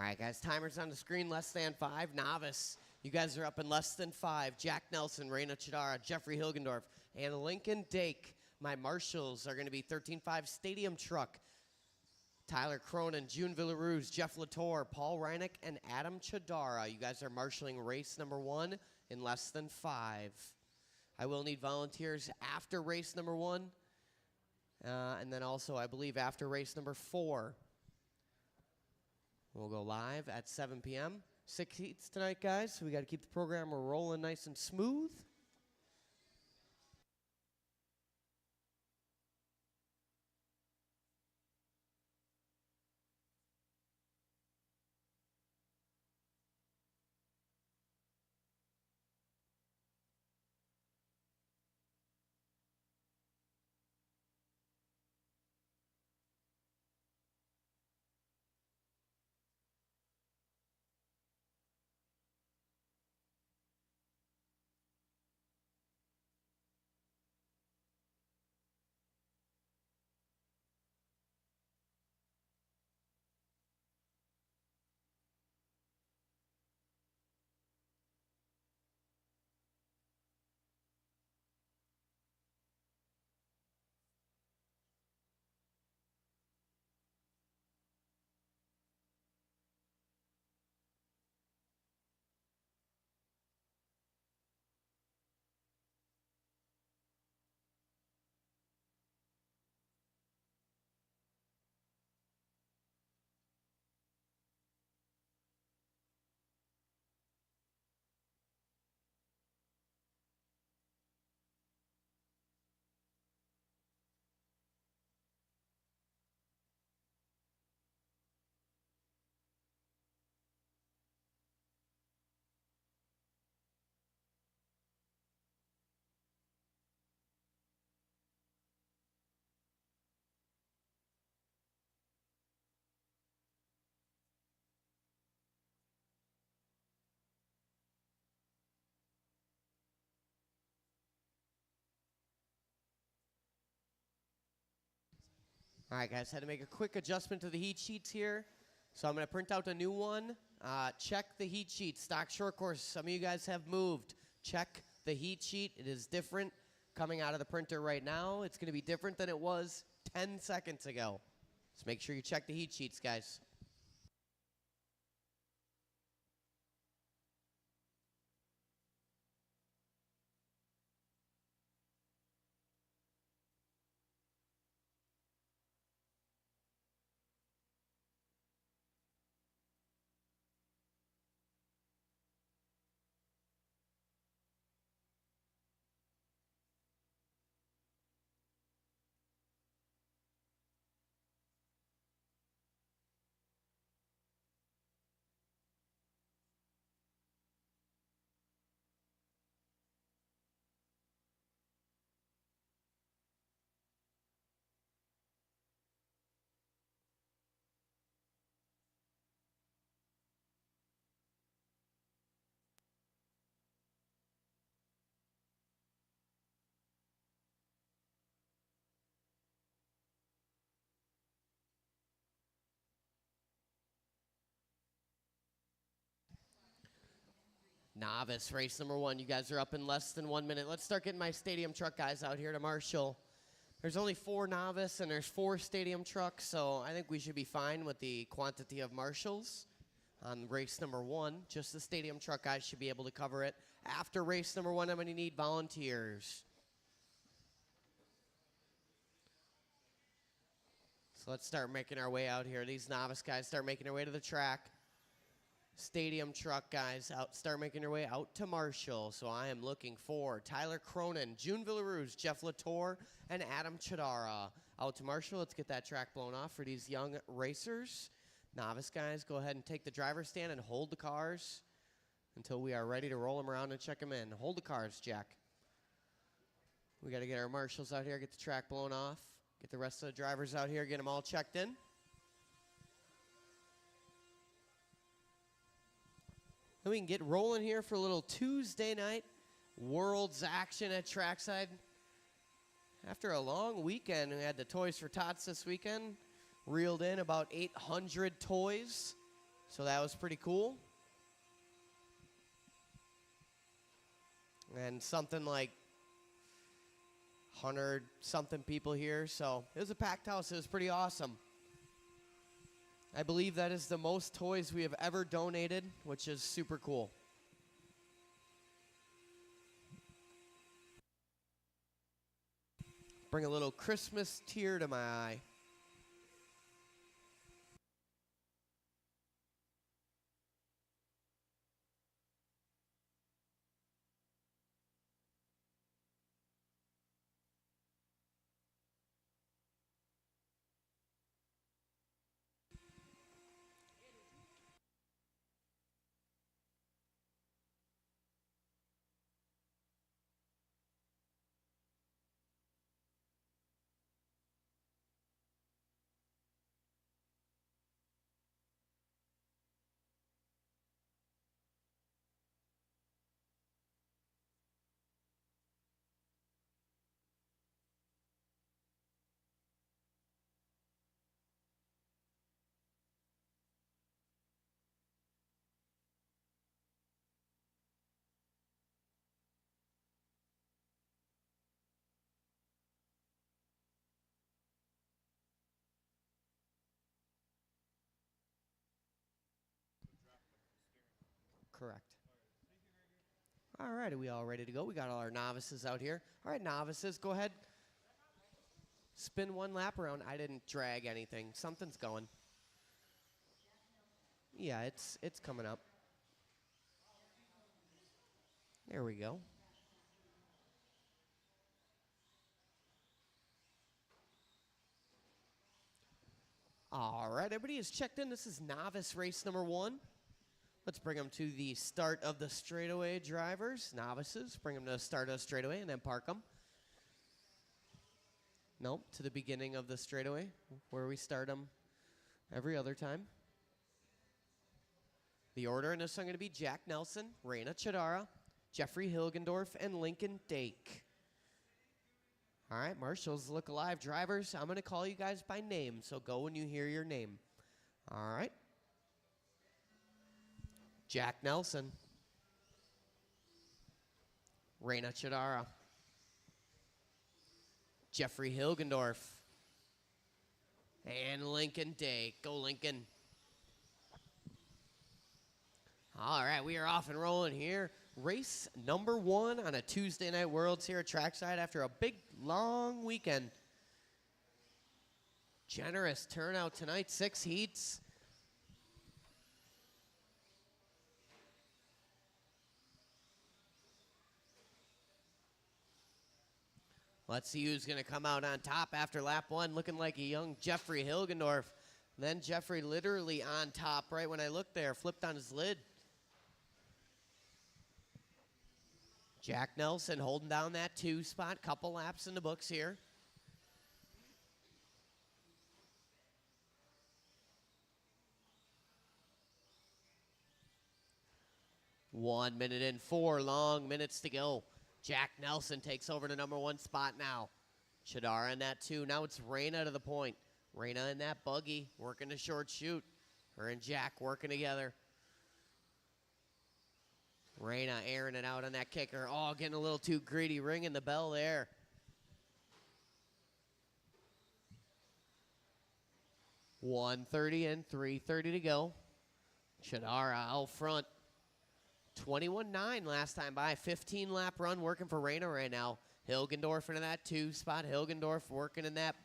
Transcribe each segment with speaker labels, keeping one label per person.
Speaker 1: right, guys, timer's on the screen, less than 5. Novice, you guys are up in less than 5. Jack Nelson, Reina Chidara, Jeffrey Hilgendorf, and Lincoln Dake. My marshals are going to be 13.5 Stadium Truck, Tyler Cronin, June Villaruz, Jeff Latour, Paul Reinick, and Adam Chidara. You guys are marshaling race number 1 in less than 5. I will need volunteers after race number 1, and then also, I believe, after race number 4. We'll go live at 7 p.m. 6 heats tonight, guys, so we got to keep the program rolling nice and smooth. All right, guys, had to make a quick adjustment to the heat sheets here. So I'm going to print out a new one. Check the heat sheet. Stock short course. Some of you guys have moved. Check the heat sheet. It is different coming out of the printer right now. It's going to be different than it was 10 seconds ago. So make sure you check the heat sheets, guys. Novice, race number 1. You guys are up in less than 1 minute. Let's start getting my stadium truck guys out here to marshal. There's only 4 novice and there's 4 stadium trucks, so I think we should be fine with the quantity of marshals on race number 1. Just the stadium truck guys should be able to cover it. After race number 1, I'm going to need volunteers. So let's start making our way out here. These novice guys start making their way to the track. Stadium truck guys start making their way out to marshal. So I am looking for Tyler Cronin, June Villaruz, Jeff Latour, and Adam Chidara. Out to marshal. Let's get that track blown off for these young racers. Novice guys, go ahead and take the driver's stand and hold the cars until we are ready to roll them around and check them in. Hold the cars, Jack. We got to get our marshals out here, get the track blown off, get the rest of the drivers out here, get them all checked in. And we can get rolling here for a little Tuesday night Worlds action at Trackside. After a long weekend, we had the Toys for Tots this weekend. Reeled in about 800 toys. So that was pretty cool. And something like 100-something people here. So it was a packed house. It was pretty awesome. I believe that is the most toys we have ever donated, which is super cool. Bring a little Christmas tear to my eye. Correct. All right, are we all ready to go? We got all our novices out here. All right, novices, go ahead. Spin one lap around. I didn't drag anything. Something's going. Yeah, it's coming up. There we go. All right, everybody is checked in. This is novice race number 1. Let's bring them to the start of the straightaway, drivers. Novices, bring them to the start of the straightaway and then park them. Nope, to the beginning of the straightaway where we start them every other time. The order in this one going to be Jack Nelson, Raina Chidara, Jeffrey Hilgendorf, and Lincoln Dake. All right, marshals, look alive. Drivers, I'm going to call you guys by name, so go when you hear your name. All right. Jack Nelson, Raina Chidara, Jeffrey Hilgendorf, and Lincoln Dake. Go, Lincoln. All right, we are off and rolling here. Race number 1 on a Tuesday Night Worlds here at Trackside after a big, long weekend. Generous turnout tonight, 6 heats. Let's see who's going to come out on top after lap 1, looking like a young Jeffrey Hilgendorf. Then Jeffrey literally on top right when I looked there, flipped on his lid. Jack Nelson holding down that 2 spot, couple laps in the books here. One minute and 4 long minutes to go. Jack Nelson takes over the number 1 spot now. Chidara in that 2. Now it's Raina to the point. Raina in that buggy, working the short chute. Her and Jack working together. Raina airing it out on that kicker. Oh, getting a little too greedy, ringing the bell there. .130 and 3:30 to go. Chidara out front. 21.9 last time by. 15-lap run working for Raina right now. Hilgendorf into that 2 spot. Hilgendorf working in that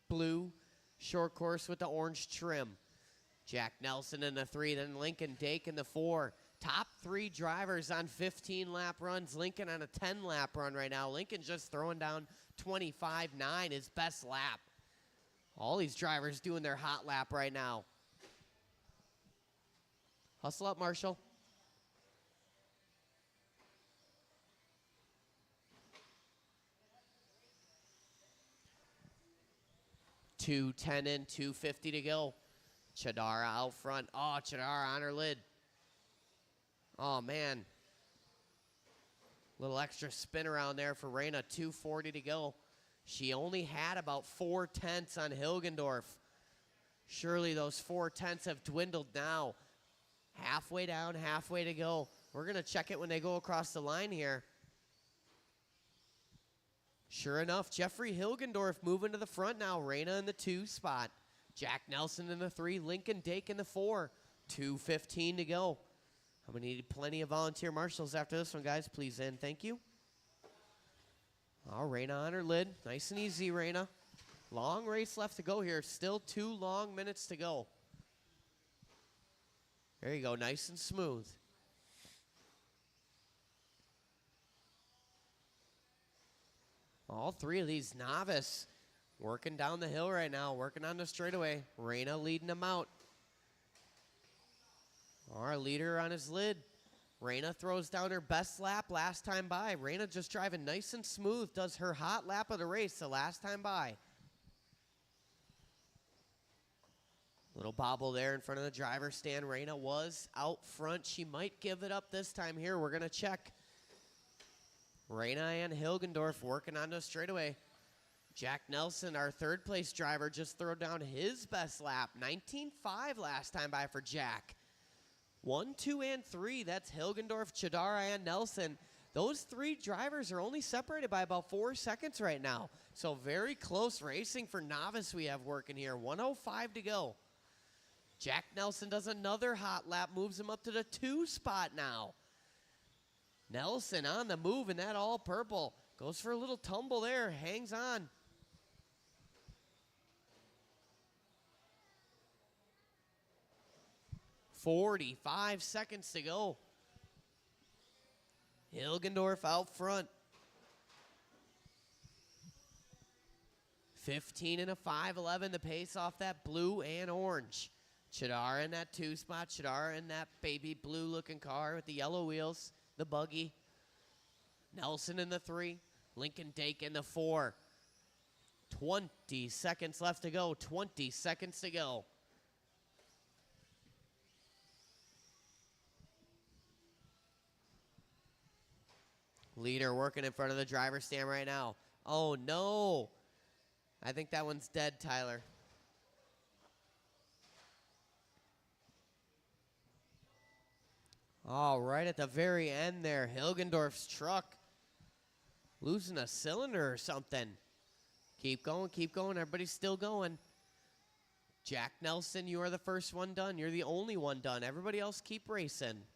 Speaker 1: blue short course with the orange trim. Jack Nelson in the 3, then Lincoln Dake in the 4. Top 3 drivers on 15-lap runs. Lincoln on a 10-lap run right now. Lincoln just throwing down 25.9, his best lap. All these drivers doing their hot lap right now. Hustle up, Marshall. .210 in, 250 to go. Chidara out front. Oh, Chidara on her lid. Oh, man. Little extra spin around there for Raina. 240 to go. She only had about 4/10 on Hilgendorf. Surely those 4/10 have dwindled now. Halfway down, halfway to go. We're going to check it when they go across the line here. Sure enough, Jeffrey Hilgendorf moving to the front now. Reyna in the 2 spot. Jack Nelson in the 3. Lincoln Dake in the 4. 2:15 to go. I'm going to need plenty of volunteer marshals after this one, guys. Please in. Thank you. Oh, Reyna on her lid. Nice and easy, Reyna. Long race left to go here. Still 2 long minutes to go. There you go. Nice and smooth. All 3 of these novice working down the hill right now, working on the straightaway. Reyna leading them out. Our leader on his lid. Reyna throws down her best lap last time by. Reyna just driving nice and smooth, does her hot lap of the race the last time by. Little bobble there in front of the driver's stand. Reyna was out front. She might give it up this time here. We're going to check. Reyna and Hilgendorf working on the straightaway. Jack Nelson, our 3rd place driver, just threw down his best lap. 19.5 last time by for Jack. 1, 2, and 3. That's Hilgendorf, Chidara, and Nelson. Those 3 drivers are only separated by about 4 seconds right now. So very close racing for novice we have working here. 1:05 to go. Jack Nelson does another hot lap, moves him up to the 2 spot now. Nelson on the move in that all purple. Goes for a little tumble there, hangs on. .45 seconds to go. Hilgendorf out front. 15 and a 5:11 the pace off that blue and orange. Chidara in that 2 spot. Chidara in that baby blue looking car with the yellow wheels, the buggy. Nelson in the 3. Lincoln Dake in the 4. 20 seconds left to go. 20 seconds to go. Leader working in front of the driver's stand right now. Oh, no. I think that one's dead, Tyler. Oh, right at the very end there, Hilgendorf's truck losing a cylinder or something. Keep going. Everybody's still going. Jack Nelson, you are the first one done. You're the only one done. Everybody else keep racing.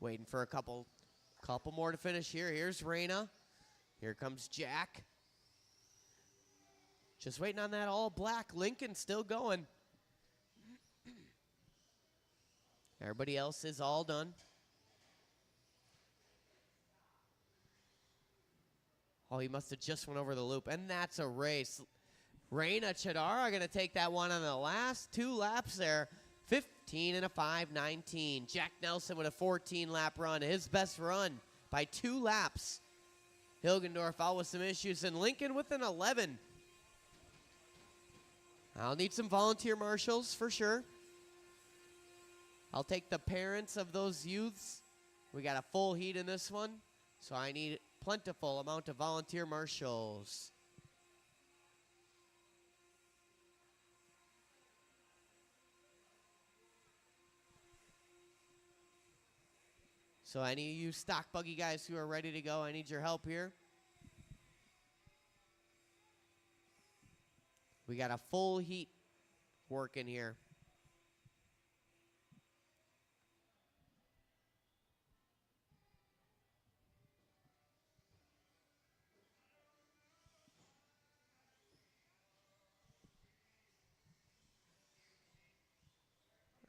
Speaker 1: Waiting for a couple more to finish here. Here's Reyna. Here comes Jack. Just waiting on that all black. Lincoln still going. Everybody else is all done. Oh, he must have just went over the loop. And that's a race. Reyna Chidara going to take that one on the last 2 laps there. 15 and a 5:19. Jack Nelson with a 14-lap run. His best run by 2 laps. Hilgendorf out with some issues. And Lincoln with an 11. I'll need some volunteer marshals for sure. I'll take the parents of those youths. We got a full heat in this one, so I need a plentiful amount of volunteer marshals. So any of you stock buggy guys who are ready to go, I need your help here. We got a full heat working here.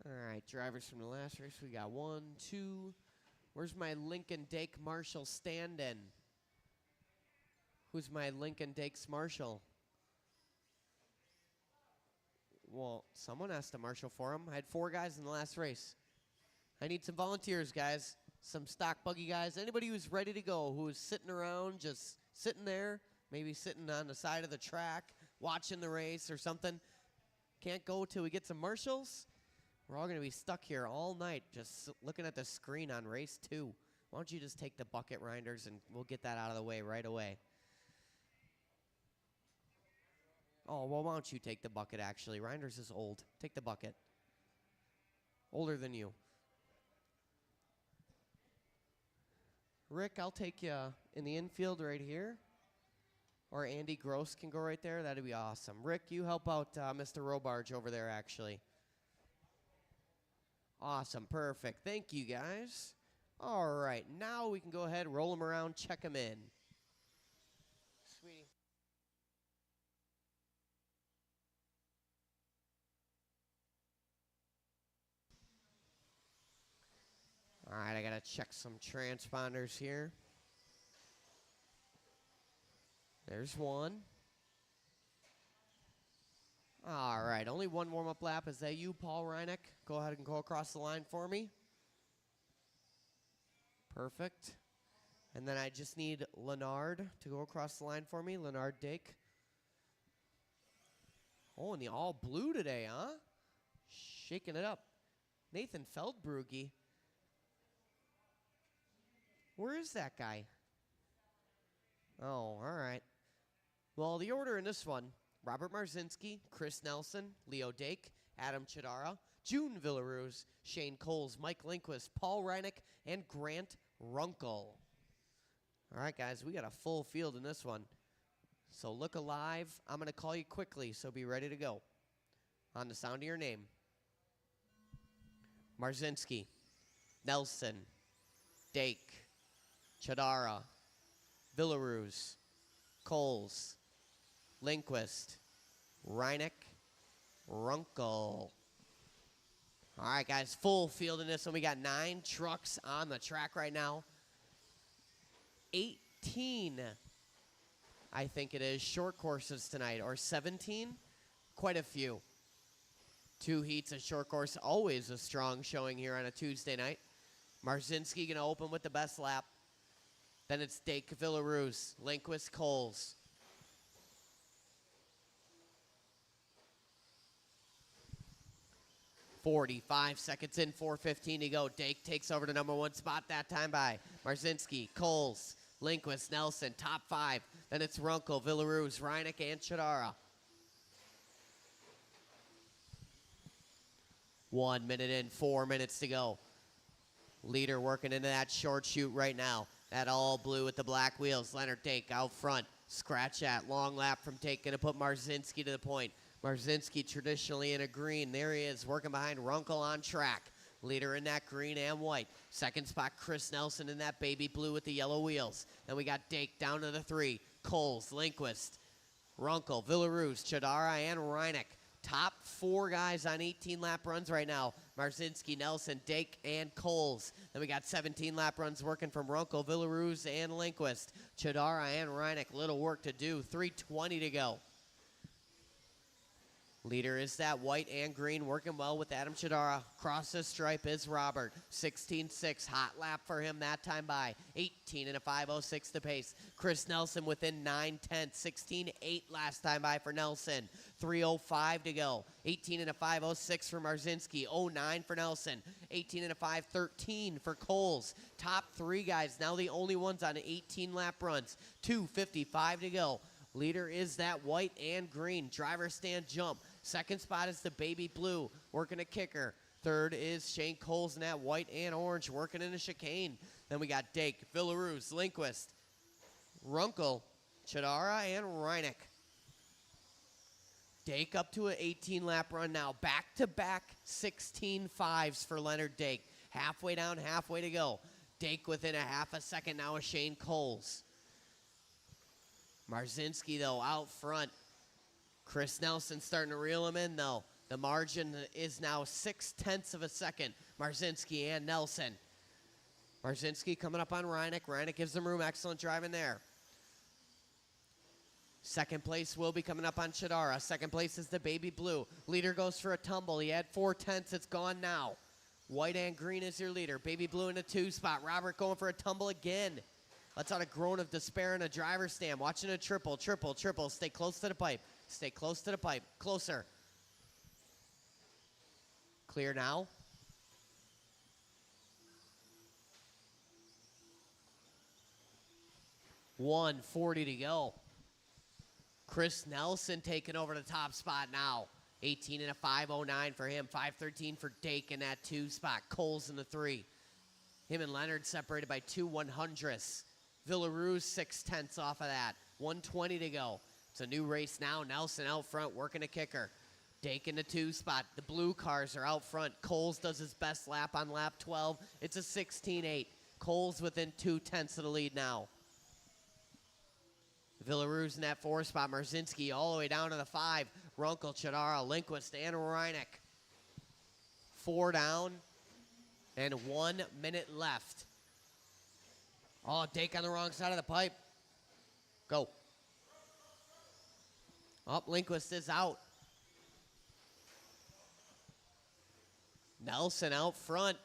Speaker 1: All right, drivers from the last race. We got 1, 2. Where's my Lincoln Dake Marshall stand-in? Who's my Lincoln Dakes Marshall? Well, someone has to marshal for him. I had 4 guys in the last race. I need some volunteers, guys. Some stock buggy guys. Anybody who's ready to go, who is sitting around, just sitting there, maybe sitting on the side of the track, watching the race or something. Can't go till we get some marshals. We're all going to be stuck here all night just looking at the screen on race 2. Why don't you just take the bucket grinders and we'll get that out of the way right away. Oh, well, why don't you take the bucket, actually? Reinders is old. Take the bucket. Older than you. Rick, I'll take you in the infield right here. Or Andy Gross can go right there. That'd be awesome. Rick, you help out Mr. Robarge over there, actually. Awesome. Perfect. Thank you, guys. All right. Now we can go ahead, roll them around, check them in. Sweetie. All right. I got to check some transponders here. There's one. All right, only one warm-up lap. Is that you, Paul Reineck? Go ahead and go across the line for me. Perfect. And then I just need Leonard to go across the line for me. Leonard Dake. Oh, and the all blue today, huh? Shaking it up. Nathan Feldbrugge. Where is that guy? Oh, all right. Well, the order in this one: Robert Marzinski, Chris Nelson, Leo Dake, Adam Chidara, June Villaruz, Shane Coles, Mike Lindquist, Paul Reineck, and Grant Runkle. All right, guys, we got a full field in this one. So look alive. I'm going to call you quickly, so be ready to go. On the sound of your name. Marzinski, Nelson, Dake, Chidara, Villaruz, Coles, Lindquist, Reineck, Runkle. All right, guys, full field in this one. We got 9 trucks on the track right now. 18, I think it is, short courses tonight, or 17. Quite a few. 2 heats of short course, always a strong showing here on a Tuesday night. Marzinski going to open with the best lap. Then it's Dake, Villaruz, Lindquist, Coles. "45 seconds in, 4:15 to go. Dake takes over the number 1 spot that time by Marzinski, Coles, Lindquist, Nelson, top 5. Then it's Runkle, Villaruz, Reineck, and Chidara. 1 minute in, 4 minutes to go. Leader working into that short chute right now. That all blue with the black wheels. Leonard Dake out front. Scratch that. Long lap from Dake. Going to put Marzinski to the point. Marzinski traditionally in a green. There he is, working behind Runkle on track. Leader in that green and white. Second spot, Chris Nelson in that baby blue with the yellow wheels. Then we got Dake down to the 3. Coles, Lindquist, Runkle, Villaruz, Chidara, and Reineck. Top 4 guys on 18-lap runs right now. Marzinski, Nelson, Dake, and Coles. Then we got 17-lap runs working from Runkle, Villaruz, and Lindquist. Chidara and Reineck, little work to do. 3:20 to go. Leader is that white and green, working well with Adam Chidara. Across the stripe is Robert. 16.6, hot lap for him that time by. 18 and a 5:06 the pace. Chris Nelson within 9/10. 16.8 last time by for Nelson. 3:05 to go. 18 and a 5:06 for Marzinski. 09 for Nelson. 18 and a 5:13 for Coles. Top 3 guys, now the only ones on 18-lap runs. 2:55 to go. Leader is that white and green. Driver stand jump. Second spot is the baby blue, working a kicker. Third is Shane Coles in that white and orange, working in a chicane. Then we got Dake, Villaruz, Lindquist, Runkle, Chidara, and Reineck. Dake up to an 18-lap run now. Back-to-back 16.5s for Leonard Dake. Halfway down, halfway to go. Dake within a half a second now of Shane Coles. Marzinski, though, out front. Chris Nelson starting to reel him in, though. The margin is now 0.6 of a second. Marzinski and Nelson. Marzinski coming up on Reineck. Reineck gives them room. Excellent driving there. Second place will be coming up on Chidara. Second place is the baby blue. Leader goes for a tumble. He had 0.4. It's gone now. White and green is your leader. Baby blue in a 2 spot. Robert going for a tumble again. Let's out a groan of despair in a driver's stand. Watching a triple. Stay close to the pipe. Stay close to the pipe. Closer. Clear now. $1:40 to go. Chris Nelson taking over the top spot now. 18 and a 5:09 for him. 5:13 for Dake in that 2 spot. Coles in the 3. Him and Leonard separated by 2 100ths. Villaroos 6/10 off of that. 1:20 to go. It's a new race now. Nelson out front working a kicker. Dake in the 2 spot. The blue cars are out front. Coles does his best lap on lap 12. It's a 16-8. Coles within 2/10 of the lead now. Villaroos in that 4 spot. Marzinski all the way down to the 5. Runkle, Chidara, Lindquist, and Reineck. 4 down and 1 minute left. Oh, Dake on the wrong side of the pipe. Go. Oh, Lindquist is out. Nelson out front.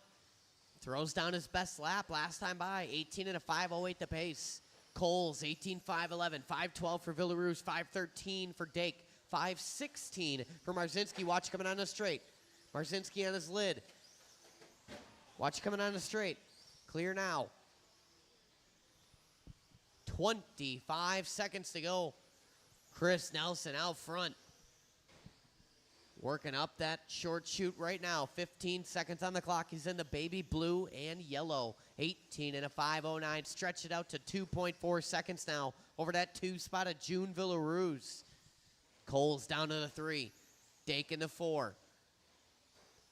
Speaker 1: Throws down his best lap last time by. 18 and a 5:08 the pace. Coles, 18-5-11. 5:12 for Villaroos. 5:13 for Dake. 5:16 for Marzinski. Watch coming on the straight. Marzinski on his lid. Watch coming on the straight. Clear now. 25 seconds to go. Chris Nelson out front. Working up that short chute right now. 15 seconds on the clock. He's in the baby blue and yellow. 18 and a 5:09. Stretch it out to 2.4 seconds now. Over that 2 spot of June Villaroos. Coles down to the 3. Dake in the 4.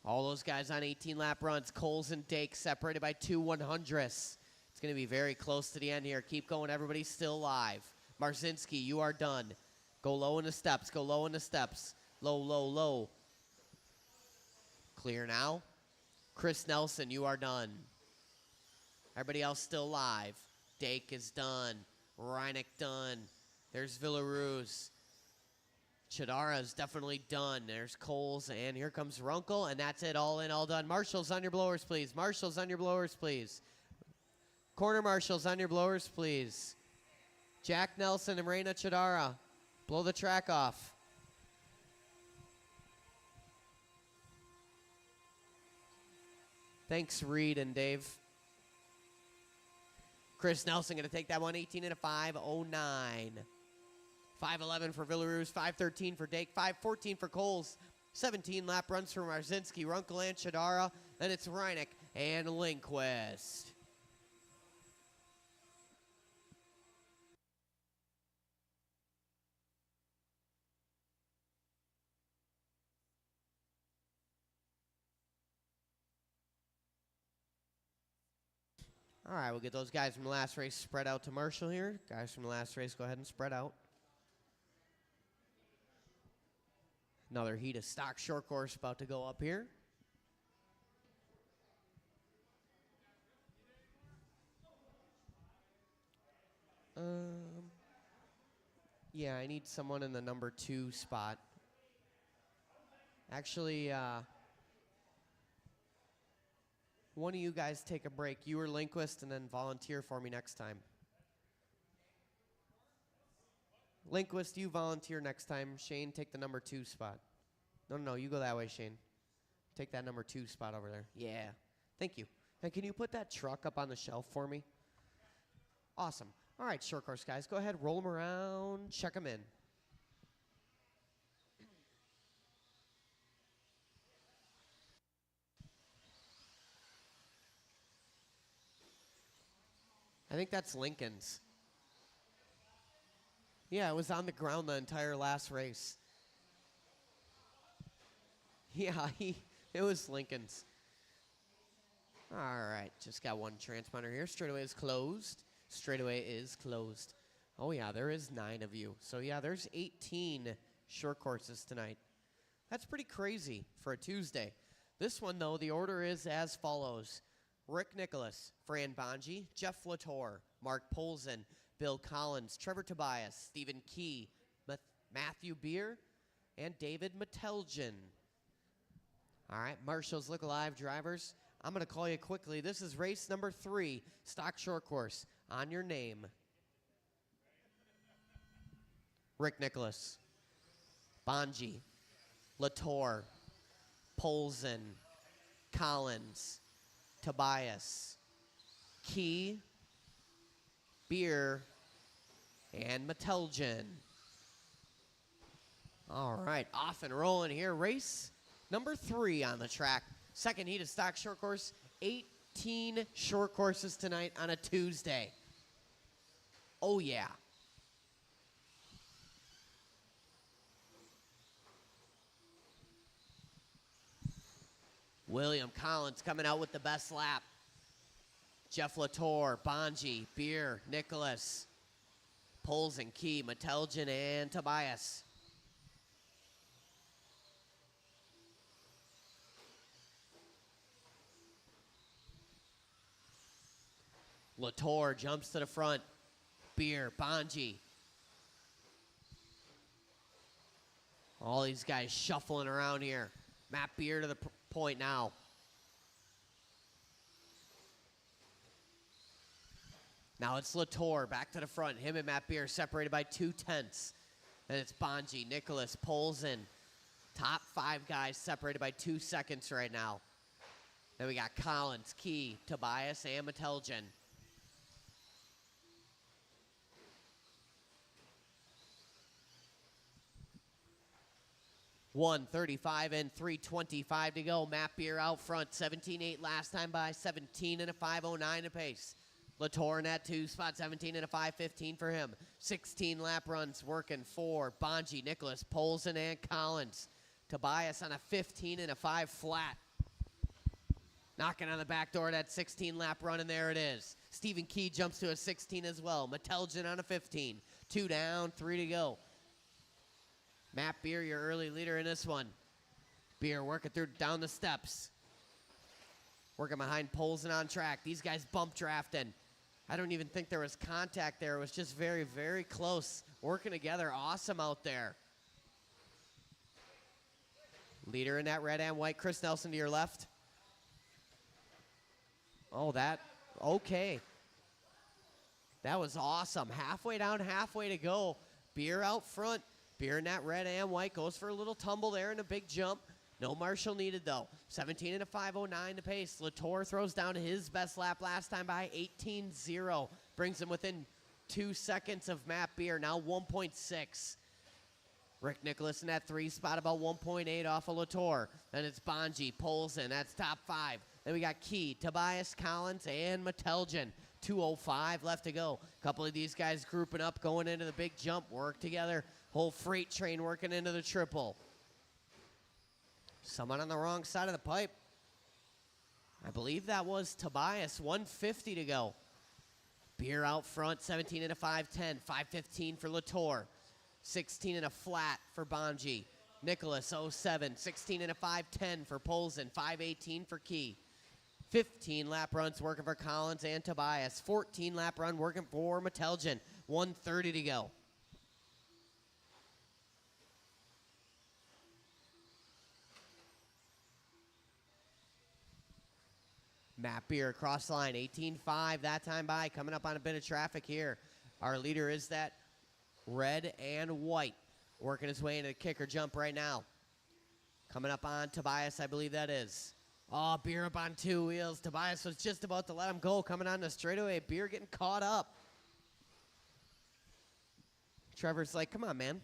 Speaker 1: All those guys on 18 lap runs. Coles and Dake separated by 2 100ths. It's going to be very close to the end here. Keep going. Everybody's still alive. Marzinski, you are done. Go low in the steps. Go low in the steps. Low, low, low. Clear now. Chris Nelson, you are done. Everybody else still alive. Dake is done. Reineck done. There's Villaroos. Chidara is definitely done. There's Coles, and here comes Runkle, and that's it. All in, all done. Marshals on your blowers, please. Marshals on your blowers, please. Corner marshals on your blowers, please. Jack Nelson and Reina Chidara. Blow the track off. Thanks, Reed and Dave. Chris Nelson going to take that one. 18 and a 5:09. 5:11 for Villaroos. 5:13 for Dake. 5:14 for Coles. 17 lap runs for Marzinski, Runkle, and Chidara. Then it's Reineck and Lindquist. All right, we'll get those guys from the last race spread out to Marshall here. Guys from the last race, go ahead and spread out. Another heat of stock short course about to go up here. Yeah, I need someone in the number 2 spot. Actually, one of you guys take a break. You or Lindquist, and then volunteer for me next time. Lindquist, you volunteer next time. Shane, take the number 2 spot. No, you go that way, Shane. Take that number 2 spot over there. Yeah. Thank you. Hey, can you put that truck up on the shelf for me? Awesome. All right, short course guys, go ahead, roll them around, check them in. I think that's Lincoln's. Yeah, it was on the ground the entire last race. Yeah, it was Lincoln's. All right, just got one transponder here. Straightaway is closed. Straightaway is closed. Oh, yeah, there is 9 of you. So, yeah, there's 18 short courses tonight. That's pretty crazy for a Tuesday. This one, though, the order is as follows. Rick Nicholas, Fran Bonji, Jeff Latour, Mark Polzin, Bill Collins, Trevor Tobias, Stephen Key, Matthew Beer, and David Meteljan. All right, Marshall's Look Alive drivers. I'm going to call you quickly. This is race number 3, stock short course. On your name. Rick Nicholas, Bonji, Latour, Polzin, Collins, Tobias, Key, Beer, and Meteljan. All right, off and rolling here. Race number 3 on the track. Second heat of stock short course. 18 short courses tonight on a Tuesday. Oh, yeah. William Collins coming out with the best lap. Jeff Latour, Bonji, Beer, Nicholas, Poles and Key, Meteljan, and Tobias. Latour jumps to the front. Beer, Bonji. All these guys shuffling around here. Matt Beer to the point now. Now it's Latour back to the front. Him and Matt Beer separated by 2/10. And it's Bonji, Nicholas, Polson. Top 5 guys separated by 2 seconds right now. Then we got Collins, Key, Tobias, and Meteljan. $135 and $325 to go. Matt Beer out front, 17.8 last time by, 17 and a 5.09 to pace. Latour in that 2 spot, 17 and a 5.15 for him. 16 lap runs working for Bonji, Nicholas, Polson, and Collins. Tobias on a 15 and a 5 flat. Knocking on the back door of that 16 lap run, and there it is. Stephen Key jumps to a 16 as well. Meteljan on a 15. 2 down, 3 to go. Matt Beer, your early leader in this one. Beer working through down the steps. Working behind Poles and on track. These guys bump drafting. I don't even think there was contact there. It was just very, very close. Working together. Awesome out there. Leader in that red and white. Chris Nelson to your left. Oh, okay. That was awesome. Halfway down, halfway to go. Beer out front. Beer in that red and white goes for a little tumble there and a big jump. No Marshall needed, though. 17 and a 5.09 to pace. Latour throws down his best lap last time by 18.0. Brings him within 2 seconds of Matt Beer, now 1.6. Rick Nicholas in that 3 spot, about 1.8 off of Latour. Then it's Bonji, Polson, that's top 5. Then we got Key, Tobias, Collins, and Meteljan. 2:05 left to go. A couple of these guys grouping up, going into the big jump, work together. Whole freight train working into the triple. Someone on the wrong side of the pipe. I believe that was Tobias. 150 to go. Beer out front, 17 and a 5.10. 5.15 for Latour. 16 and a flat for Bonji. Nicholas, 07. 16 and a 5.10 for Polson. 5.18 for Key. 15 lap runs working for Collins and Tobias. 14 lap run working for Meteljan. 1:30 to go. Matt Beer across the line, 18.5 that time by, coming up on a bit of traffic here. Our leader is that red and white, working his way into the kicker jump right now. Coming up on Tobias, I believe that is. Oh, Beer up on 2 wheels. Tobias was just about to let him go, coming on the straightaway. Beer getting caught up. Trevor's like, come on, man.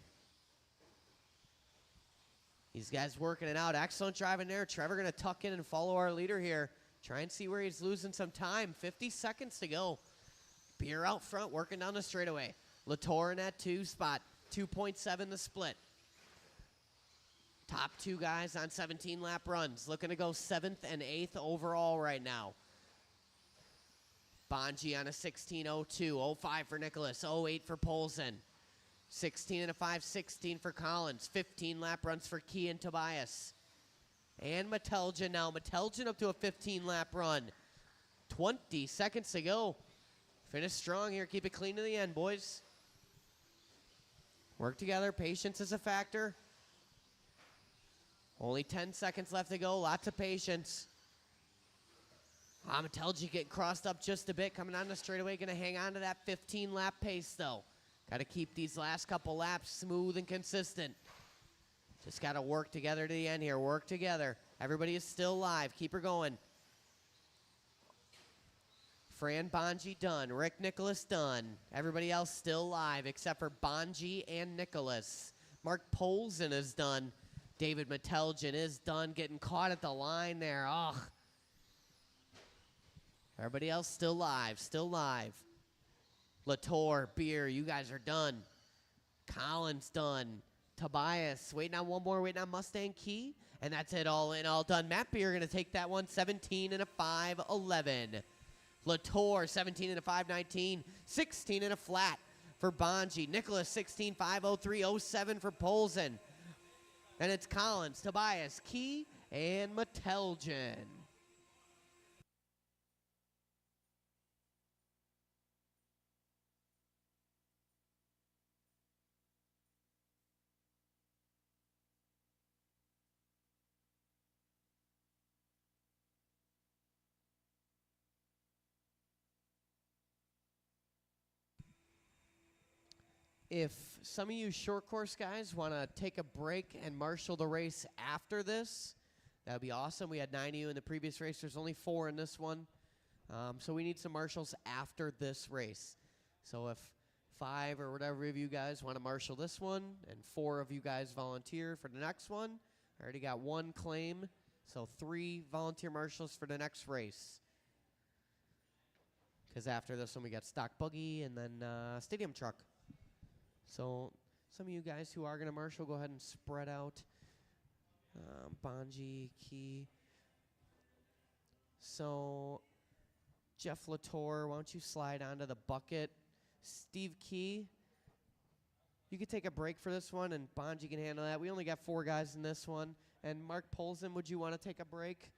Speaker 1: These guys working it out. Excellent driving there. Trevor going to tuck in and follow our leader here. Try and see where he's losing some time. 50 seconds to go. Beer out front, working down the straightaway. Latour in that 2 spot. 2.7 the split. Top 2 guys on 17 lap runs. Looking to go 7th and 8th overall right now. Bonji on a 16.02. 05 for Nicholas. 08 for Polson. 16 and a 5.16 for Collins. 15 lap runs for Key and Tobias. And Meteljan now. Meteljan up to a 15 lap run. 20 seconds to go. Finish strong here. Keep it clean to the end, boys. Work together. Patience is a factor. Only 10 seconds left to go. Lots of patience. Meteljan getting crossed up just a bit. Coming on the straightaway. Going to hang on to that 15 lap pace, though. Got to keep these last couple laps smooth and consistent. Just got to work together to the end here. Work together. Everybody is still live. Keep her going. Fran Bonji done. Rick Nicholas done. Everybody else still live except for Bonji and Nicholas. Mark Polzin is done. David Meteljan is done, getting caught at the line there. Ugh. Everybody else still live, still live. Latour, Beer, you guys are done. Collins done. Tobias, waiting on one more, waiting on Mustang Key. And that's it, all in, all done. Matt Beer going to take that one, 17 and a 5.11. Latour, 17 and a 5.19. 16 and a flat for Bonji. Nicholas, 16, 5.03.07 for Polzin. And it's Collins, Tobias, Key, and Meteljan. If some of you short course guys want to take a break and marshal the race after this, that would be awesome. We had 9 of you in the previous race. There's only 4 in this one. So we need some marshals after this race. So if 5 or whatever of you guys want to marshal this one and 4 of you guys volunteer for the next one, I already got 1 claim. So 3 volunteer marshals for the next race. Because after this one we got stock buggy and then stadium truck. So some of you guys who are going to marshal, go ahead and spread out. Bonji, Key. So Jeff Latour, why don't you slide onto the bucket? Steve Key, you could take a break for this one, and Bonji can handle that. We only got 4 guys in this one. And Mark Polzin, would you want to take a break?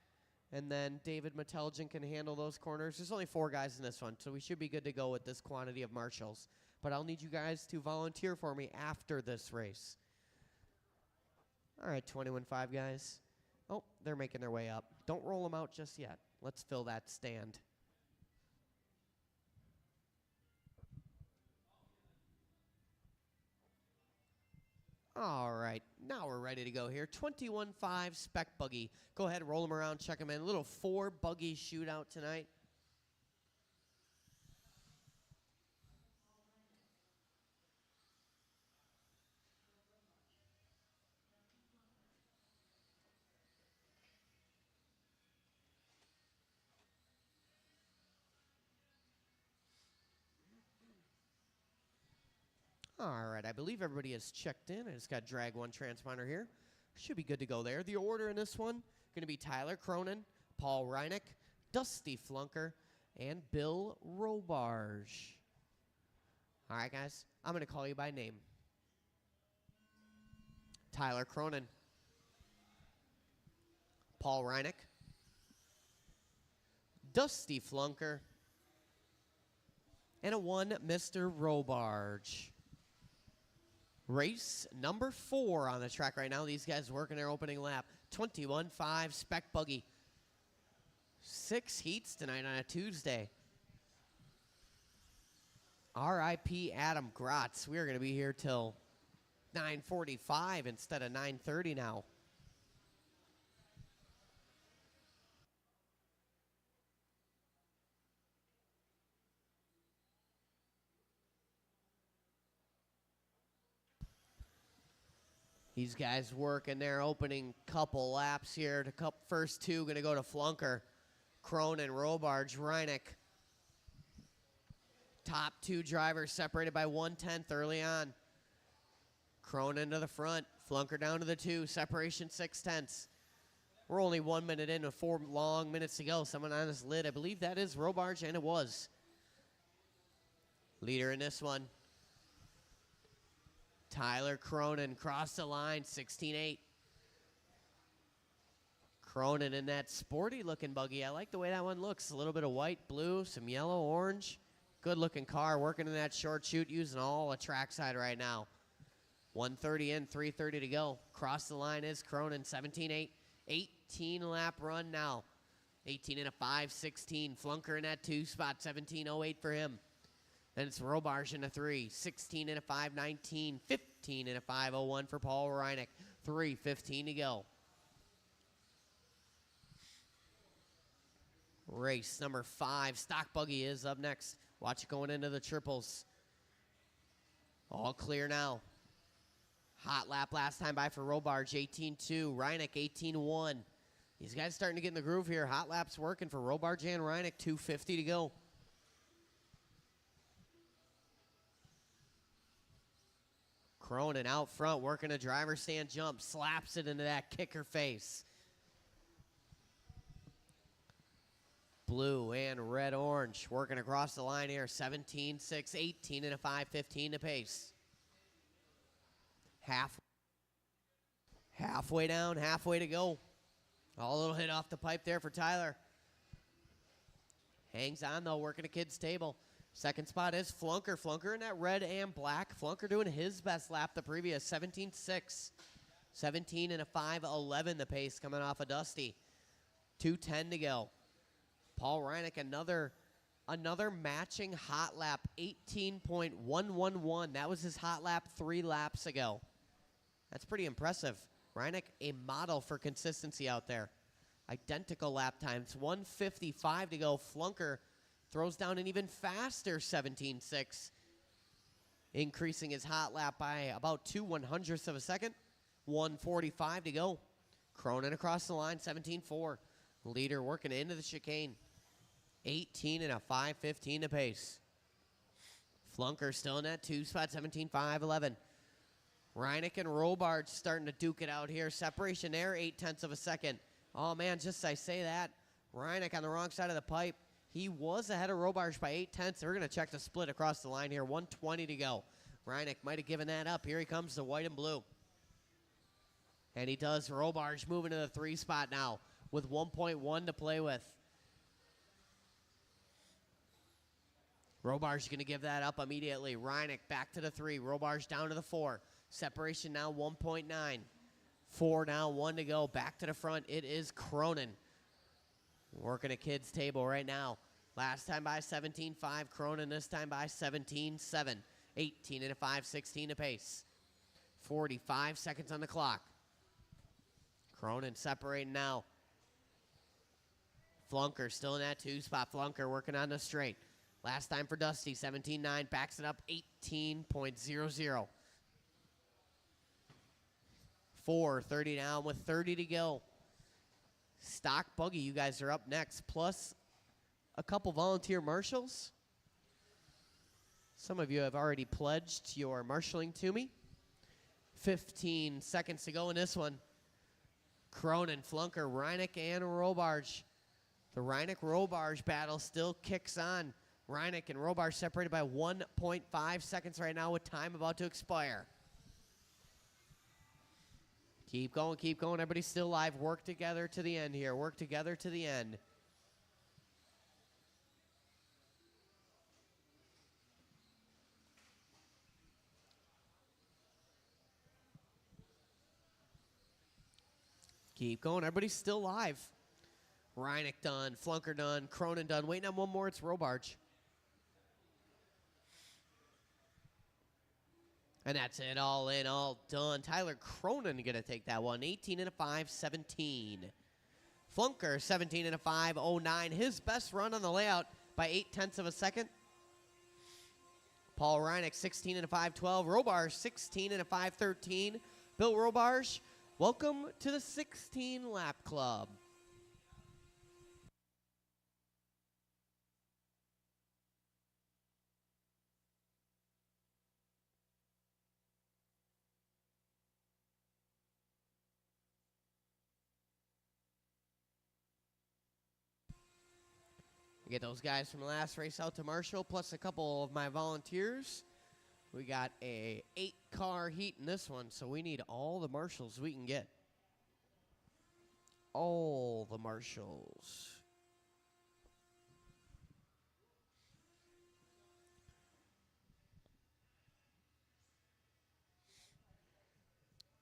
Speaker 1: And then David Meteljan can handle those corners. There's only 4 guys in this one, so we should be good to go with this quantity of marshals. But I'll need you guys to volunteer for me after this race. All right, 21-5 guys. Oh, they're making their way up. Don't roll them out just yet. Let's fill that stand. All right, now we're ready to go here. 21-5 spec buggy. Go ahead, roll them around, check them in. A little 4 buggy shootout tonight. All right, I believe everybody is checked in. I just got to drag one transponder here. Should be good to go there. The order in this one, going to be Tyler Cronin, Paul Reinick, Dusty Flunker, and Bill Robarge. All right, guys, I'm going to call you by name. Tyler Cronin, Paul Reinick, Dusty Flunker, and a 1 Mr. Robarge. Race number 4 on the track right now. These guys working their opening lap. 21-5 spec buggy. 6 heats tonight on a Tuesday. R.I.P. Adam Grotz. We're going to be here till 9:45 instead of 9:30 now. These guys working their opening couple laps here. The first 2 going to go to Flunker, Cronin, Robarge, Reinick. Top 2 drivers separated by 1/10 early on. Cronin to the front, Flunker down to the 2, separation 6/10. We're only 1 minute in with 4 long minutes to go. Someone on his lid, I believe that is Robarge, and it was. Leader in this one. Tyler Cronin crossed the line, 16-8. Cronin in that sporty-looking buggy. I like the way that one looks. A little bit of white, blue, some yellow, orange. Good-looking car, working in that short chute, using all a trackside right now. 1:30 in, 3:30 to go. Cross the line is Cronin, 17-8. 18-lap run now. 18 and a 5.16. Flunker in that 2 spot, 17.08 for him. Then it's Robarge in a 3, 16 and a 5.19, 15 and a 5.01 for Paul Reinick. 3:15 to go. Race number 5, stock buggy is up next. Watch it going into the triples. All clear now. Hot lap last time by for Robarge, 18-2. Reineck, 18-1. These guys starting to get in the groove here. Hot laps working for Robarge and Reineck, 2:50 to go. Cronin out front, working a driver's stand jump, slaps it into that kicker face. Blue and red-orange working across the line here. 17-6, 18 and a 5, 15 to pace. Halfway down, halfway to go. A little hit off the pipe there for Tyler. Hangs on, though, working a kid's table. Second spot is Flunker. Flunker in that red and black. Flunker doing his best lap the previous, 17-6. 17 and a 5, 11 the pace coming off of Dusty. 2:10 to go. Paul Reineck, another matching hot lap, 18.111. That was his hot lap 3 laps ago. That's pretty impressive. Reineck, a model for consistency out there. Identical lap times, 1:55 to go. Flunker throws down an even faster 17.6, increasing his hot lap by about 2/100ths of a second. 1:45 to go. Cronin across the line, 17.4. Leader working into the chicane. 18 and a 5, 15 to pace. Flunker still in that 2 spot, 17.5, 11. Reineck and Robarge starting to duke it out here. Separation there, 0.8 of a second. Oh, man, just as I say that, Reineck on the wrong side of the pipe. He was ahead of Robarge by 0.8. We're going to check the split across the line here. 1:20 to go. Reineck might have given that up. Here he comes, the white and blue. And he does. Robarge moving to the 3 spot now with 1.1 to play with. Robarge going to give that up immediately. Reineck back to the 3. Robarge down to the 4. Separation now 1.9. 4 now, 1 to go. Back to the front. It is Cronin. Working a kid's table right now. Last time by 17.5. Cronin this time by 17.7. 18 and a 5, 16 apace. 45 seconds on the clock. Cronin separating now. Flunker still in that 2 spot. Flunker working on the straight. Last time for Dusty, 17.9. Backs it up 18.00. 4:30 down with 30 to go. Stock Buggy, you guys are up next, plus a couple volunteer marshals. Some of you have already pledged your marshaling to me. 15 seconds to go in this one. Cronin, Flunker, Reineck, and Robarge. The Reineck-Robarge battle still kicks on. Reineck and Robarge separated by 1.5 seconds right now with time about to expire. Keep going, keep going. Everybody's still live. Work together to the end here. Work together to the end. Keep going. Everybody's still live. Reineck done. Flunker done. Cronin done. Waiting on one more. It's Robarge. And that's it. All in, all done. Tyler Cronin going to take that one. 18 and a 5, 17. Flunker, 17 and a 5, 09. His best run on the layout by 0.8 of a second. Paul Reineck, 16 and a 5, 12. Robarge, 16 and a 5, 13. Bill Robarge, welcome to the 16 lap club. Get those guys from the last race out to Marshall, plus a couple of my volunteers. We got a 8-car heat in this one, so we need all the marshals we can get. All the marshals.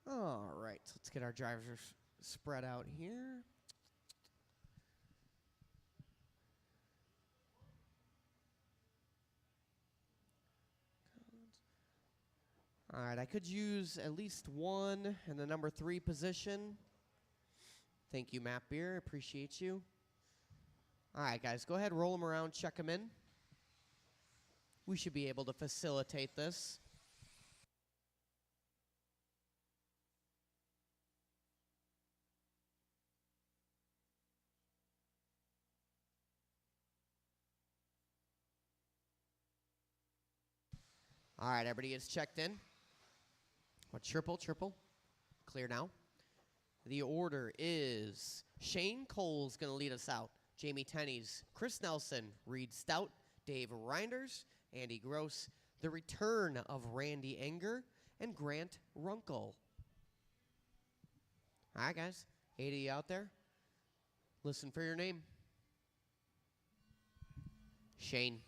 Speaker 1: All right, so let's get our drivers spread out here. All right, I could use at least one in the number 3 position. Thank you, Matt Beer. Appreciate you. All right, guys, go ahead, roll them around, check them in. We should be able to facilitate this. All right, everybody is checked in. Triple. Clear now. The order is Shane Cole's going to lead us out. Jamie Tenney's, Chris Nelson, Reed Stout, Dave Reinders, Andy Gross, the return of Randy Enger, and Grant Runkle. All right, guys. 80 out there. Listen for your name. Shane,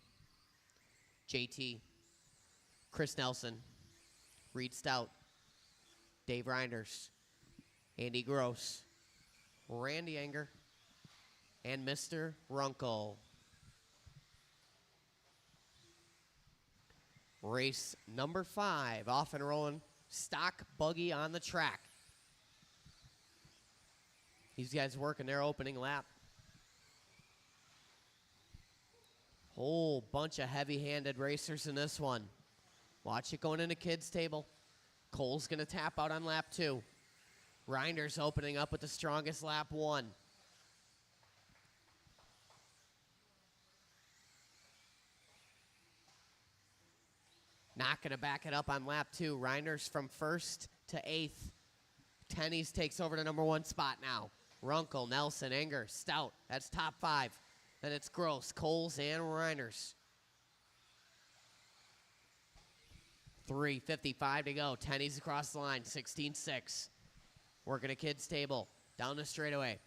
Speaker 1: JT, Chris Nelson, Reed Stout, Dave Reinders, Andy Gross, Randy Enger, and Mr. Runkle. Race number 5, off and rolling, stock buggy on the track. These guys working their opening lap. Whole bunch of heavy-handed racers in this one. Watch it going into kids' table. Cole's going to tap out on lap 2. Reinders opening up with the strongest lap 1. Not going to back it up on lap 2. Reinders from 1st to 8th. Tenney's takes over the number 1 spot now. Runkle, Nelson, Enger, Stout. That's top 5. Then it's Gross, Coles, and Reinders. 3:55 to go. Tenney's across the line, 16-6. Working a kids' table. Down the straightaway.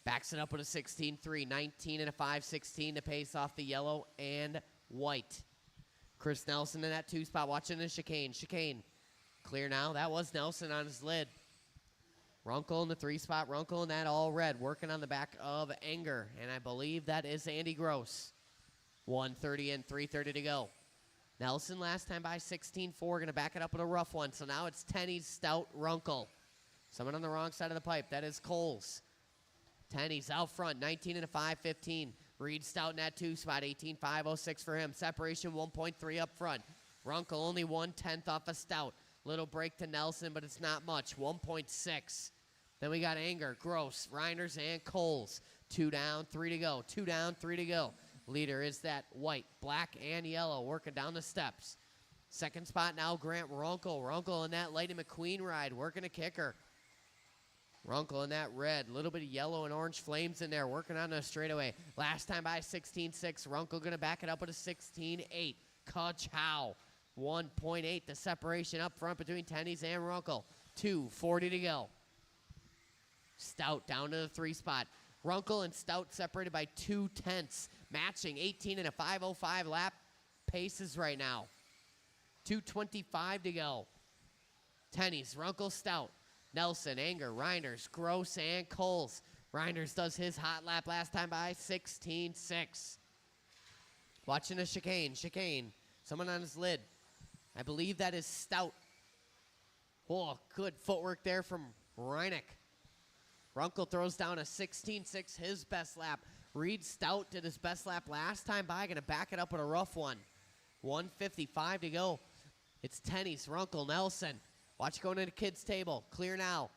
Speaker 1: Backs it up with a 16-3. 19 and a 5-16 to pace off the yellow and white. Chris Nelson in that 2 spot, watching the chicane. Chicane. Clear now. That was Nelson on his lid. Runkle in the 3 spot. Runkle in that all red. Working on the back of Enger. And I believe that is Andy Gross. 1:30 and 3:30 to go. Nelson last time by 16-4. Going to back it up with a rough one. So now it's Tenney's, Stout, Runkle. Someone on the wrong side of the pipe. That is Coles. Tenney's out front. 19 and a 5-15. Reed Stout in that 2 spot. 18-5-06 for him. Separation 1.3 up front. Runkle only 1/10 off a Stout. Little break to Nelson, but it's not much. 1.6. Then we got Enger, Gross, Reinders, and Coles. 2 down, 3 to go. 2 down, 3 to go. Leader is that white, black, and yellow working down the steps. 2nd spot now, Grant Runkle. Runkle in that Lady McQueen ride, working a kicker. Runkle in that red, little bit of yellow and orange flames in there, working on the straightaway. Last time by 16-6. Runkle going to back it up with a 16-8. Ka-chow. 1.8, the separation up front between Tenney's and Runkle. 2:40 to go. Stout down to the 3 spot. Runkle and Stout separated by 2/10, matching 18 and a 5:05 lap paces right now. 2:25 to go. Tenney's, Runkle, Stout, Nelson, Enger, Reinders, Gross, and Coles. Reinders does his hot lap last time by 16-6. Watching a chicane. Someone on his lid. I believe that is Stout. Oh, good footwork there from Reineck. Runkle throws down a 16-6, his best lap. Reed Stout did his best lap last time by. Going to back it up with a rough one. 1:55 to go. It's Tenney's, Runkle, Nelson. Watch going into kids' table. Clear now.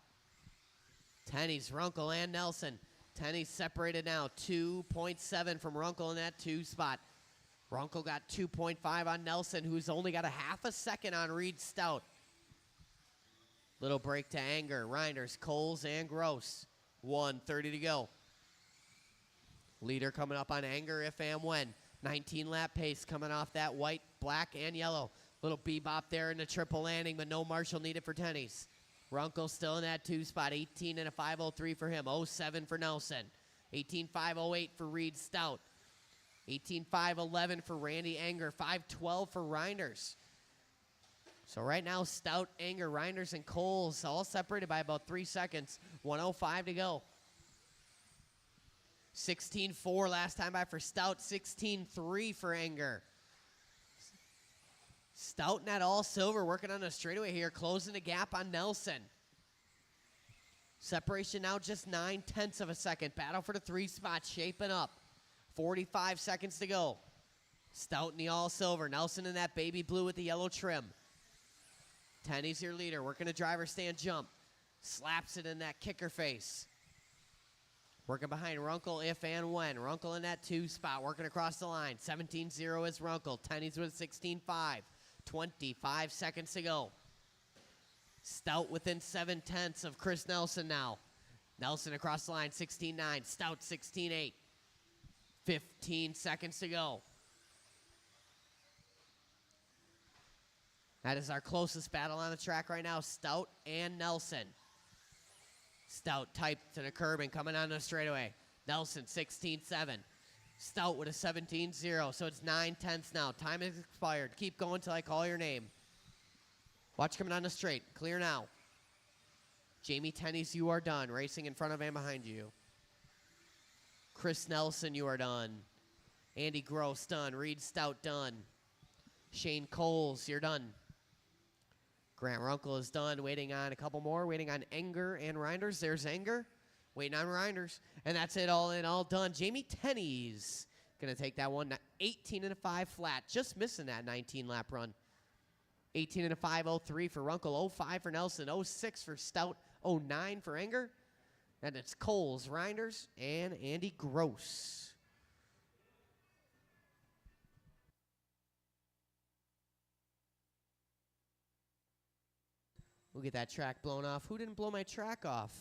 Speaker 1: Tenney's, Runkle, and Nelson. Tenney's separated now. 2.7 from Runkle in that 2 spot. Runkle got 2.5 on Nelson, who's only got a half a second on Reed Stout. Little break to Enger, Reinders, Coles, and Gross. 1:30 to go. Leader coming up on Enger if and when. 19 lap pace coming off that white, black, and yellow. Little bebop there in the triple landing, but no marshal needed for Tenney's. Runkle still in that 2 spot. 18 and a 5:03 for him. 07 for Nelson. 18.508 for Reed Stout. 18.511 for Randy Enger. 5:12 for Reinders. So right now, Stout, Enger, Reinders, and Coles all separated by about 3 seconds. 1:05 to go. 16.4 last time by for Stout. 16.3 for Enger. Stout in that all silver, working on the straightaway here, closing the gap on Nelson. Separation now just 9/10 of a second. Battle for the 3 spot shaping up. 45 seconds to go. Stout in the all silver. Nelson in that baby blue with the yellow trim. Tenney's your leader, working a driver stand jump. Slaps it in that kicker face. Working behind Runkle if and when. Runkle in that 2 spot, working across the line. 17-0 is Runkle. Tennies with 16-5. 25 seconds to go. Stout within 7/10 of Chris Nelson now. Nelson across the line, 16-9. Stout, 16-8. 15 seconds to go. That is our closest battle on the track right now, Stout and Nelson. Stout typed to the curb and coming on the straightaway. Nelson, 16-7. Stout with a 17-0, so it's 9/10 now. Time has expired. Keep going till I call your name. Watch coming on the straight. Clear now. Jamie Tennies, you are done. Racing in front of and behind you. Chris Nelson, you are done. Andy Gross, done. Reed Stout, done. Shane Coles, you're done. Grant Runkle is done. Waiting on a couple more. Waiting on Enger and Reinders. There's Enger. Waiting on Reinders. And that's it all in all done. Jamie Tennies going to take that one. 18.5 flat. Just missing that 19-lap run. 18.5, 03 for Runkle. 05 for Nelson. 06 for Stout. 09 for Enger. And it's Coles, Reinders, and Andy Gross. We'll get that track blown off. Who didn't blow my track off?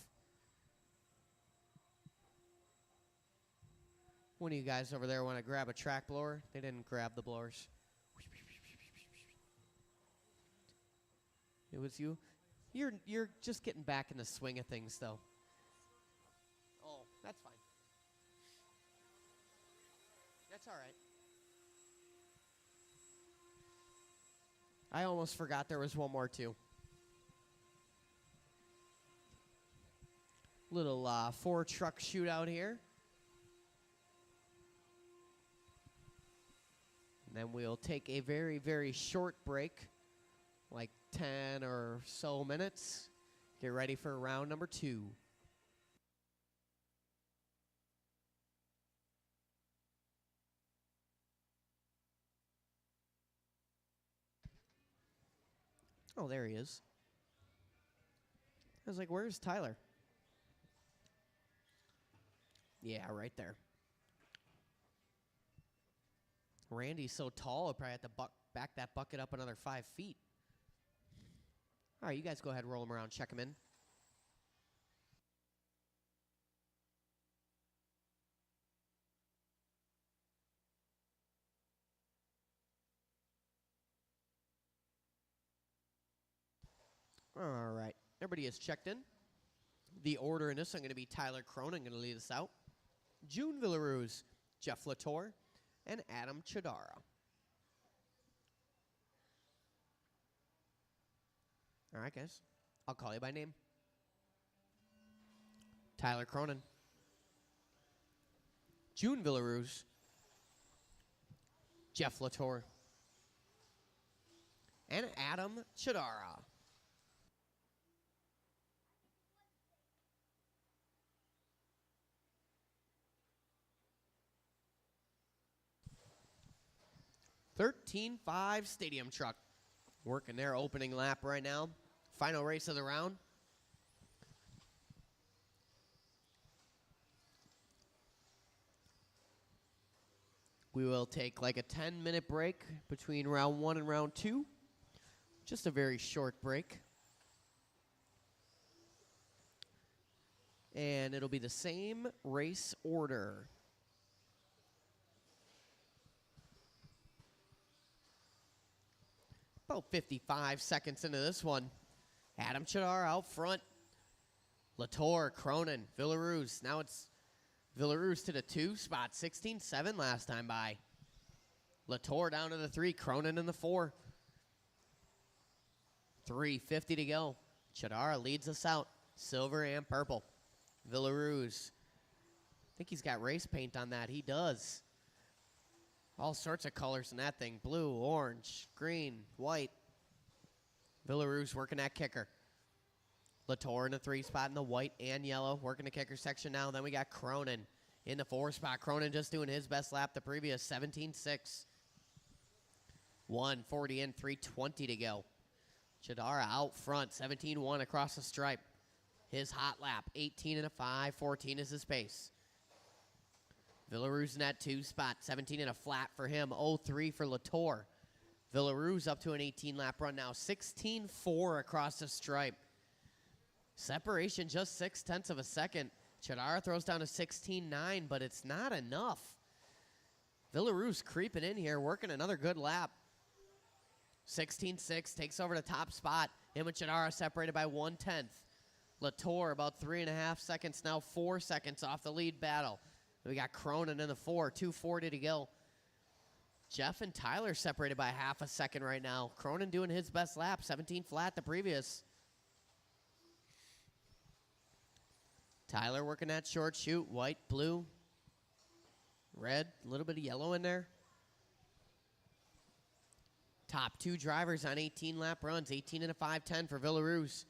Speaker 1: One of you guys over there want to grab a track blower? They didn't grab the blowers. It was you? You're just getting back in the swing of things, though. Oh, that's fine. That's all right. I almost forgot there was one more, too. Little 4-truck shootout here. And then we'll take a very, very short break, like 10 or so minutes. Get ready for round number 2. Oh, there he is. I was like, where's Tyler? Yeah, right there. Randy's so tall, he'll probably have to back that bucket up another 5 feet. All right, you guys go ahead and roll him around, check him in. All right, everybody is checked in. The order in this, I'm going to be Tyler Cronin going to lead us out. June Villaruz, Jeff Latour, and Adam Chidara. All right, guys. I'll call you by name. Tyler Cronin. June Villaruz. Jeff Latour. And Adam Chidara. (13.5) Stadium Truck. Working their opening lap right now. Final race of the round. We will take like a 10-minute break between round 1 and round 2. Just a very short break. And it'll be the same race order. About 55 seconds into this one. Adam Chidar out front. Latour, Cronin, Villaruz. Now it's Villaruz to the 2 spot. 16-7 last time by. Latour down to the 3. Cronin in the 4. 3:50 to go. Chidara leads us out. Silver and purple. Villaruz. I think he's got race paint on that. He does. All sorts of colors in that thing. Blue, orange, green, white. Villaruz working that kicker. Latour in the 3 spot in the white and yellow. Working the kicker section now. Then we got Cronin in the 4 spot. Cronin just doing his best lap the previous. 17-6. 1:40 in, 3:20 to go. Chidara out front. 17-1 across the stripe. His hot lap. 18.5. 14 is his pace. Villaroos in that 2 spot. 17 and a flat for him. 0-3 for Latour. Villaroos up to an 18-lap run now. 16-4 across the stripe. Separation just 0.6 of a second. Chadara throws down a 16-9, but it's not enough. Villaroos creeping in here, working another good lap. 16-6 takes over the top spot. Him and Chadara separated by 1/10. Latour about 3.5 seconds now, 4 seconds off the lead battle. We got Cronin in the 4, 2:40 to go. Jeff and Tyler separated by 0.5 second right now. Cronin doing his best lap, 17 flat the previous. Tyler working that short chute, white, blue, red, a little bit of yellow in there. Top 2 drivers on 18-lap runs, 18 and a 5:10 for Villaroos,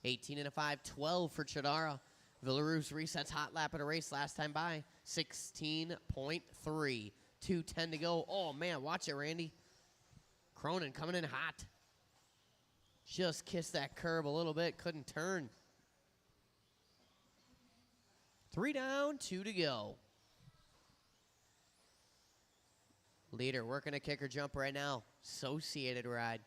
Speaker 1: 18 and a 5:12 for Chadara. Villaroos resets hot lap at a race last time by, 16.3, 2:10 to go. Oh, man, watch it, Randy. Cronin coming in hot. Just kissed that curb a little bit, couldn't turn. 3 down, 2 to go. Leader working a kicker jump right now. Associated ride.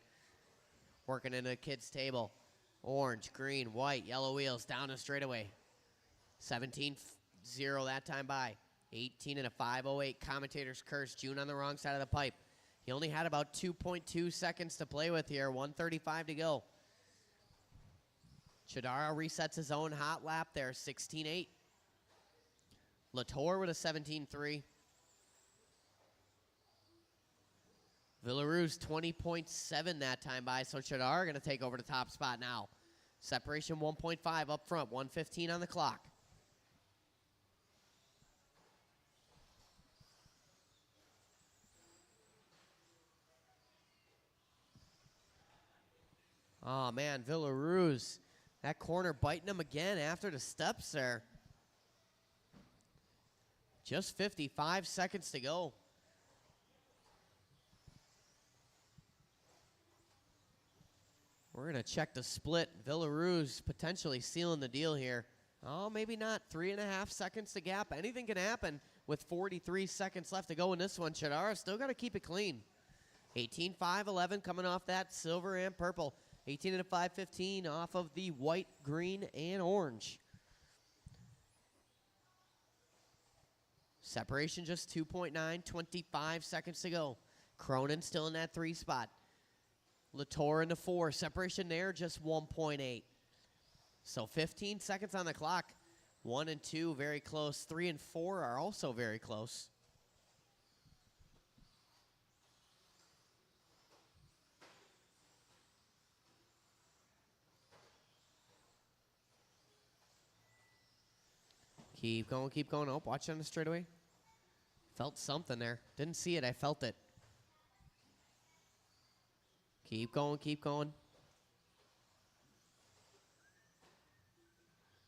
Speaker 1: Working in a kid's table. Orange, green, white, yellow wheels down the straightaway. 17-0 that time by. 18 and a 5:08. Commentator's curse. June on the wrong side of the pipe. He only had about 2.2 seconds to play with here. 1:35 to go. Chadara resets his own hot lap there. 16-8. Latour with a 17-3. Villaroos 20.7 that time by, so Chadara going to take over the top spot now. Separation 1.5 up front, 1:15 on the clock. Oh, man, Villaroos. That corner biting him again after the steps there. Just 55 seconds to go. We're going to check the split. Villaroos potentially sealing the deal here. Oh, maybe not. 3.5 seconds to gap. Anything can happen with 43 seconds left to go in this one. Chadara still got to keep it clean. 18-5-11 coming off that silver and purple. 18 and a 5:15 off of the white, green, and orange. Separation just 2.9, 25 seconds to go. Cronin still in that 3 spot. Latour in the 4. Separation there just 1.8. So 15 seconds on the clock. 1 and 2 very close. 3 and 4 are also very close. Keep going, keep going. Oh, watch on the straightaway. Felt something there. Didn't see it, I felt it. Keep going, keep going.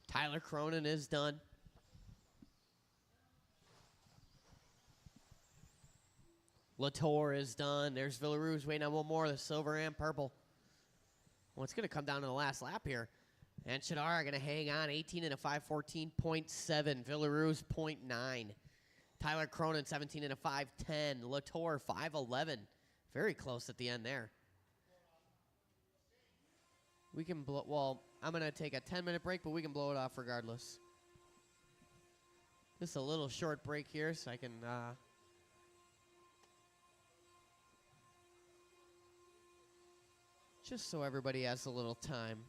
Speaker 1: Tyler Cronin is done. Latour is done. There's Villaroos waiting on one more, the silver and purple. Well, it's going to come down to the last lap here. And Chadara going to hang on, 18 and a 5:14.7. Villaroos 0.9. Tyler Cronin 17 and a 5:10. Latour 5:11. Very close at the end there. We can blow. Well, I'm going to take a 10-minute break, but we can blow it off regardless. Just a little short break here so I can just so everybody has a little time.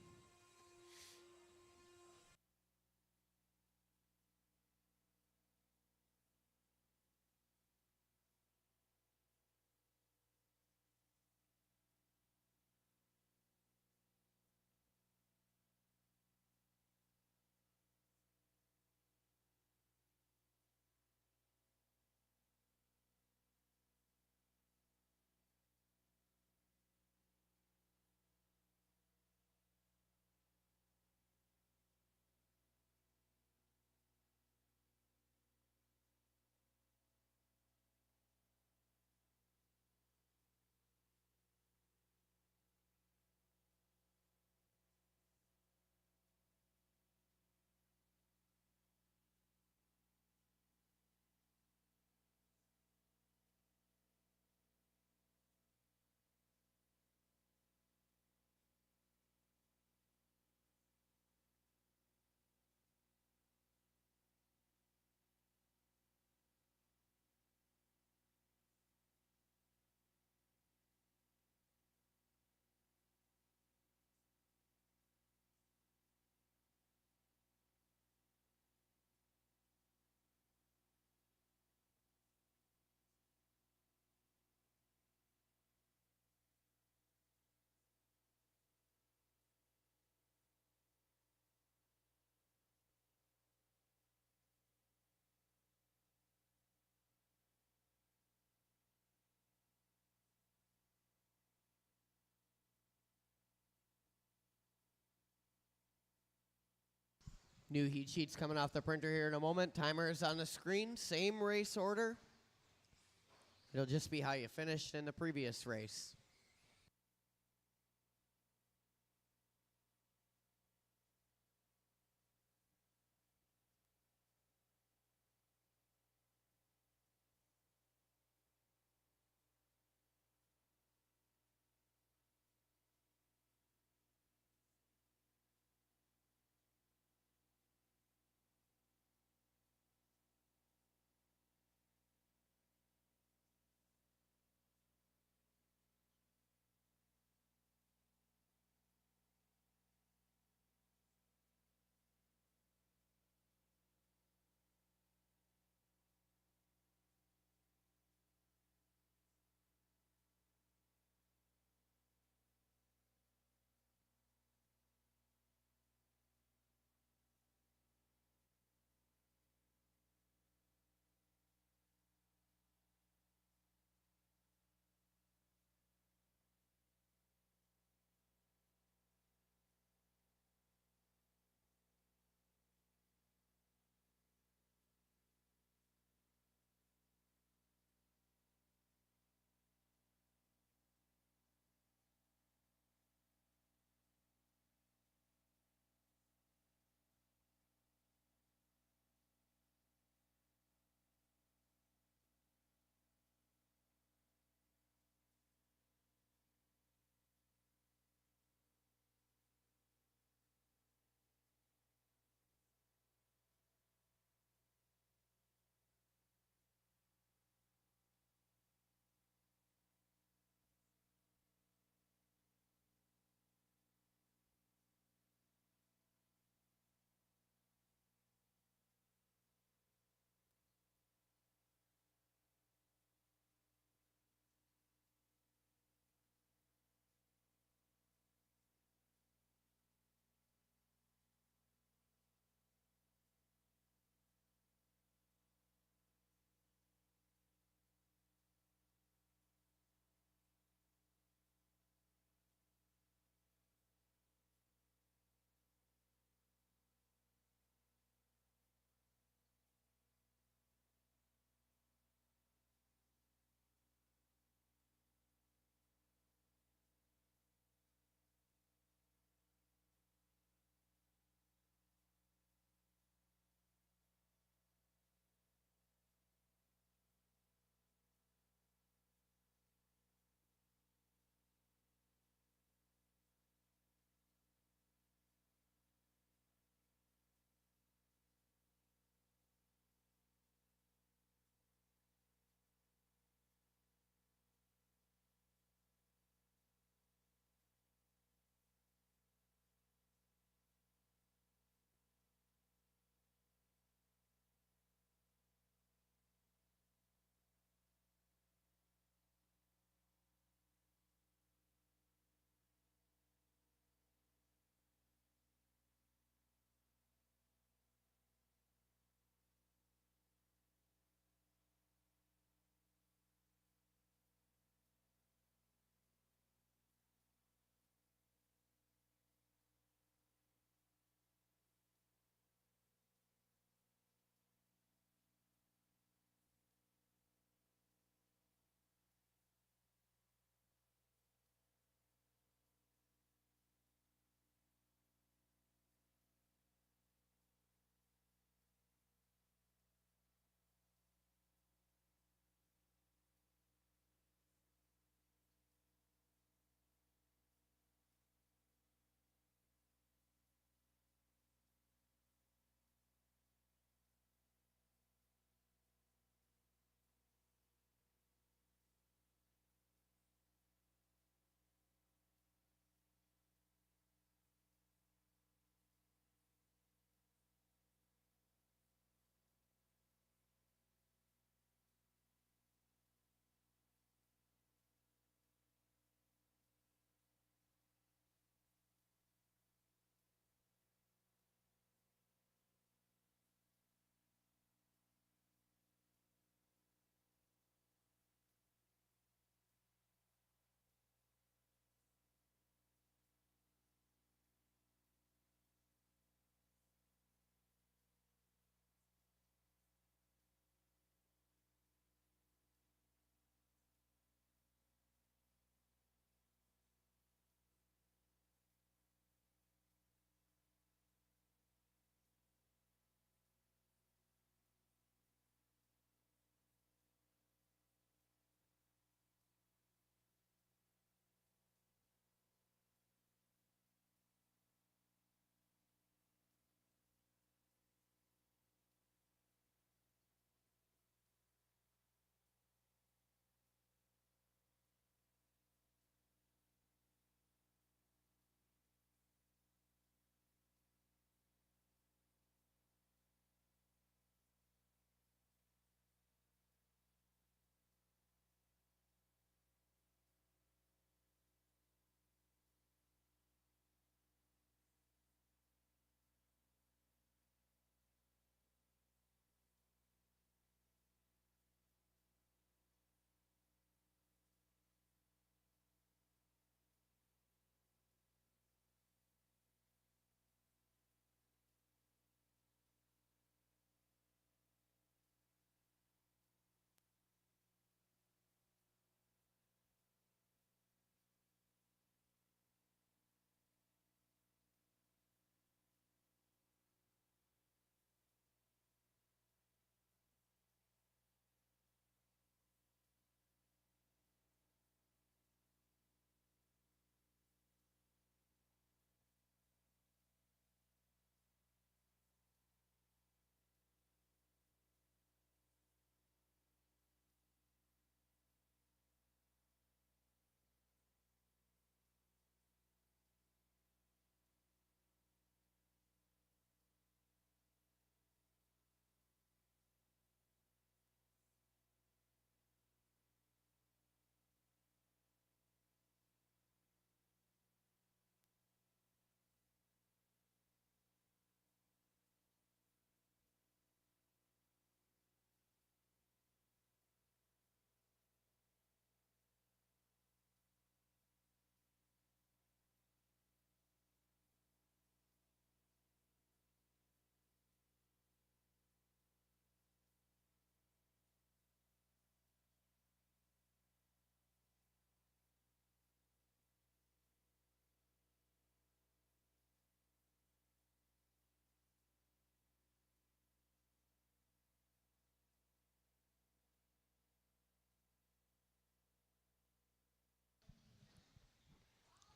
Speaker 1: New heat sheets coming off the printer here in a moment. Timer is on the screen. Same race order. It'll just be how you finished in the previous race.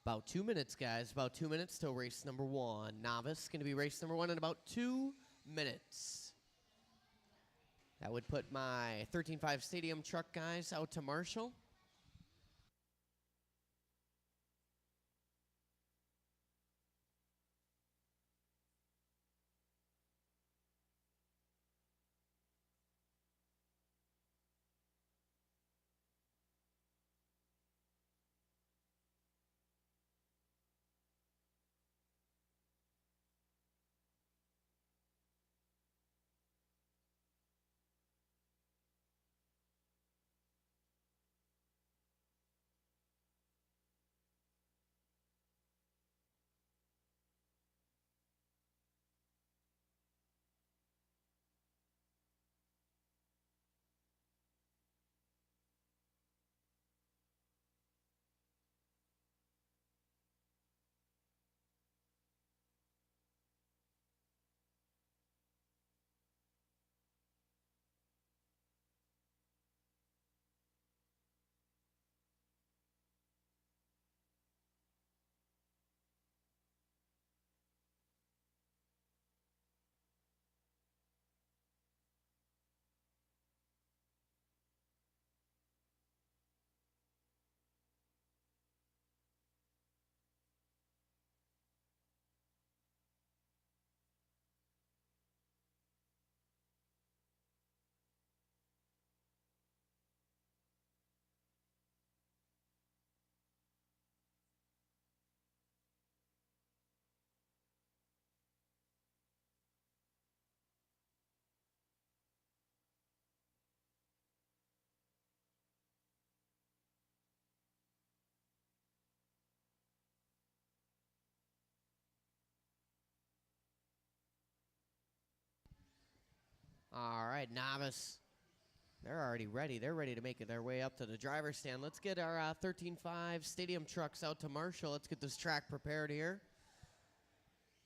Speaker 1: About 2 minutes, guys. About 2 minutes till race number 1. Novice going to be race number 1 in about 2 minutes. That would put my 13.5 Stadium truck guys out to Marshall. All right, Novice. They're already ready. They're ready to make their way up to the driver's stand. Let's get our 13.5 Stadium trucks out to Marshall. Let's get this track prepared here.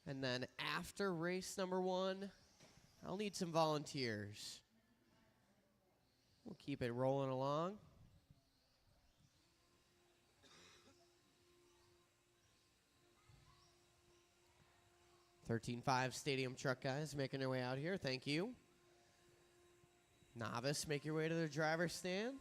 Speaker 1: And then after race number 1, I'll need some volunteers. We'll keep it rolling along. "13.5 Stadium truck guys making their way out here. Thank you. Novice, make your way to the driver's stand.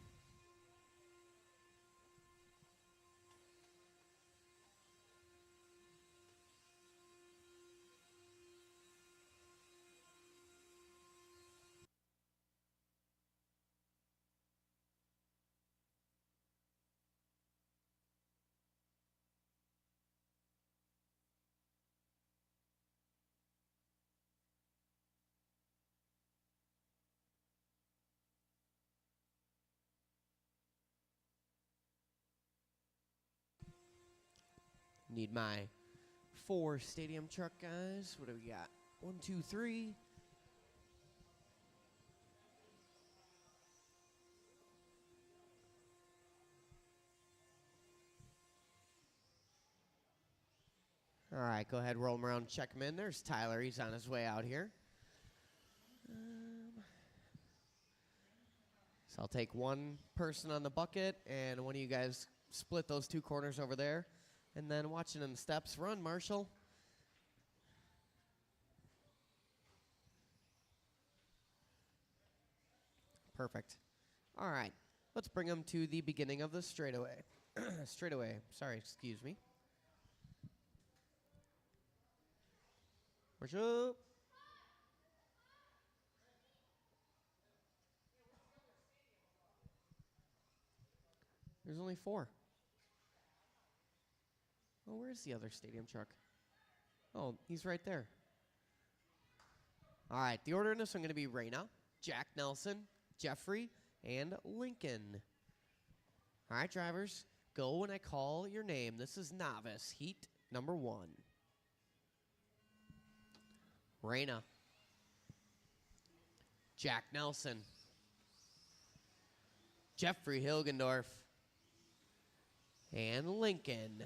Speaker 1: Need my 4 Stadium truck guys. What do we got? 1, 2, 3. All right, go ahead, roll them around, check them in. There's Tyler. He's on his way out here. So I'll take one person on the bucket, and one of you guys split those 2 corners over there. And then watching in the steps. Run, Marshall. Perfect. All right. Let's bring them to the beginning of the straightaway. Straightaway. Sorry, excuse me. Marshall. There's only 4. Oh, where's the other Stadium truck? Oh, he's right there. All right, the order in this one going to be Raina, Jack Nelson, Jeffrey, and Lincoln. All right, drivers, go when I call your name. This is Novice, heat number 1. Raina, Jack Nelson, Jeffrey Hilgendorf, and Lincoln.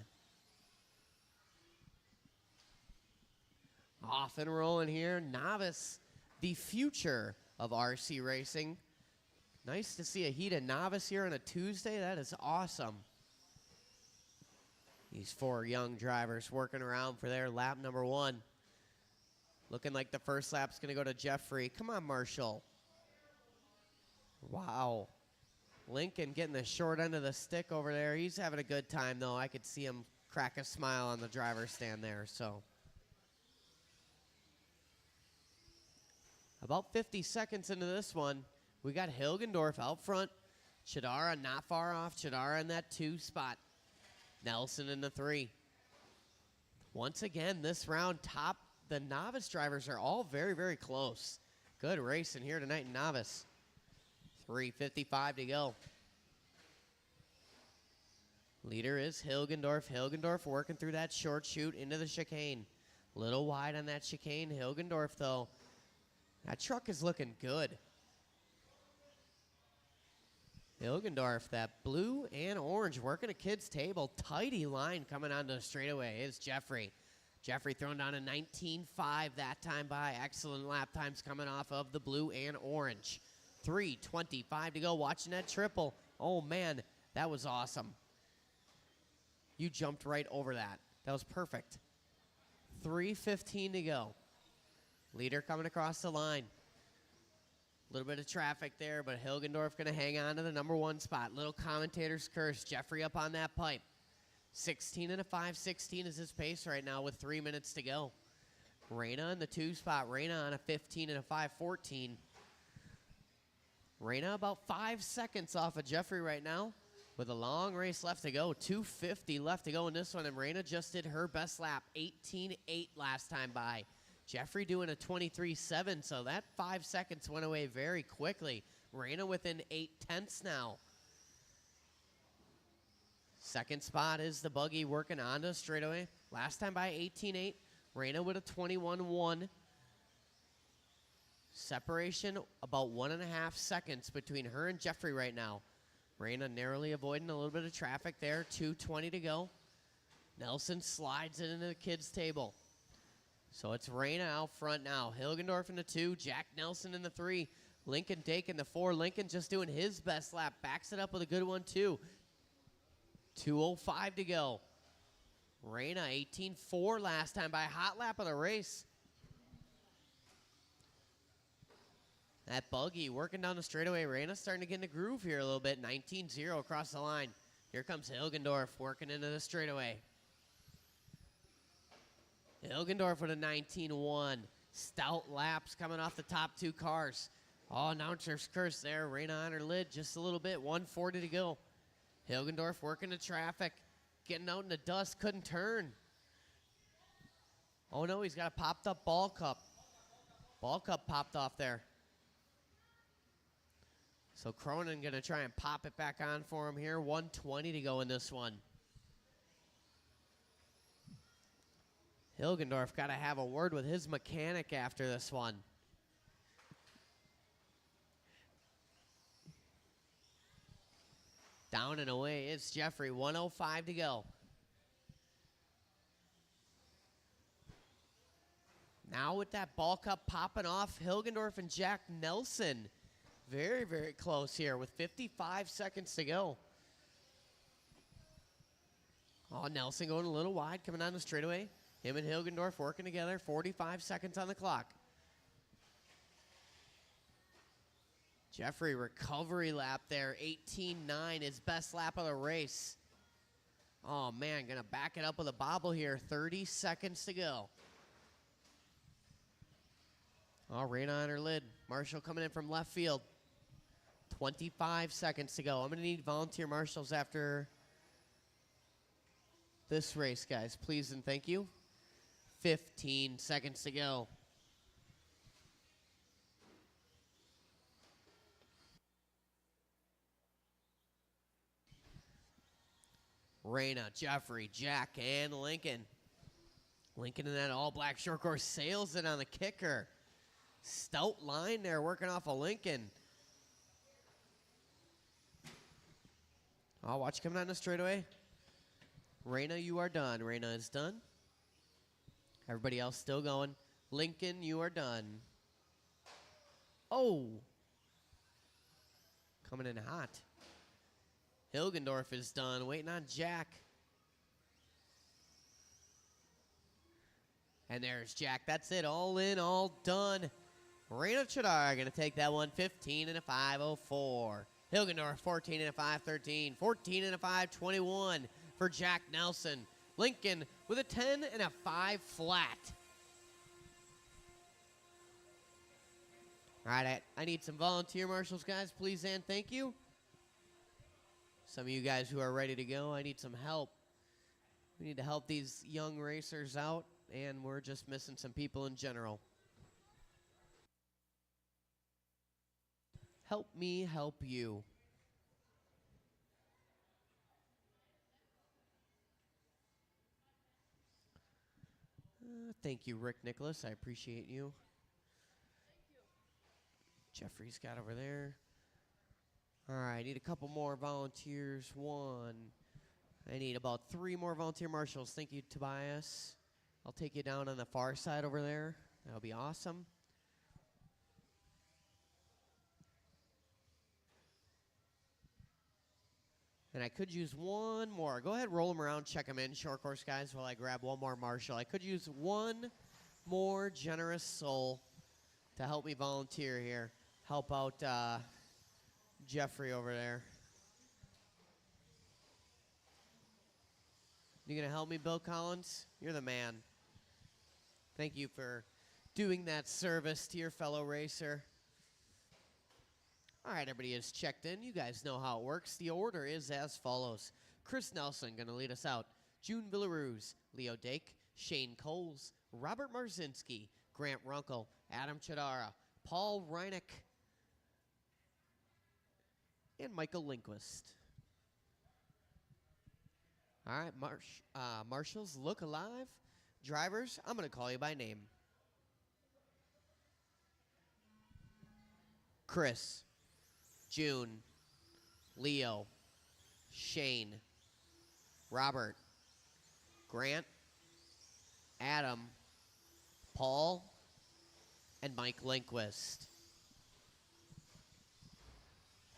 Speaker 1: Off and rolling here. Novice, the future of RC racing. Nice to see a heat of Novice here on a Tuesday. That is awesome. These 4 young drivers working around for their lap number 1. Looking like the first lap's going to go to Jeffrey. Come on, Marshall. Wow. Lincoln getting the short end of the stick over there. He's having a good time, though. I could see him crack a smile on the driver's stand there. So about 50 seconds into this one, we got Hilgendorf out front. Chidara not far off. Chidara in that 2 spot. Nelson in the 3. Once again, this round, the novice drivers are all very, very close. Good racing here tonight in novice. 3:55 to go. Leader is Hilgendorf. Hilgendorf working through that short chute into the chicane. Little wide on that chicane. Hilgendorf, though, that truck is looking good. Hilgendorf, that blue and orange, working a kid's table. Tidy line coming onto the straightaway is Jeffrey. Jeffrey throwing down a 19.5 that time by. Excellent lap times coming off of the blue and orange. 3:25 to go. Watching that triple. Oh, man, that was awesome. You jumped right over that. That was perfect. 3:15 to go. Leader coming across the line. A little bit of traffic there, but Hilgendorf going to hang on to the number 1 spot. Little commentator's curse. Jeffrey up on that pipe. 16 and a 5:16 is his pace right now with 3 minutes to go. Reyna in the 2 spot. Reyna on a 15 and a 5:14. Reyna about 5 seconds off of Jeffrey right now with a long race left to go. 2:50 left to go in this one, and Reyna just did her best lap. 18.8 last time by. Jeffrey doing a 23.7, so that 5 seconds went away very quickly. Reyna within 8/10 now. Second spot is the buggy working onto straightaway. Last time by 18.8. Reyna with a 21.1. Separation about 1.5 seconds between her and Jeffrey right now. Reyna narrowly avoiding a little bit of traffic there. 2:20 to go. Nelson slides it into the kids' table. So it's Reyna out front now. Hilgendorf in the 2, Jack Nelson in the 3, Lincoln Dake in the 4. Lincoln just doing his best lap. Backs it up with a good one, too. 2:05 to go. Reyna 18.4 last time by. Hot lap of the race. That buggy working down the straightaway. Reyna starting to get in the groove here a little bit. 19.0 across the line. Here comes Hilgendorf working into the straightaway. Hilgendorf with a 19.1. Stout laps coming off the top 2 cars. Oh, announcer's curse there. Reyna on her lid just a little bit. 1:40 to go. Hilgendorf working the traffic. Getting out in the dust. Couldn't turn. Oh, no, he's got a popped up ball cup. Ball cup popped off there. So Cronin going to try and pop it back on for him here. 1:20 to go in this one. Hilgendorf got to have a word with his mechanic after this one. Down and away, it's Jeffrey. 1:05 to go. Now with that ball cup popping off, Hilgendorf and Jack Nelson very, very close here with 55 seconds to go. Oh, Nelson going a little wide, coming down the straightaway. Him and Hilgendorf working together. 45 seconds on the clock. Jeffrey, recovery lap there. 18.9, his best lap of the race. Oh, man, going to back it up with a bobble here. 30 seconds to go. Oh, Reyna on her lid. Marshall coming in from left field. 25 seconds to go. I'm going to need volunteer marshals after this race, guys. Please and thank you. 15 seconds to go. Reyna, Jeffrey, Jack, and Lincoln. Lincoln in that all-black short course sails it on the kicker. Stout line there working off of Lincoln. Oh, watch coming down the straightaway. Reyna, you are done. Reyna is done. Everybody else still going. Lincoln, you are done. Oh. Coming in hot. Hilgendorf is done. Waiting on Jack. And there's Jack. That's it. All in, all done. Reno Chadar going to take that one. 15 and a 5:04. Hilgendorf 14 and a 5:13. 14 and a 5:21 for Jack Nelson. Lincoln with a 10 and a 5 flat. All right, I need some volunteer marshals, guys, please and thank you. Some of you guys who are ready to go, I need some help. We need to help these young racers out, and we're just missing some people in general. Help me help you. Thank you, Rick Nicholas. I appreciate you. Jeffrey's got over there. All right, I need a couple more volunteers. One. I need about 3 more volunteer marshals. Thank you, Tobias. I'll take you down on the far side over there. That'll be awesome. And I could use one more. Go ahead, roll them around, check them in, short course guys, while I grab one more marshal. I could use one more generous soul to help me volunteer here. Help out Jeffrey over there. You gonna help me, Bill Collins? You're the man. Thank you for doing that service to your fellow racer. All right, everybody is checked in. You guys know how it works. The order is as follows. Chris Nelson going to lead us out. June Villaruz, Leo Dake, Shane Coles, Robert Marzinski, Grant Runkle, Adam Chadara, Paul Reineck, and Michael Lindquist. All right, marshals, look alive. Drivers, I'm going to call you by name. Chris, June, Leo, Shane, Robert, Grant, Adam, Paul, and Mike Lindquist.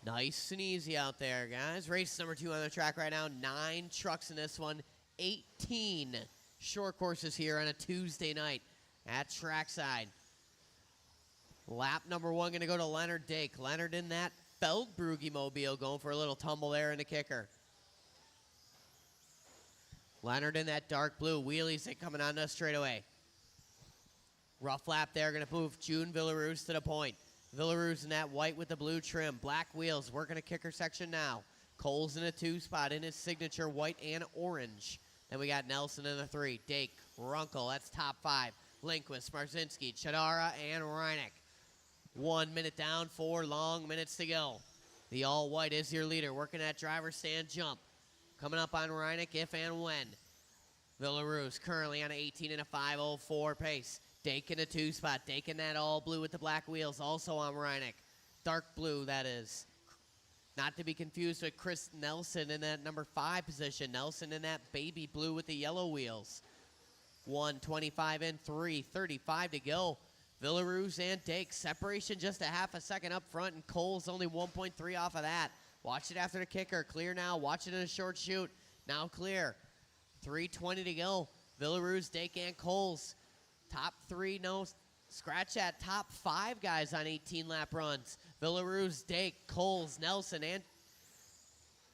Speaker 1: Nice and easy out there, guys. Race number 2 on the track right now. 9 trucks in this one. 18 short courses here on a Tuesday night at Trackside. Lap number 1 going to go to Leonard Dake. Leonard in that Feldbrugge mobile going for a little tumble there in the kicker. Leonard in that dark blue. Wheelies it coming on us straight away. Rough lap there. Going to move June Villaruz to the point. Villaruz in that white with the blue trim. Black wheels working a kicker section now. Coles in a 2 spot in his signature white and orange. Then we got Nelson in the 3. Dake, Runkle, that's top 5. Lindquist, Marzinski, Chadara, and Reineck. 1 minute down, 4 long minutes to go. The all-white is your leader, working that driver's stand jump. Coming up on Reineck if and when. Villaruz currently on an 18 and a 5:04 pace. Dake in a 2 spot. Dake in that all blue with the black wheels, also on Reineck. Dark blue, that is. Not to be confused with Chris Nelson in that number 5 position. Nelson in that baby blue with the yellow wheels. 1:25 in, 3:35 to go. Villaruz and Dake, separation just a half a second up front, and Cole's only 1.3 off of that. Watch it after the kicker. Clear now. Watch it in a short shoot. Now clear. 3:20 to go. Villaruz, Dake, and Coles. Top 3, no scratch that. Top 5 guys on 18 lap runs. Villaruz, Dake, Coles, Nelson, and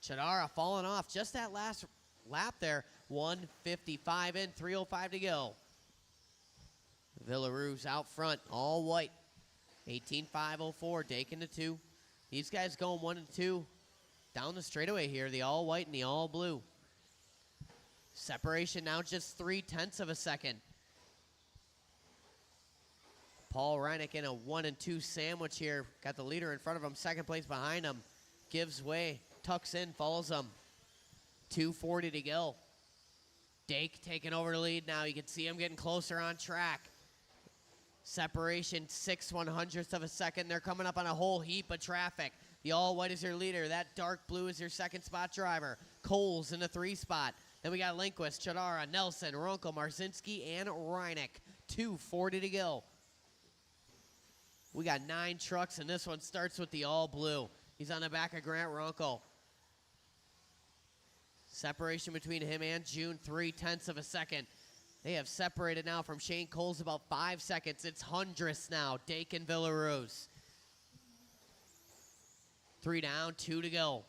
Speaker 1: Chadara falling off just that last lap there. 1:55 in, 3:05 to go. Villaruz out front, all white. 18.504, Dake in the 2. These guys going 1 and 2 down the straightaway here, the all white and the all blue. Separation now just 0.3 of a second. Paul Reineck in a 1 and 2 sandwich here. Got the leader in front of him, second place behind him. Gives way, tucks in, follows him. 2:40 to go. Dake taking over the lead now. You can see him getting closer on track. Separation 6/100ths of a second. They're coming up on a whole heap of traffic. The all white is your leader. That dark blue is your second spot driver. Coles in the 3 spot. Then we got Lindquist, Chadara, Nelson, Runkle, Marzinski, and Reineck. 2:40 to go. We got 9 trucks, and this one starts with the all blue. He's on the back of Grant Runkle. Separation between him and June, 0.3 of a second. They have separated now from Shane Coles about 5 seconds. It's Hundress now, Dake and Villaruz. 3 down, 2 to go.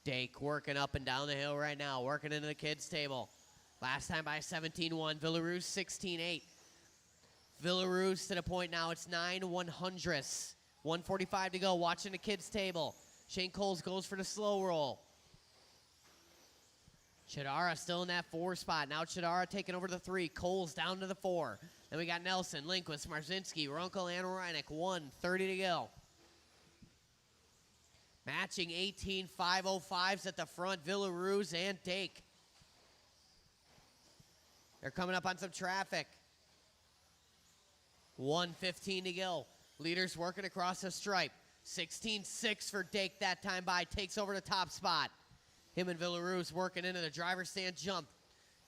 Speaker 1: Dake working up and down the hill right now, working into the kids' table. Last time by 17-1, Villaruz 16-8. Villaruz to the point now, it's 9-100. 1:45 to go, watching the kids' table. Shane Coles goes for the slow roll. Chidara still in that 4 spot. Now Chidara taking over the 3. Coles down to the 4. Then we got Nelson, Lindquist, Marzinski, Runkle, and Reineck. 1:30 to go. Matching 18.505s at the front, Villaruz and Dake. They're coming up on some traffic. 1:15 to go. Leaders working across the stripe. 16.6 for Dake that time by. Takes over the top spot. Him and Villaruz working into the driver's stand jump.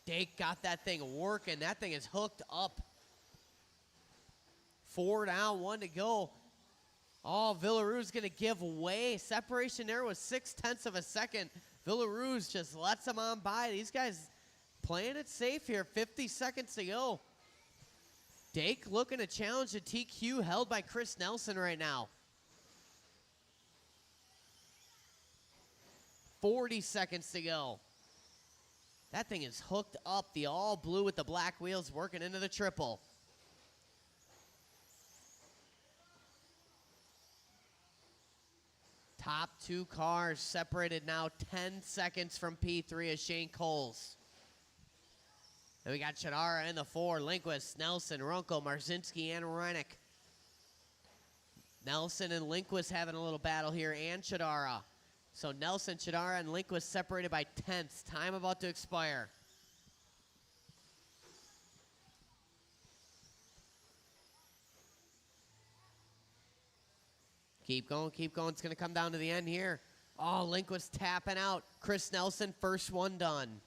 Speaker 1: Dake got that thing working. That thing is hooked up. 4 down, 1 to go. Oh, Villaruz going to give way. Separation there was 0.6 of a second. Villaruz just lets them on by. These guys playing it safe here. 50 seconds to go. Dake looking to challenge the TQ held by Chris Nelson right now. 40 seconds to go. That thing is hooked up. The all blue with the black wheels working into the triple. Top 2 cars separated now 10 seconds from P3 as Shane Coles. Then we got Chidara in the 4, Lindquist, Nelson, Runkle, Marzinski, and Reineck. Nelson and Lindquist having a little battle here, and Chidara. So Nelson, Chidara, and Lindquist separated by tenths. Time about to expire. Keep going, keep going. It's going to come down to the end here. Oh, Lindquist tapping out. Chris Nelson, first one done.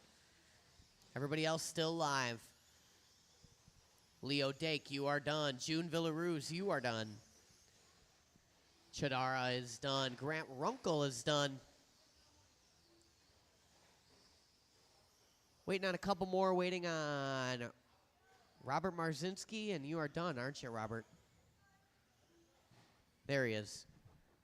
Speaker 1: Everybody else still live. Leo Dake, you are done. June Villaruz, you are done. Chidara is done. Grant Runkle is done. Waiting on a couple more. Waiting on Robert Marzinski, and you are done, aren't you, Robert? There he is.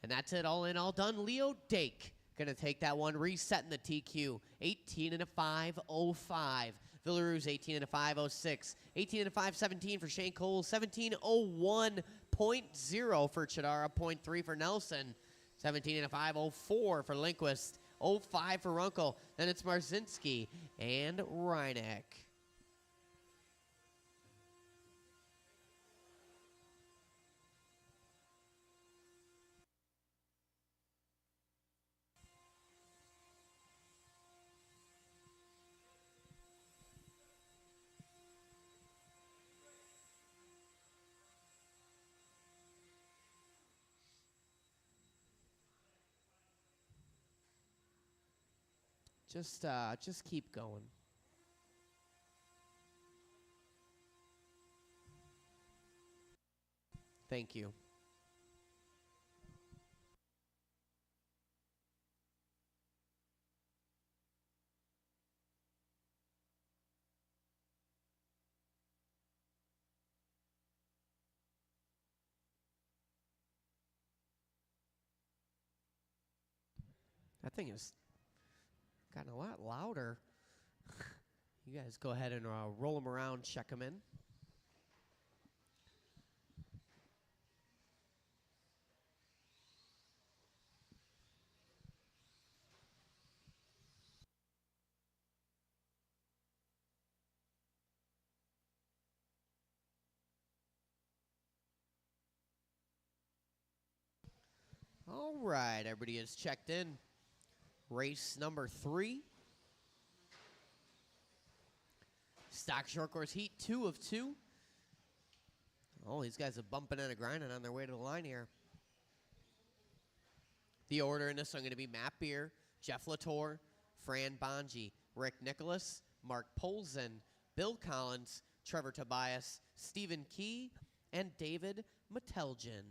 Speaker 1: And that's it, all in, all done. Leo Dake going to take that one, resetting the TQ. 18 and a 5.05. Villaruz 18 and a 5.06. 18 and a 5.17 for Shane Cole. 17.01.0 for Chidara. 0.3 for Nelson. 17 and a 5.04 for Lindquist. 0.5 for Runkle. Then it's Marzinski and Reineck. Just keep going. Thank you. That thing is gotten a lot louder. You guys go ahead and roll them around, check them in. All right, everybody is checked in. Race number 3. Stock short course heat 2 of 2. Oh, these guys are bumping and grinding on their way to the line here. The order in this one going to be Matt Beer, Jeff Latour, Fran Bonji, Rick Nicholas, Mark Polzin, Bill Collins, Trevor Tobias, Stephen Key, and David Meteljan.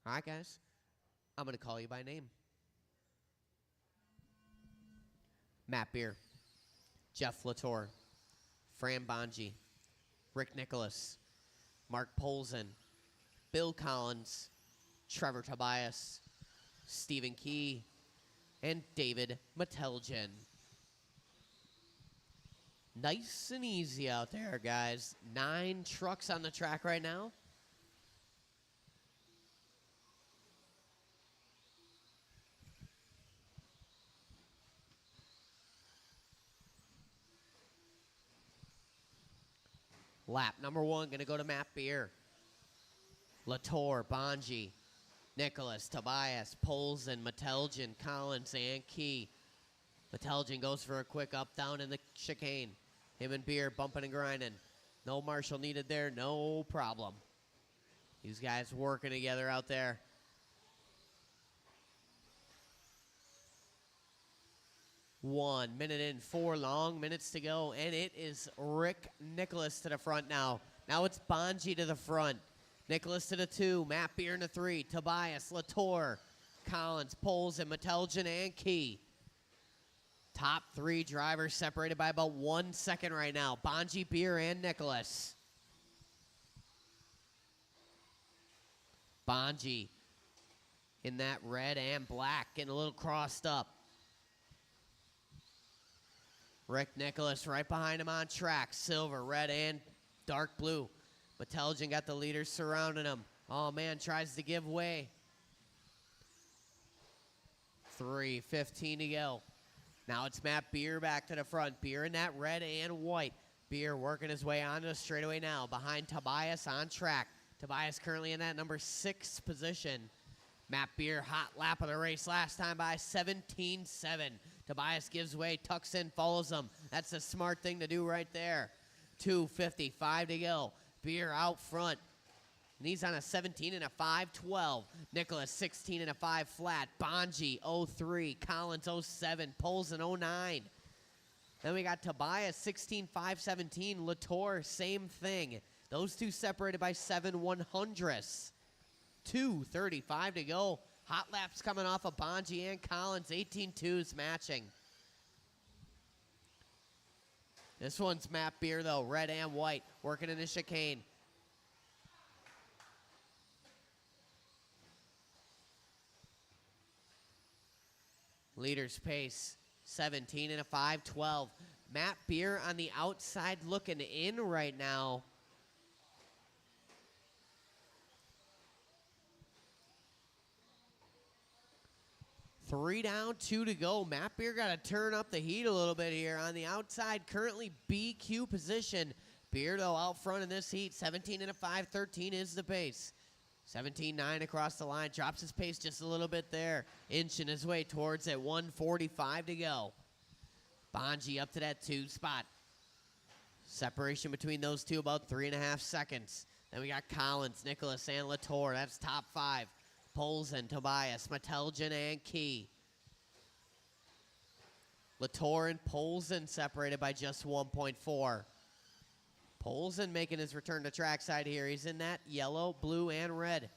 Speaker 1: All right, guys. I'm going to call you by name. Matt Beer. Jeff Latour, Fran Bonji, Rick Nicholas, Mark Polzin, Bill Collins, Trevor Tobias, Stephen Key, and David Meteljan. Nice and easy out there, guys. 9 trucks on the track right now. Lap number 1 going to go to Matt Beer. Latour, Bonji, Nicholas, Tobias, Polzin, Meteljan, Collins, and Key. Meteljan goes for a quick up, down in the chicane. Him and Beer bumping and grinding. No Marshall needed there, no problem. These guys working together out there. One minute in, 4 long minutes to go, and it is Rick Nicholas to the front now. Now it's Bonji to the front. Nicholas to the 2, Matt Beer in the 3, Tobias, Latour, Collins, Polzin, Meteljan, and Key. Top 3 drivers separated by about 1 second right now. Bonji, Beer, and Nicholas. Bonji in that red and black, getting a little crossed up. Rick Nicholas right behind him on track. Silver, red, and dark blue. Meteljan got the leaders surrounding him. Oh, man, tries to give way. 3:15 to go. Now it's Matt Beer back to the front. Beer in that red and white. Beer working his way onto the straightaway now. Behind Tobias on track. Tobias currently in that number 6 position. Matt Beer, hot lap of the race last time by 17.7. Tobias gives way, tucks in, follows him. That's the smart thing to do right there. 2:55 to go. Beer out front. And he's on a 17 and a 5:12. Nicholas 16 and a 5 flat. Bonji 03. Collins 07. Polzin 09. Then we got Tobias 16.517. Latour same thing. Those two separated by 7/100ths. 2:35 to go. Hot laps coming off of Bonji and Collins. 18.2s matching. This one's Matt Beer, though. Red and white. Working in the chicane. Leader's pace. 17 and a 5:12. Matt Beer on the outside looking in right now. Three down, 2 to go. Matt Beer got to turn up the heat a little bit here. On the outside, currently BQ position. Beer, though, out front in this heat. 17 and a 5:13 is the pace. 17.9 across the line. Drops his pace just a little bit there. Inching his way towards it. 1:45 to go. Bonji up to that 2 spot. Separation between those two about 3.5 seconds. Then we got Collins, Nicholas, and Latour. That's top 5. Polzin, Tobias, Meteljan, and Key. Latour and Polzin separated by just 1.4. Polzin making his return to trackside here. He's in that yellow, blue, and red.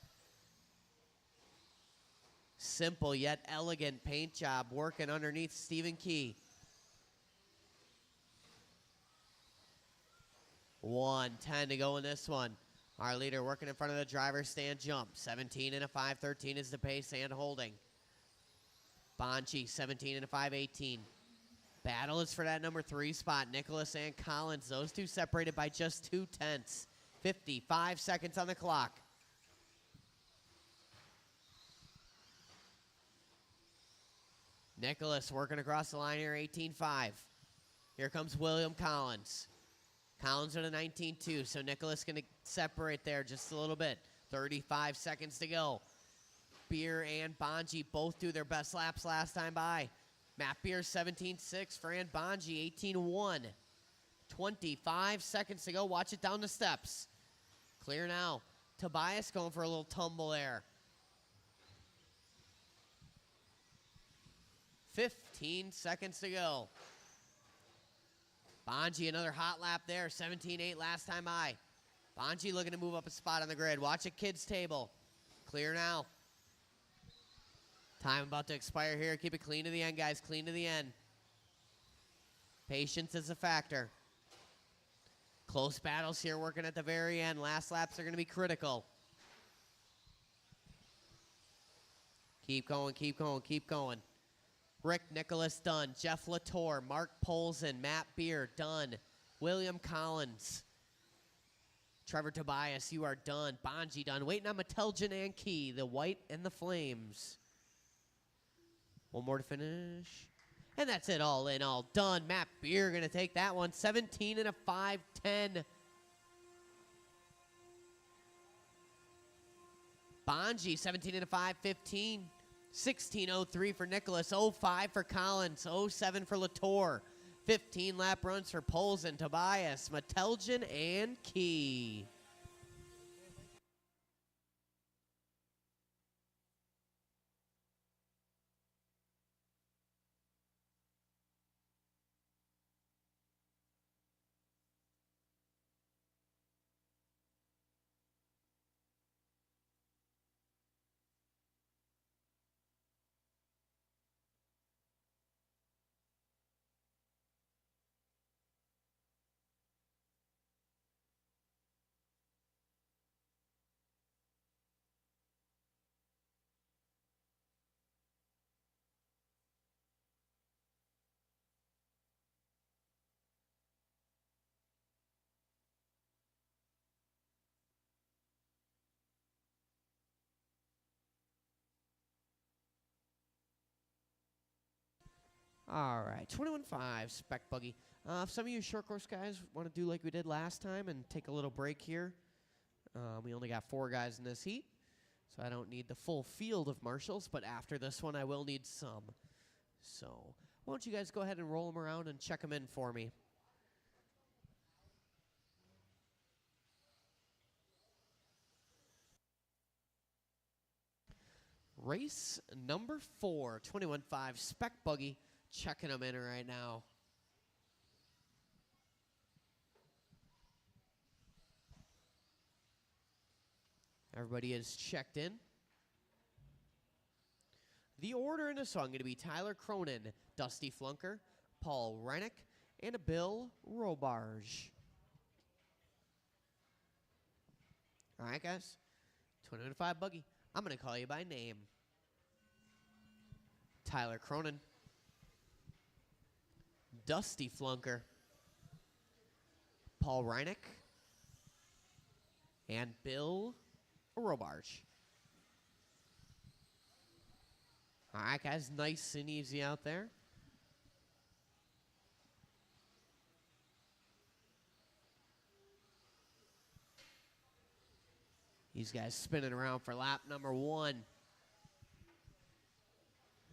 Speaker 1: Simple yet elegant paint job working underneath Stephen Key. 1:10 to go in this one. Our leader working in front of the driver's stand jump. 17 and a 5:13 is the pace and holding. Bonji, 17 and a 5:18. Battle is for that number 3 spot. Nicholas and Collins, those two separated by just 0.2. 55 seconds on the clock. Nicholas working across the line here, 18.5. Here comes William Collins. Collins with a 19.2, so Nicholas going to separate there just a little bit. 35 seconds to go. Beer and Bonji both do their best laps last time by. Matt Beer 17.6, Fran Bonji 18.1. 25 seconds to go. Watch it down the steps. Clear now. Tobias going for a little tumble there. 15 seconds to go. Bonji, another hot lap there. 17.8 last time by. Bonji looking to move up a spot on the grid. Watch it, kids table. Clear now. Time about to expire here. Keep it clean to the end, guys. Clean to the end. Patience is a factor. Close battles here working at the very end. Last laps are going to be critical. Keep going, keep going, keep going. Rick Nicholas done. Jeff Latour, Mark Polson, Matt Beer done. William Collins. Trevor Tobias, you are done. Bonji done. Waiting on Meteljan and Key, the white and the flames. One more to finish. And that's it, all in, all done. Matt Beer going to take that one. 17 and a 5:10. Bonji, 17 and a 5:15. 16:03 for Nicholas. 05 for Collins. 07 for Latour. 15 lap runs for Polson, Tobias, Meteljan, and Key. All right, 21.5 spec buggy. If some of you short course guys want to do like we did last time and take a little break here, we only got 4 guys in this heat, so I don't need the full field of marshals, but after this one I will need some. So why don't you guys go ahead and roll them around and check them in for me. Race number 4, 21.5 spec buggy. Checking them in right now. Everybody is checked in. The order in the song going to be Tyler Cronin, Dusty Flunker, Paul Reinick, and Bill Robarge. All right, guys. 21.5 buggy. I'm going to call you by name. Tyler Cronin. Dusty Flunker, Paul Reinick, and Bill Robarge. All right, guys, nice and easy out there. These guys spinning around for lap number 1.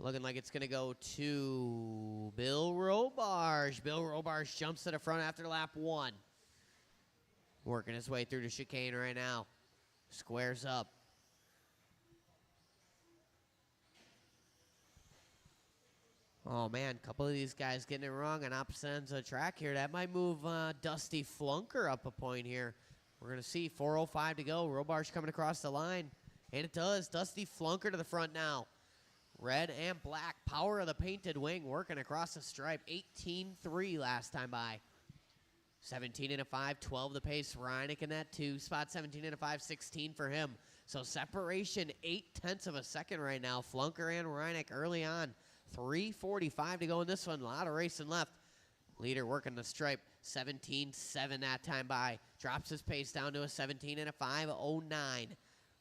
Speaker 1: Looking like it's going to go to Bill Robarge. Bill Robarge jumps to the front after lap 1. Working his way through the chicane right now. Squares up. Oh, man, a couple of these guys getting it wrong on opposite ends of the track here. That might move Dusty Flunker up a point here. We're going to see 4:05 to go. Robarge coming across the line. And it does. Dusty Flunker to the front now. Red and black, power of the painted wing working across the stripe. 18.3 last time by. 17 and a 5, 12 the pace. Reinick in that 2 spot. 17 and a 5, 16 for him. So separation 0.8 of a second right now. Flunker and Reinick early on. 3:45 to go in this one. A lot of racing left. Leader working the stripe. 17.7 that time by. Drops his pace down to a 17 and a 5.09.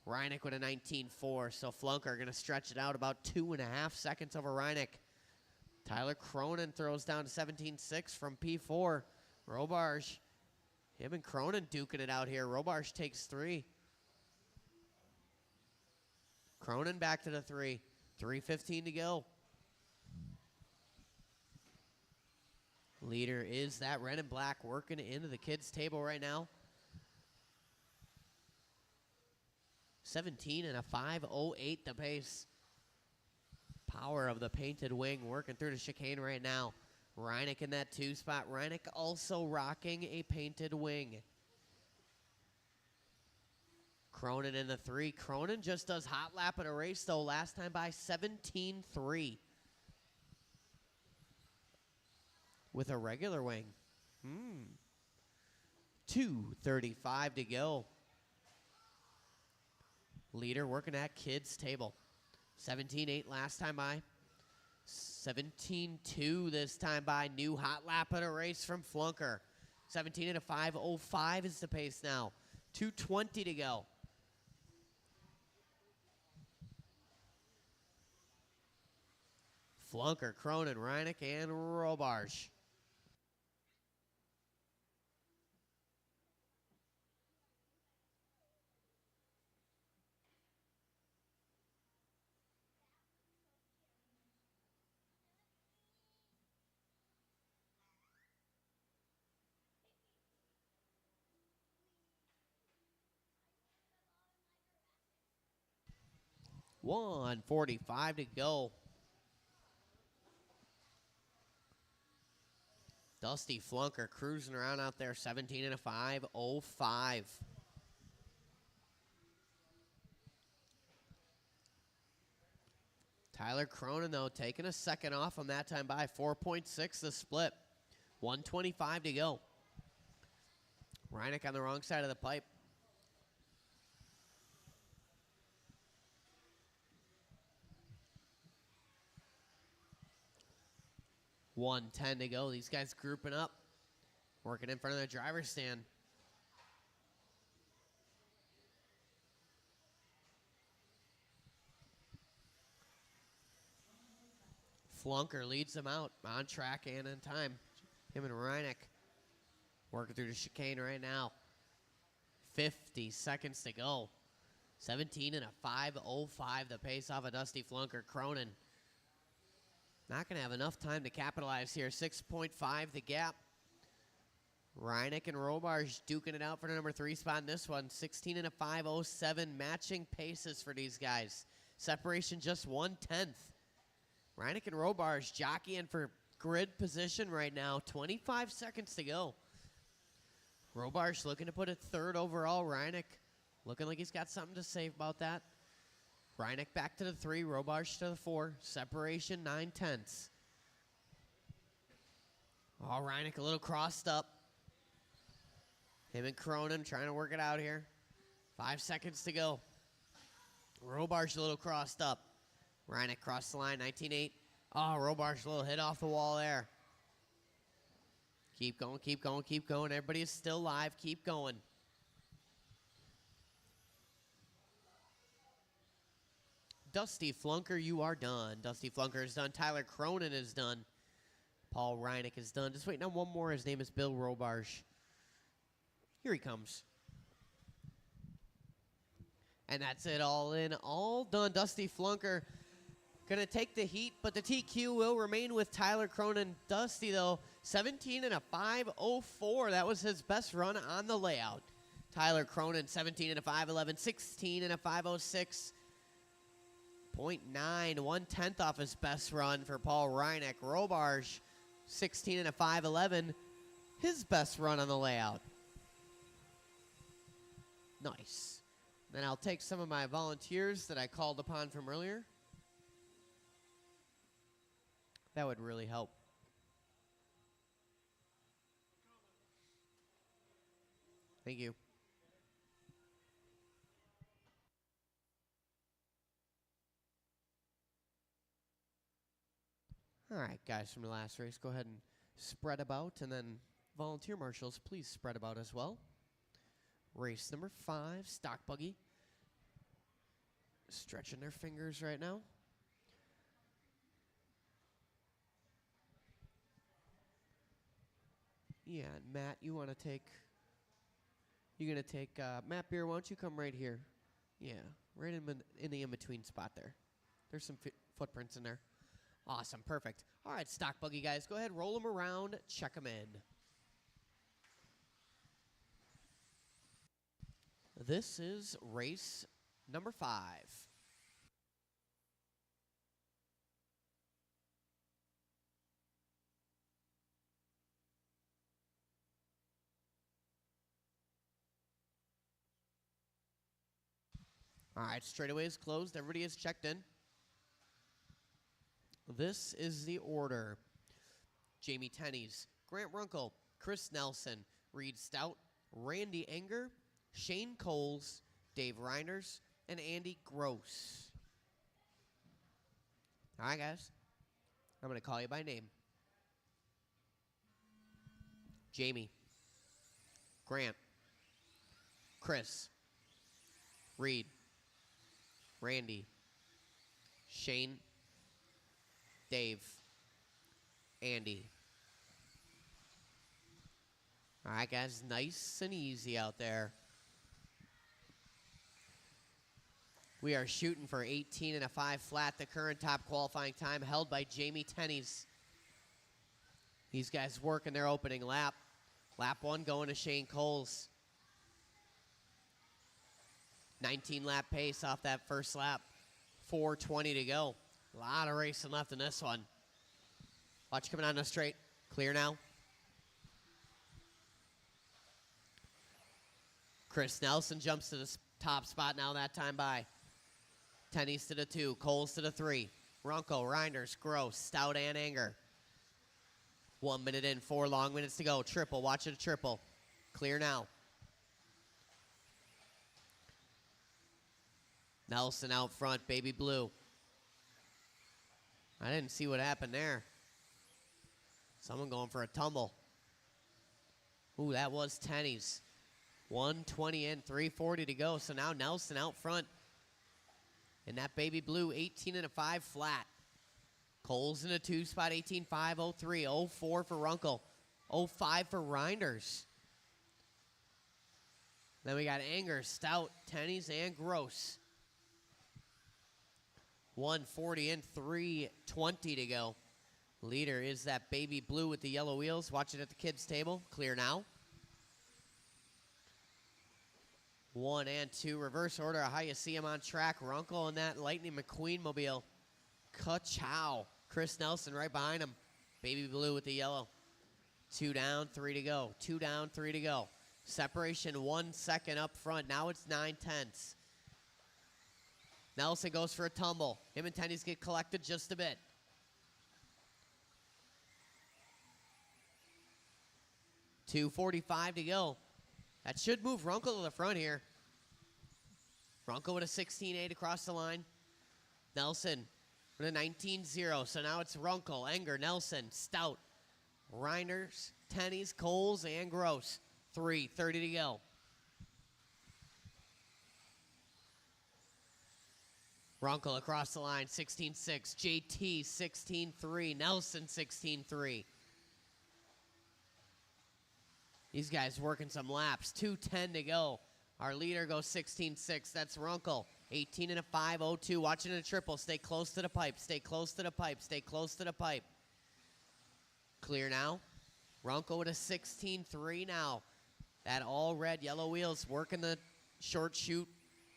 Speaker 1: Reinick with a 19.4, so Flunker going to stretch it out about 2.5 seconds over Reinick. Tyler Cronin throws down to 17.6 from P4. Robarge, him and Cronin duking it out here. Robarge takes 3. Cronin back to the 3. 3:15 to go. Leader is that red and black working into the kids' table right now. 17 and a 5.08 the pace. Power of the painted wing working through the chicane right now. Reinick in that 2 spot. Reinick also rocking a painted wing. Cronin in the 3. Cronin just does hot lap at a race though. Last time by 17.3. with a regular wing. 2:35 to go. Leader working at kids table. 17.8 last time by. 17.2 this time by. New hot lap of a race from Flunker. 17 and a 5:05 is the pace now. 2:20 to go. Flunker, Cronin, Reineck, and Robarge. $1:45 to go. Dusty Flunker cruising around out there, 17 and a 5:05. Tyler Cronin, though, taking a second off on that time by. 4.6 the split. 1:25 to go. Reineck on the wrong side of the pipe. $1:10 to go. These guys grouping up, working in front of the driver's stand. Flunker leads them out on track and in time. Him and Reineck working through the chicane right now. 50 seconds to go. 17 and a 5:05 the pace off of Dusty Flunker. Cronin not going to have enough time to capitalize here. 6.5 the gap. Reineck and Robarge duking it out for the number 3 spot in this one. 16 and a 5:07 matching paces for these guys. Separation just 1/10. Reineck and Robarge jockeying for grid position right now. 25 seconds to go. Robarge looking to put it 3rd overall. Reineck looking like he's got something to say about that. Reineck back to the 3, Robarge to the 4. Separation 9/10. Oh, Reineck a little crossed up. Him and Cronin trying to work it out here. 5 seconds to go. Robarge a little crossed up. Reineck crossed the line, 19.8. Oh, Robarge a little hit off the wall there. Keep going, keep going, keep going. Everybody is still live. Keep going. Dusty Flunker, you are done. Dusty Flunker is done. Tyler Cronin is done. Paul Reineck is done. Just waiting on one more. His name is Bill Robarge. Here he comes. And that's it, all in, all done. Dusty Flunker going to take the heat, but the TQ will remain with Tyler Cronin. Dusty, though, 17 and a 5:04. That was his best run on the layout. Tyler Cronin, 17 and a 5:11, 16 and a 5:06. 0.9, 1/10 off his best run for Paul Reineck. Robarge, 16 and a 5:11, his best run on the layout. Nice. Then I'll take some of my volunteers that I called upon from earlier. That would really help. Thank you. All right, guys from the last race, go ahead and spread about, and then volunteer marshals, please spread about as well. Race number 5, stock buggy. Stretching their fingers right now. Yeah, and Matt, you want to take, you're going to take, Matt Beer, why don't you come right here? Yeah, right in the in-between spot there. There's some footprints in there. Awesome, perfect. All right, stock buggy guys, go ahead, roll them around, check them in. This is race number 5. All right, straightaway is closed. Everybody is checked in. This is the order. Jamie Tenney's, Grant Runkle, Chris Nelson, Reed Stout, Randy Enger, Shane Coles, Dave Reiners, and Andy Gross. All right, guys. I'm going to call you by name. Jamie, Grant, Chris, Reed, Randy, Shane, Dave, Andy. All right, guys, nice and easy out there. We are shooting for 18 and a 5 flat, the current top qualifying time held by Jamie Tenney's. These guys working their opening lap. Lap 1 going to Shane Coles. 19 lap pace off that first lap. 4:20 to go. A lot of racing left in this one. Watch coming on the straight. Clear now. Chris Nelson jumps to the top spot now that time by. Tenney's to the 2, Coles to the 3. Runko, Reinders, Gross, Stout, and Anger. 1 minute in, 4 long minutes to go. Triple, watch it a triple. Clear now. Nelson out front, Baby Blue. I didn't see what happened there. Someone going for a tumble. Ooh, that was Tenney's. 1:20 in, 3:40 to go. So now Nelson out front. And that Baby Blue, 18 and a 5 flat. Coles in a 2 spot, 18.5, 03, 04 for Runkle, 05 for Reinders. Then we got Anger, Stout, Tenney's, and Gross. 1:40 in, 3:20 to go. Leader is that Baby Blue with the yellow wheels. Watch it at the kids' table. Clear now. 1 and 2, reverse order of how you see him on track. Runkle and that Lightning McQueen mobile. Ka-chow. Chris Nelson right behind him. Baby Blue with the yellow. 2 down, 3 to go. 2 down, 3 to go. Separation 1 second up front. Now it's 9/10. Nelson goes for a tumble. Him and Tenney's get collected just a bit. .245 to go. That should move Runkle to the front here. Runkle with a 16.8 across the line. Nelson with a 19.0. So now it's Runkle, Enger, Nelson, Stout, Reinders, Tenney's, Coles, and Gross. 3:30 to go. Runkle across the line, 16.6. JT, 16.3. Nelson, 16.3. These guys working some laps. 2:10 to go. Our leader goes 16.6. That's Runkle. 18 and a 5, 02. Watching a triple. Stay close to the pipe. Stay close to the pipe. Stay close to the pipe. Clear now. Runkle with a 16.3 now. That all red, yellow wheels working the short chute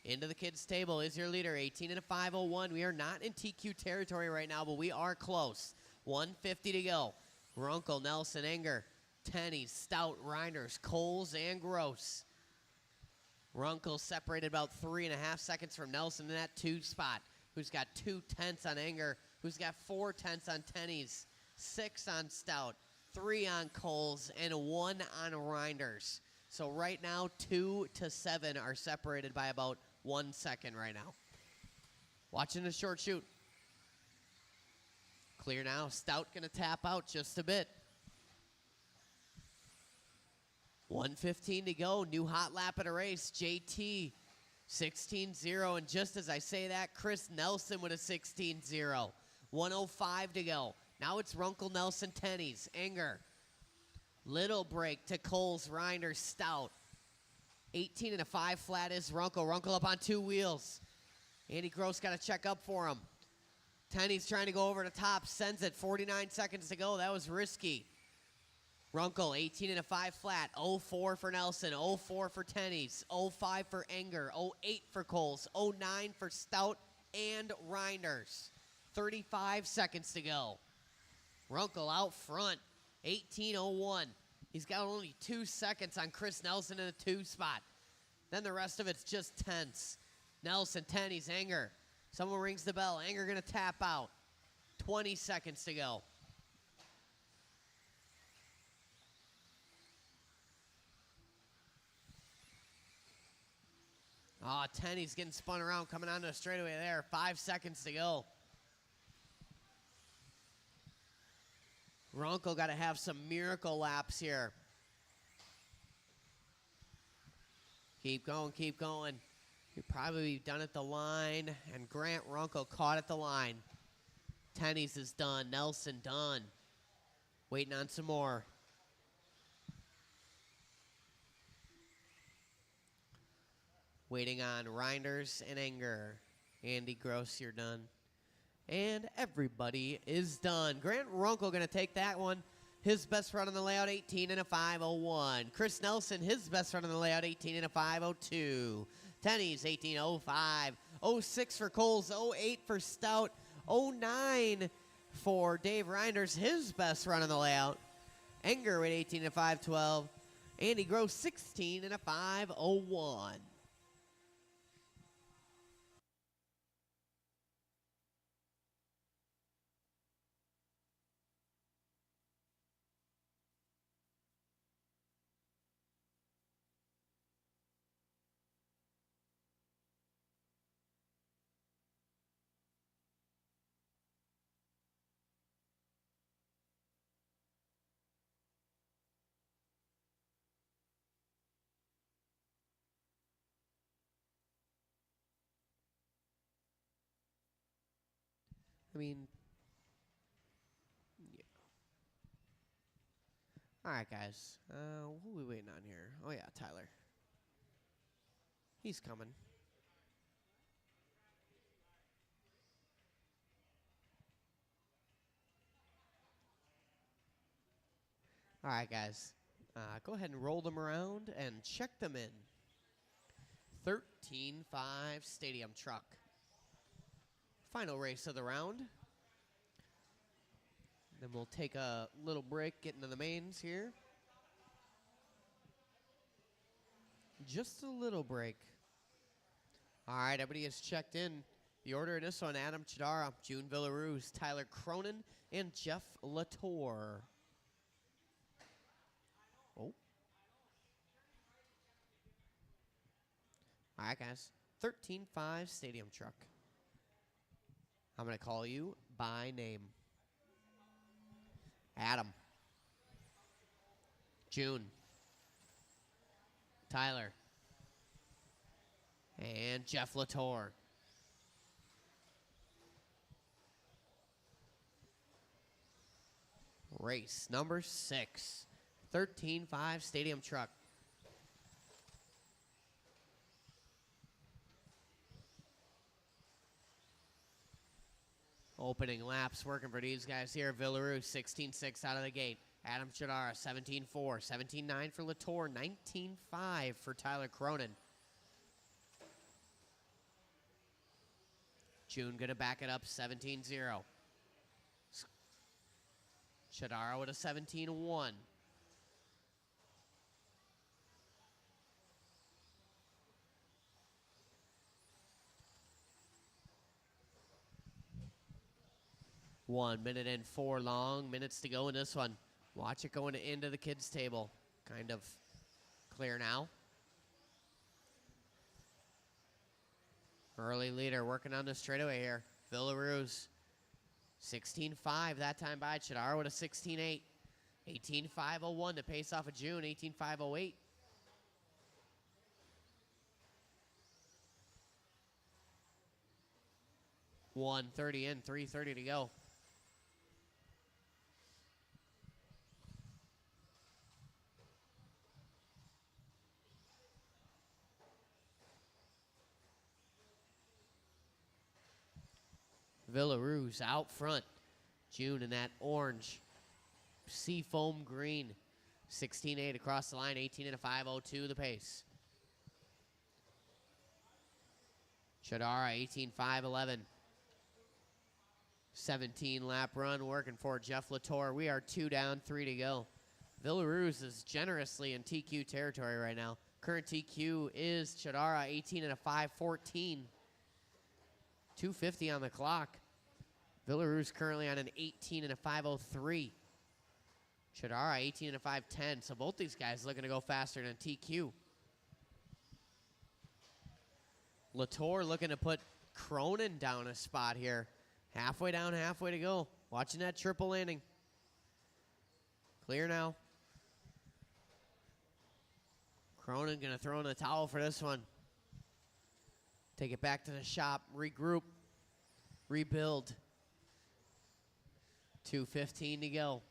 Speaker 1: into the kids' table is your leader. 18 and a 5, 01. We are not in TQ territory right now, but we are close. 1:50 to go. Runkle, Nelson, Enger, Tenney, Stout, Reinders, Coles, and Gross. Runkle separated about 3.5 seconds from Nelson in that 2 spot, who's got 2/10 on Enger, who's got 4/10 on Tenney's, 6 on Stout, 3 on Coles, and 1 on Reinders. So right now, 2 to 7 are separated by about 1 second right now. Watching the short shoot. Clear now. Stout going to tap out just a bit. 1:15 to go. New hot lap of the race. JT, 16.0. And just as I say that, Chris Nelson with a 16.0. 1:05 to go. Now it's Runkle, Nelson, Tenney's, Enger. Little break to Coles, Reinders, Stout. 18 and a 5 flat is Runkle. Runkle up on 2 wheels. Andy Gross got to check up for him. Tenney's trying to go over the top. Sends it. 49 seconds to go. That was risky. Runkle, 18 and a 5 flat. 04 for Nelson. 04 for Tenney's. 05 for Enger. 08 for Coles. 09 for Stout and Reinders. 35 seconds to go. Runkle out front. 18.01. He's got only 2 seconds on Chris Nelson in a 2 spot. Then the rest of it's just tense. Nelson, Tenney's, Enger. Someone rings the bell. Enger going to tap out. 20 seconds to go. Oh, 10, he's getting spun around, coming onto a straightaway there. 5 seconds to go. Runkle got to have some miracle laps here. Keep going, keep going. He'd probably be done at the line, and Grant Runkle caught at the line. Tennies is done. Nelson done. Waiting on some more. Waiting on Reinders and Enger. Andy Gross, you're done. And everybody is done. Grant Runkle going to take that one. His best run on the layout, 18 and a 5:01. Chris Nelson, his best run on the layout, 18 and a 5:02. Tennies, 18:05. 06 for Coles, 08 for Stout, 09 for Dave Reinders, his best run on the layout. Enger with 18 and a 5:12. Andy Gross, 16 and a 5:01. I mean, yeah. All right, guys. Who are we waiting on here? Oh, yeah, Tyler. He's coming. All right, guys. Go ahead and roll them around and check them in. 13-5 Stadium Truck. Final race of the round. Then we'll take a little break, get into the mains here. Just a little break. All right, everybody has checked in. The order in this one, Adam Chidara, June Villaruz, Tyler Cronin, and Jeff Latour. Oh. All right, guys. 13-5 Stadium Truck. I'm going to call you by name. Adam. June. Tyler. And Jeff Latour. Race number 6. 13-5 Stadium Truck. Opening laps working for these guys here. Villaruz, 16-6 out of the gate. Adam Chidara, 17-4. 17-9 for Latour. 19-5 for Tyler Cronin. June going to back it up, 17-0. Chidara with a 17-1. One minute and 4 long minutes to go in this one. Watch it going into the kids' table. Kind of clear now. Early leader working on the straightaway here. Villaruz, 16-5 that time by Chidara with a 16-8. 18-5-01 to pace off of June, 18-5-08. $1:30 in, 3:30 to go. Villaruz out front. June in that orange seafoam green. 16-8 across the line, 18 and a 5:02 the pace. Chidara, 18-5-11. 17 lap run working for Jeff Latour. We are 2 down, 3 to go. Villaruz is generously in TQ territory right now. Current TQ is Chidara, 18 and a 5:14. 2:50 on the clock. Villaruz currently on an 18 and a 5:03. Chidara 18 and a 5:10. So both these guys looking to go faster than TQ. Latour looking to put Cronin down a spot here. Halfway down, halfway to go. Watching that triple landing. Clear now. Cronin going to throw in the towel for this one. Take it back to the shop, regroup, rebuild. 2:15 to go.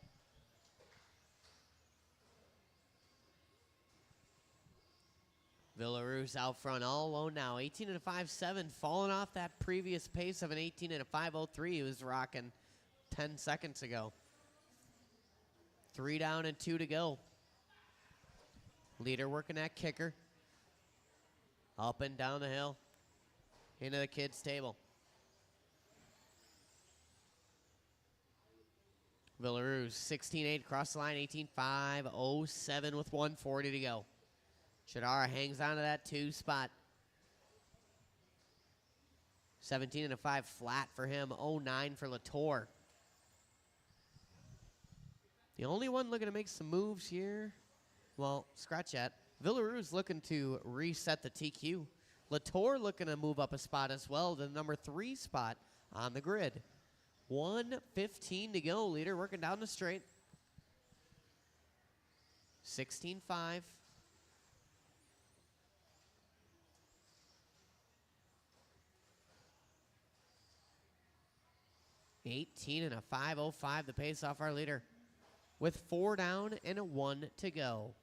Speaker 1: Villaroos out front all alone now. 18 and a 5.7, falling off that previous pace of an 18 and a 5.03 he was rocking 10 seconds ago. 3 down and 2 to go. Leader working that kicker. Up and down the hill. Into the kids' table. Villaroos 16-8 across the line, 18-5-07 with 1:40 to go. Chidara hangs on to that 2 spot. 17 and a 5 flat for him, 09 for Latour. The only one looking to make some moves here, well, scratch that. Villaroos looking to reset the TQ. Latour looking to move up a spot as well to the number 3 spot on the grid. 1:15 to go. Leader working down the straight. 16-5. $18 and a 5.05 the pace off our leader. With 4 down and a 1 to go.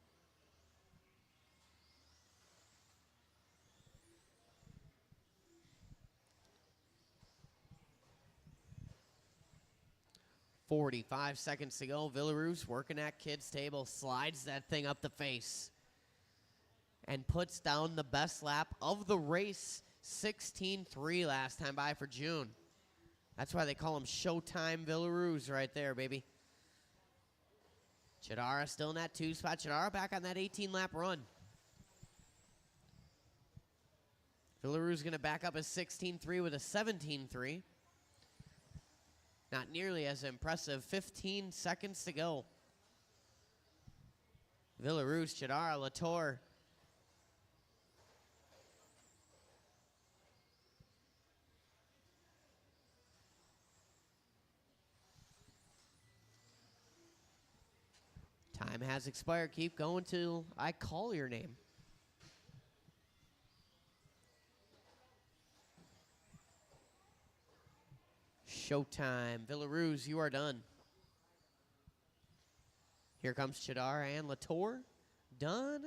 Speaker 1: .45 seconds to go. Villaroos working that kid's table. Slides that thing up the face. And puts down the best lap of the race. 16-3 last time by for June. That's why they call him Showtime Villaroos right there, baby. Chidara still in that 2 spot. Chidara back on that 18-lap run. Villaroos going to back up a 16-3 with a 17-3. Not nearly as impressive. 15 seconds to go. Villaroos, Chidara, Latour. Time has expired. Keep going till I call your name. Showtime. Villaroos, you are done. Here comes Chidara and Latour. Done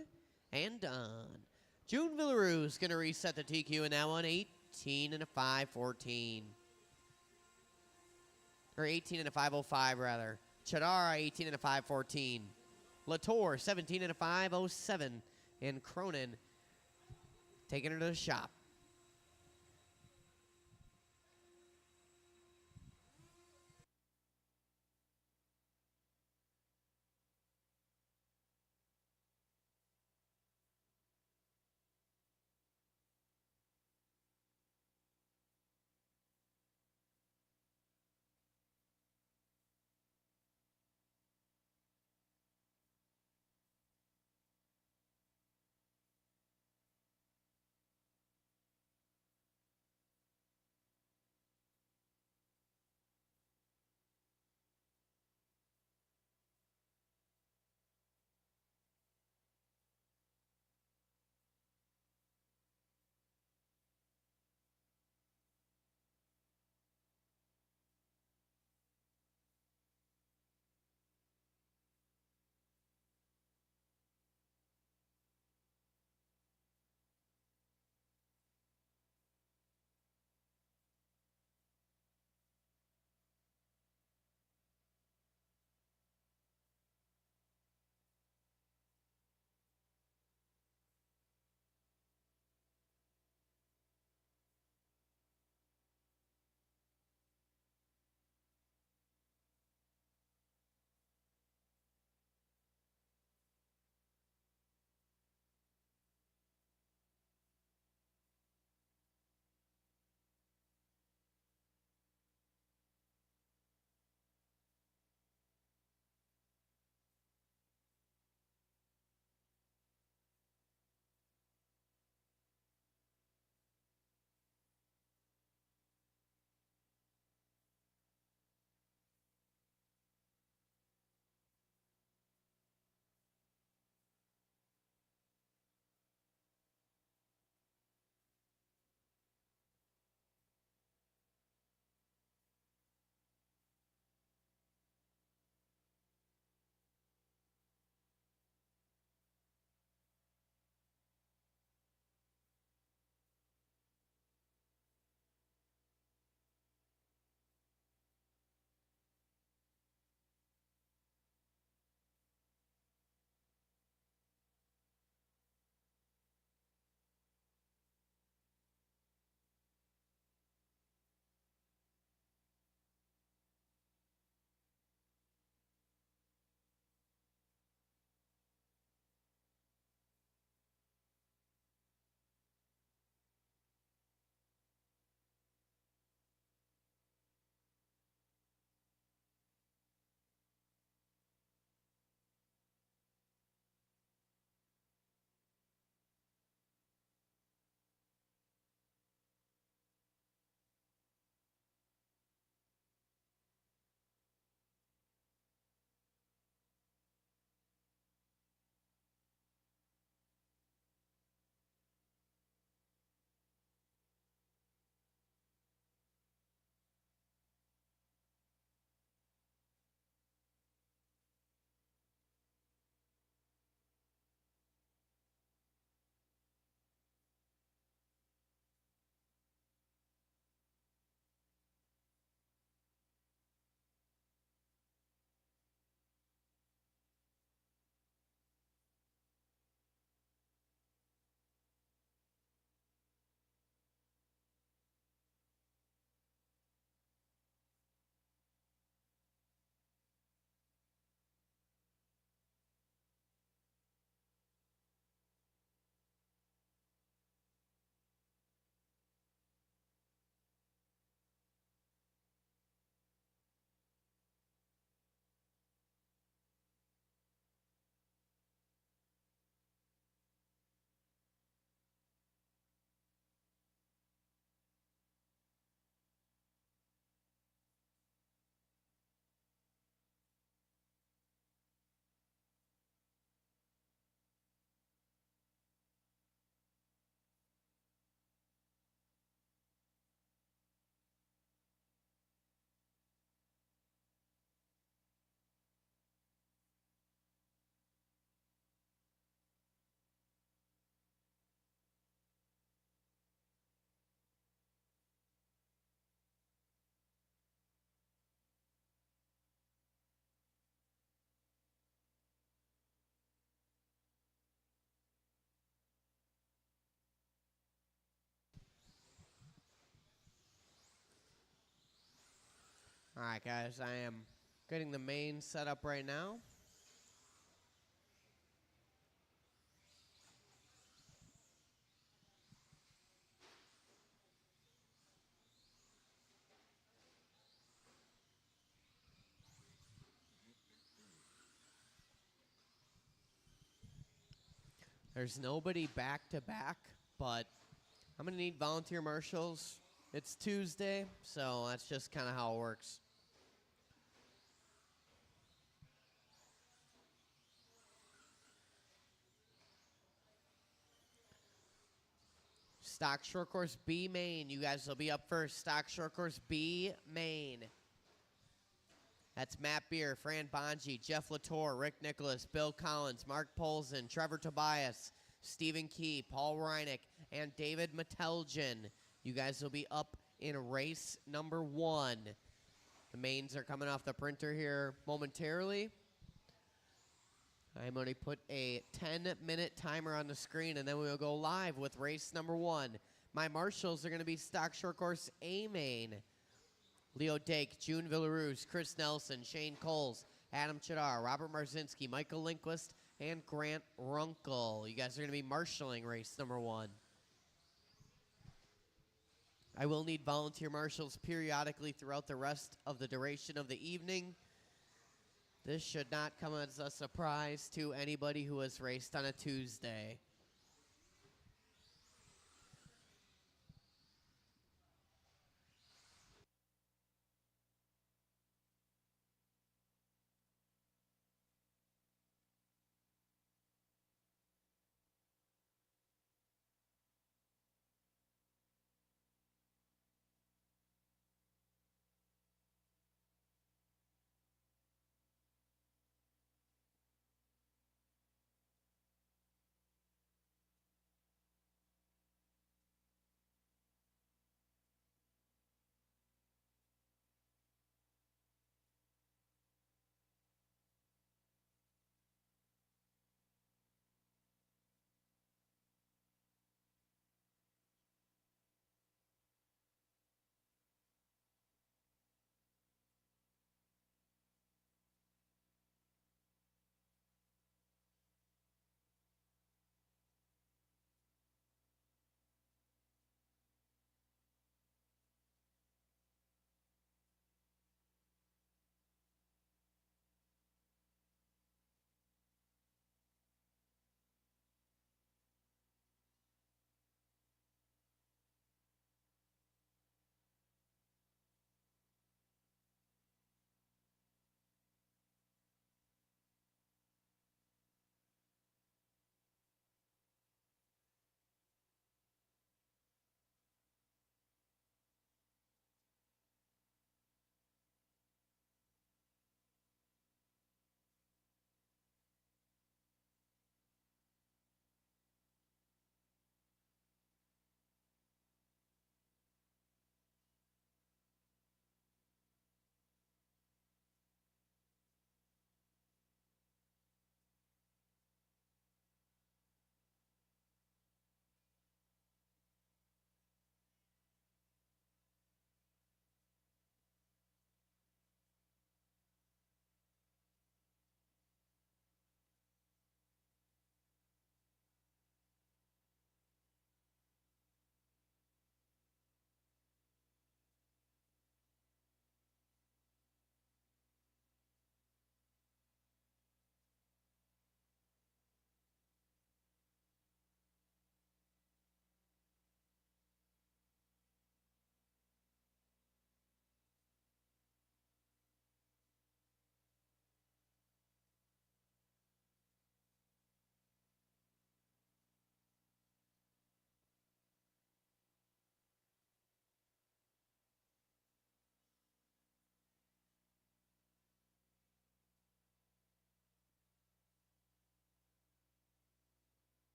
Speaker 1: and done. June Villaroos going to reset the TQ in that one. 18 and a 5.14. Or 18 and a 5.05 rather. Chidara 18 and a 5.14. Latour 17 and a 5.07. And Cronin taking her to the shop. right, guys, I am getting the main set up right now. There's nobody back to back, but I'm going to need volunteer marshals. It's Tuesday, so that's just kind of how it works. Stock Short Course B main. You guys will be up first. Stock Short Course B main. That's Matt Beer, Fran Bonji, Jeff Latour, Rick Nicholas, Bill Collins, Mark Polson, Trevor Tobias, Stephen Key, Paul Reineck, and David Metelgen. You guys will be up in race number 1. The mains are coming off the printer here momentarily. I'm going to put a 10-minute timer on the screen, and then we will go live with race number 1. My marshals are going to be Stock Short Course A main. Leo Dake, June Villaroos, Chris Nelson, Shane Coles, Adam Chadar, Robert Marzinski, Michael Lindquist, and Grant Runkle. You guys are going to be marshaling race number 1. I will need volunteer marshals periodically throughout the rest of the duration of the evening. This should not come as a surprise to anybody who has raced on a Tuesday.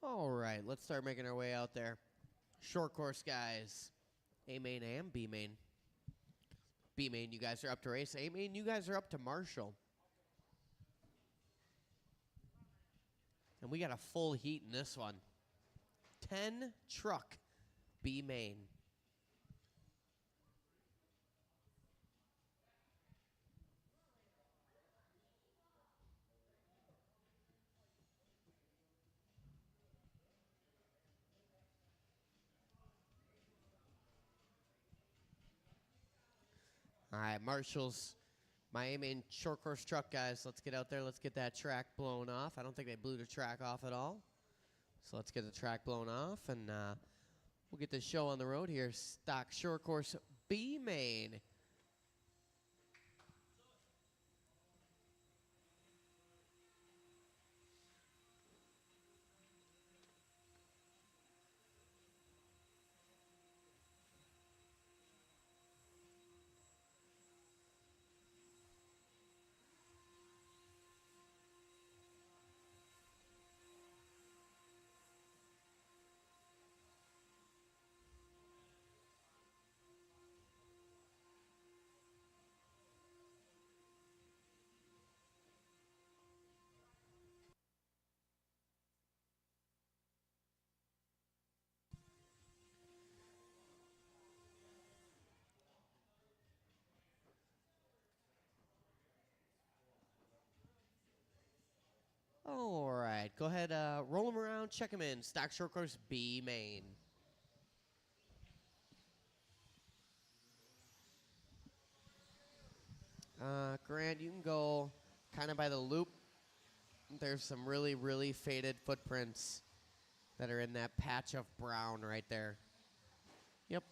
Speaker 1: All right, let's start making our way out there. Short course guys, A main and B main. B main, you guys are up to race. A main, you guys are up to Marshall. And we got a full heat in this one. 10 truck B main. All right, Marshall's my A main short course truck guys. Let's get out there. Let's get that track blown off. I don't think they blew the track off at all. So let's get the track blown off, and we'll get this show on the road here. Stock short course B main. All right, go ahead, roll them around, check them in. Stock short course B main. Grant, you can go kind of by the loop. There's some really, really faded footprints that are in that patch of brown right there. Yep.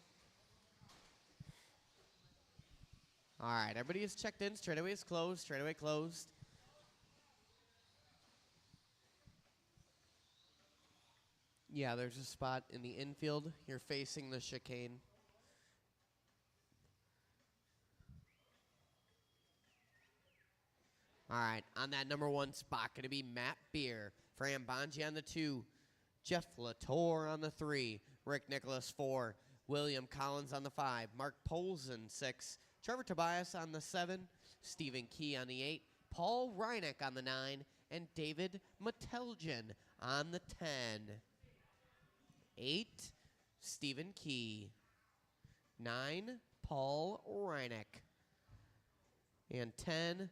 Speaker 1: All right, everybody is checked in. Straightaway is closed. Straightaway closed. Yeah, there's a spot in the infield. You're facing the chicane. All right, on that number 1 spot, going to be Matt Beer. Fran Bonji on the 2. Jeff Latour on the 3. Rick Nicholas 4. William Collins on the 5. Mark Polson 6. Trevor Tobias on the 7. Stephen Key on the 8. Paul Reineck on the 9. And David Meteljan on the 10. 8, Stephen Key. 9, Paul Reineck. And 10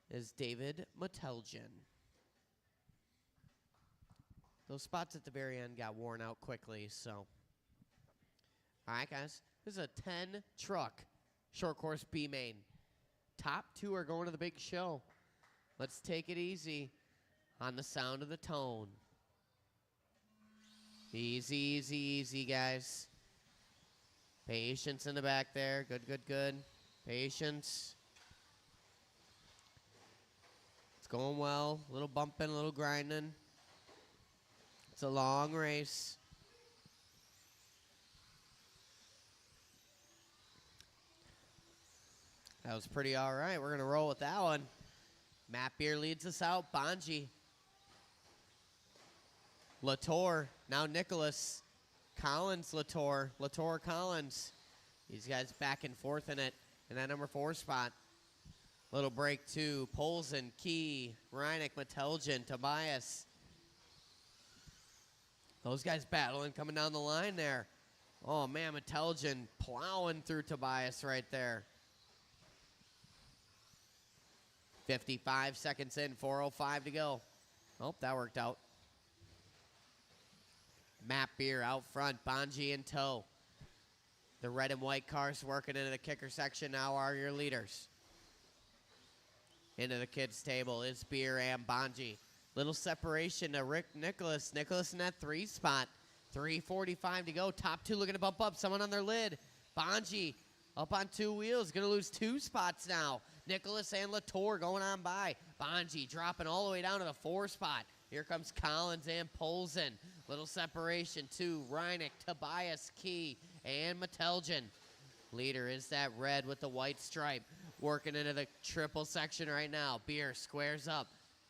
Speaker 1: is David Meteljan. Those spots at the very end got worn out quickly, so. All right, guys. This is a 10 truck short course B main. Top 2 are going to the big show. Let's take it easy on the sound of the tone. Easy, easy, easy, guys. Patience in the back there. Good, good, good. Patience. It's going well. A little bumping, a little grinding. It's a long race. That was pretty all right. We're going to roll with that one. Matt Beer leads us out. Bonji. Latour. Now Nicholas. Collins, Latour. Latour, Collins. These guys back and forth in it. In that number 4 spot. Little break 2. Polson, Key, Reineck, Meteljan, Tobias. Those guys battling coming down the line there. Oh, man, Meteljan plowing through Tobias right there. 55 seconds in, 4:05 to go. Oh, that worked out. Matt Beer out front, Bonji in tow. The red and white cars working into the kicker section now are your leaders. Into the kids' table is Beer and Bonji. Little separation to Rick Nicholas. Nicholas in that 3 spot. 3:45 to go. Top 2 looking to bump up. Someone on their lid. Bonji up on 2 wheels. Going to lose 2 spots now. Nicholas and Latour going on by. Bonji dropping all the way down to the 4 spot. Here comes Collins and Polson. Little separation to Reineck, Tobias, Key, and Meteljan. Leader is that red with the white stripe. Working into the triple section right now. Beer squares up.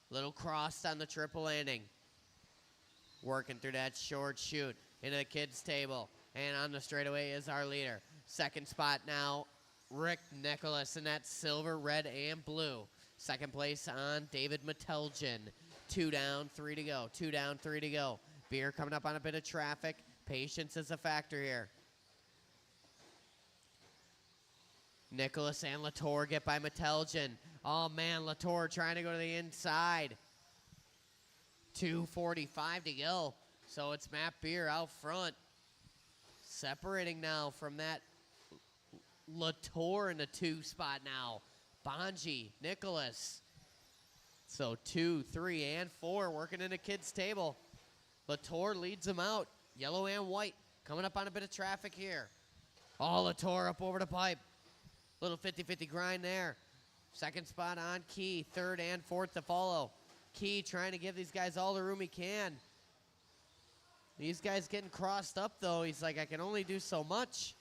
Speaker 1: Little crossed on the triple landing. working through that short chute into the kids' table. And on the straightaway is our leader. Second spot now, Rick Nicholas in that silver, red, and blue. Second place on David Meteljan. 2 down, 3 to go. 2 down, 3 to go. Beer coming up on a bit of traffic. Patience is a factor here. Nicholas and Latour get by Meteljan. Oh, man, Latour trying to go to the inside. 2:45 to go. So it's Matt Beer out front. Separating now from that Latour in the 2 spot now. Bonji, Nicholas. So 2, 3, and 4 working in the kids' table. Latour leads them out. Yellow and white coming up on a bit of traffic here. Oh, Latour up over the pipe. Little 50-50 grind there. Second spot on Key. Third and fourth to follow. Key trying to give these guys all the room he can. These guys getting crossed up, though. He's like, I can only do so much.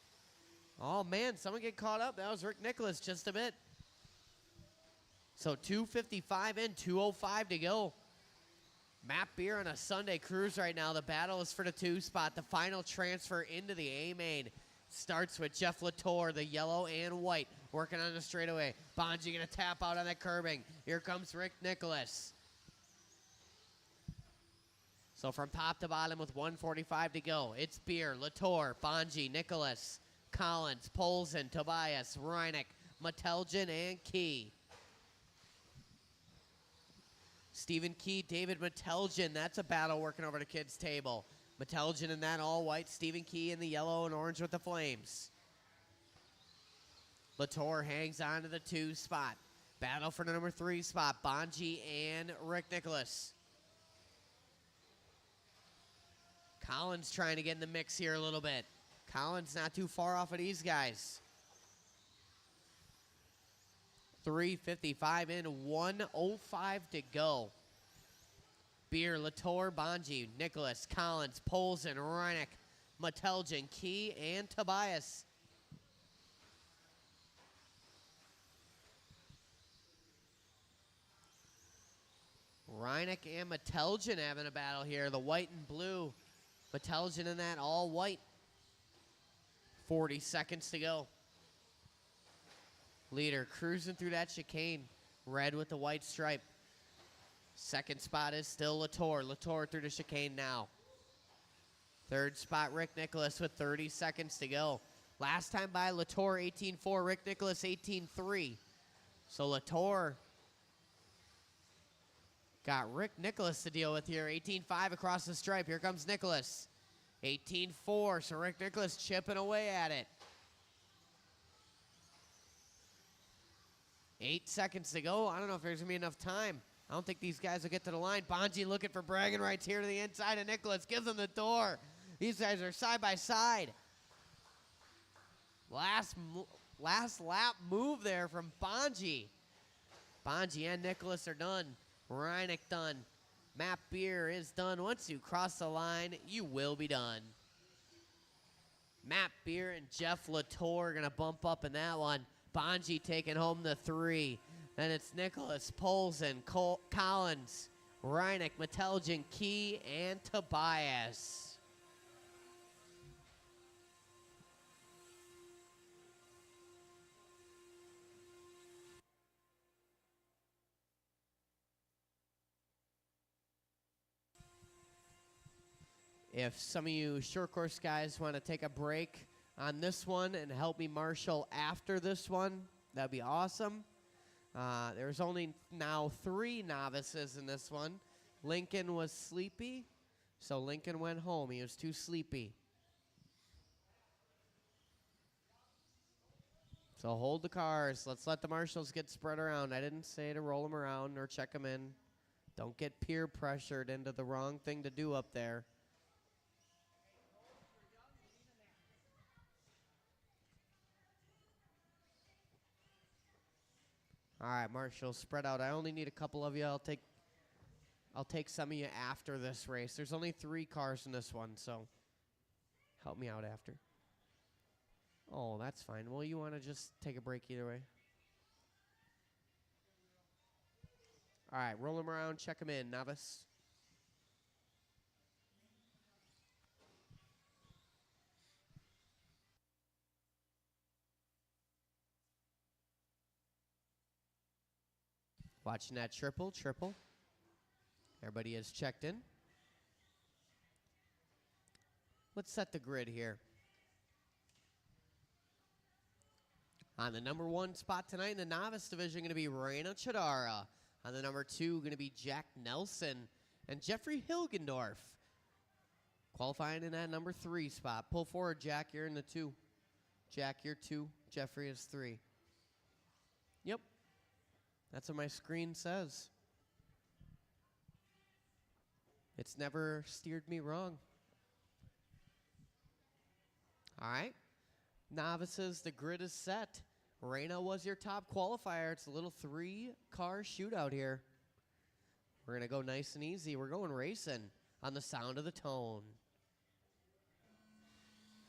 Speaker 1: Oh, man, someone get caught up. That was Rick Nicholas just a bit. So 2:55 in, 2:05 to go. Matt Beer on a Sunday cruise right now. The battle is for the 2 spot. The final transfer into the A main starts with Jeff Latour, the yellow and white, working on the straightaway. Bonji gonna tap out on that curbing. Here comes Rick Nicholas. So from top to bottom with 1:45 to go, it's Beer, Latour, Bonji, Nicholas, Collins, Polson, Tobias, Reineck, Meteljan, and Key. Stephen Key, David Meteljan. That's a battle working over the kids' table. Meteljan in that all white, Stephen Key in the yellow and orange with the flames. Latour hangs on to the 2 spot. Battle for the number 3 spot, Bonji and Rick Nicholas. Collins trying to get in the mix here a little bit. Collins not too far off of these guys. 3:55 in, 1:05 to go. Beer, Latour, Bonji, Nicholas, Collins, Polson, Reineck, Meteljan, Key, and Tobias. Reineck and Meteljan having a battle here. The white and blue. Meteljan in that all white. 40 seconds to go. Leader cruising through that chicane. Red with the white stripe. Second spot is still Latour. Latour through the chicane now. Third spot, Rick Nicholas with 30 seconds to go. Last time by, Latour 18.4, Rick Nicholas 18.3. So Latour got Rick Nicholas to deal with here. 18.5 across the stripe. Here comes Nicholas. 18.4, so Rick Nicholas chipping away at it. 8 seconds to go. I don't know if there's going to be enough time. I don't think these guys will get to the line. Bonji looking for bragging rights here to the inside of Nicholas. Gives him the door. These guys are side by side. Last lap move there from Bonji. Bonji and Nicholas are done. Reineck done. Matt Beer is done. Once you cross the line, you will be done. Matt Beer and Jeff Latour are going to bump up in that one. Bonji taking home the 3. Then it's Nicholas, Polson, Collins, Reineck, Meteljan, Key, and Tobias. If some of you short course guys want to take a break on this one and help me marshal after this one, that'd be awesome. There's only now 3 novices in this one. Lincoln was sleepy, so Lincoln went home. He was too sleepy. So hold the cars. Let's let the marshals get spread around. I didn't say to roll them around or check them in. Don't get peer pressured into the wrong thing to do up there. All right, marshals, spread out. I only need a couple of you. I'll take some of you after this race. There's only 3 cars in this one, so help me out after. Oh, that's fine. Well, you want to just take a break either way? All right, roll them around, check them in, novice. Watching that triple. Everybody is checked in. Let's set the grid here. On the number 1 spot tonight in the novice division, going to be Raina Chadara. On the number 2, going to be Jack Nelson and Jeffrey Hilgendorf. Qualifying in that number 3 spot. Pull forward, Jack. You're in the 2. Jack, you're 2. Jeffrey is 3. Yep. That's what my screen says. It's never steered me wrong. All right. Novices, the grid is set. Raina was your top qualifier. It's a little 3-car shootout here. We're going to go nice and easy. We're going racing on the sound of the tone.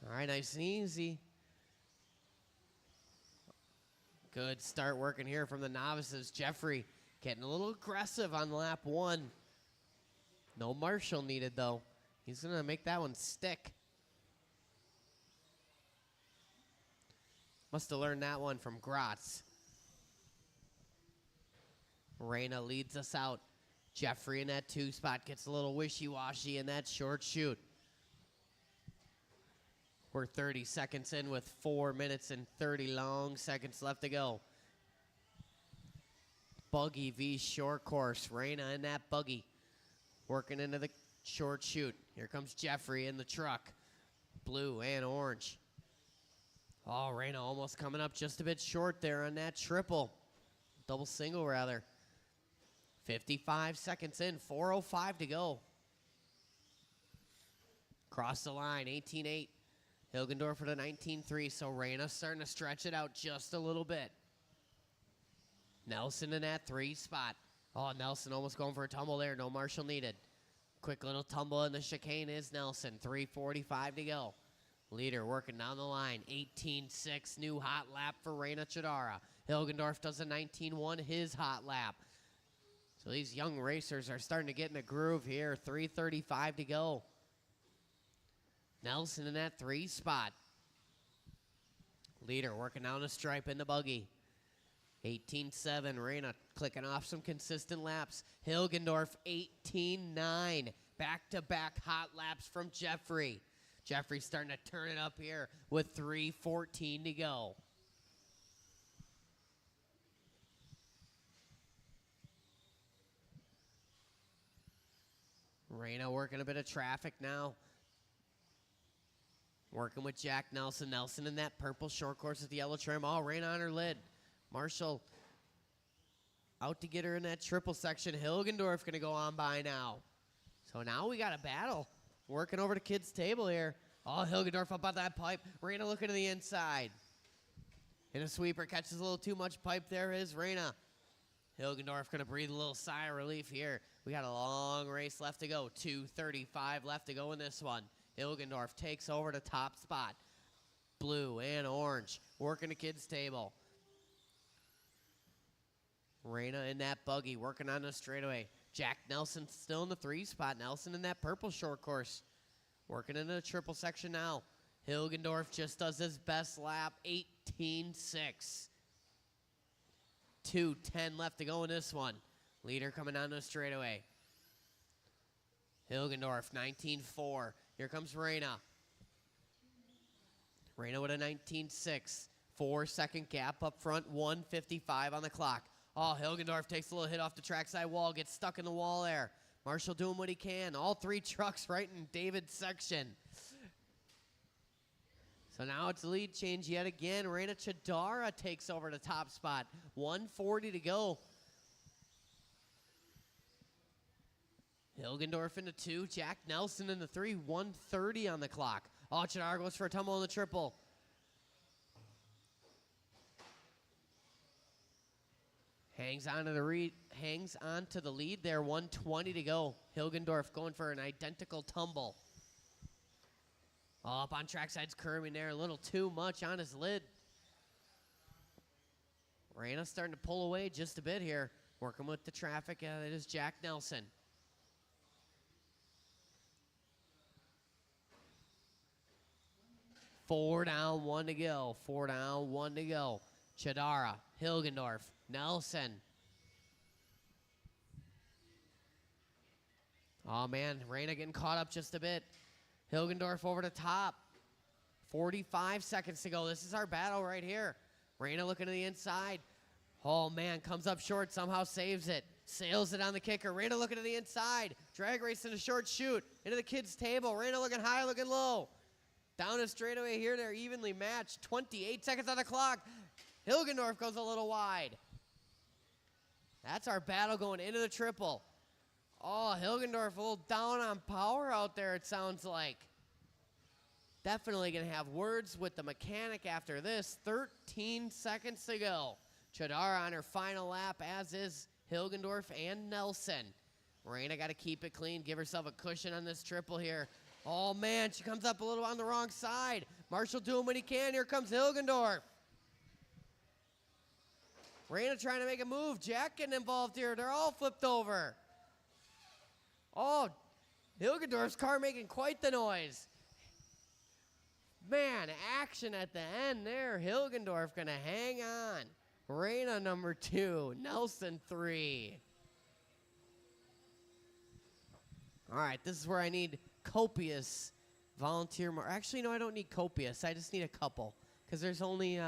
Speaker 1: All right, nice and easy. Good start working here from the novices. Jeffrey getting a little aggressive on lap 1. No Marshall needed, though. He's going to make that one stick. Must have learned that one from Gratz. Raina leads us out. Jeffrey in that 2 spot gets a little wishy-washy in that short shoot. We're 30 seconds in with 4 minutes and 30 long seconds left to go. Buggy v short course. Raina in that buggy. Working into the short shoot. Here comes Jeffrey in the truck. Blue and orange. Oh, Raina almost coming up just a bit short there on that triple. Double single, rather. 55 seconds in, 4:05 to go. Cross the line, 18.8. Hilgendorf at a 19.3, so Raina starting to stretch it out just a little bit. Nelson in that 3 spot. Oh, Nelson almost going for a tumble there. No Marshall needed. Quick little tumble in the chicane is Nelson. 3:45 to go. Leader working down the line. 18.6, new hot lap for Raina Chadara. Hilgendorf does a 19.1, his hot lap. So these young racers are starting to get in a groove here. 3:35 to go. Nelson in that 3 spot. Leader working down the stripe in the buggy. 18.7, Raina clicking off some consistent laps. Hilgendorf, 18.9. Back-to-back hot laps from Jeffrey. Jeffrey's starting to turn it up here with 3:14 to go. Raina working a bit of traffic now. Working with Jack Nelson. Nelson in that purple short course with the yellow trim. Oh, Raina on her lid. Marshall out to get her in that triple section. Hilgendorf going to go on by now. So now we got a battle. Working over to kids' table here. Oh, Hilgendorf up on that pipe. Raina looking to the inside. And a sweeper catches a little too much pipe there is Raina. Hilgendorf going to breathe a little sigh of relief here. We got a long race left to go. 2:35 left to go in this one. Hilgendorf takes over the top spot. Blue and orange working the kids' table. Raina in that buggy working on the straightaway. Jack Nelson still in the 3 spot. Nelson in that purple short course. Working into the triple section now. Hilgendorf just does his best lap. 18.6. 2:10 left to go in this one. Leader coming down the straightaway. Hilgendorf, 19.4. Here comes Raina. Raina with a 19.6. 4-second gap up front. 1:55 on the clock. Oh, Hilgendorf takes a little hit off the trackside wall. Gets stuck in the wall there. Marshall doing what he can. All 3 trucks right in David's section. So now it's a lead change yet again. Raina Chadara takes over the top spot. 1:40 to go. Hilgendorf in the 2. Jack Nelson in the 3. 1:30 on the clock. Oh, Chadara goes for a tumble in the triple. Hangs on to the lead there. 1:20 to go. Hilgendorf going for an identical tumble. Oh, up on Trackside's curving there. A little too much on his lid. Raina starting to pull away just a bit here. Working with the traffic. It is Jack Nelson. Four down, 1 to go. 4 down, 1 to go. Chadara, Hilgendorf, Nelson. Oh, man, Reyna getting caught up just a bit. Hilgendorf over the top. 45 seconds to go. This is our battle right here. Reyna looking to the inside. Oh, man, comes up short, somehow saves it. Sails it on the kicker. Reyna looking to the inside. Drag race in a short shoot. Into the kids' table. Reyna looking high, looking low. Down a straightaway here. They're evenly matched. 28 seconds on the clock. Hilgendorf goes a little wide. That's our battle going into the triple. Oh, Hilgendorf a little down on power out there, it sounds like. Definitely going to have words with the mechanic after this. 13 seconds to go. Chadara on her final lap, as is Hilgendorf and Nelson. Reyna got to keep it clean, give herself a cushion on this triple here. Oh, man, she comes up a little on the wrong side. Marshall doing what he can. Here comes Hilgendorf. Reyna trying to make a move. Jack getting involved here. They're all flipped over. Oh, Hilgendorf's car making quite the noise. Man, action at the end there. Hilgendorf going to hang on. Reyna number 2, Nelson 3. All right, this is where I need copious volunteer. Actually, no, I don't need copious. I just need a couple because there's only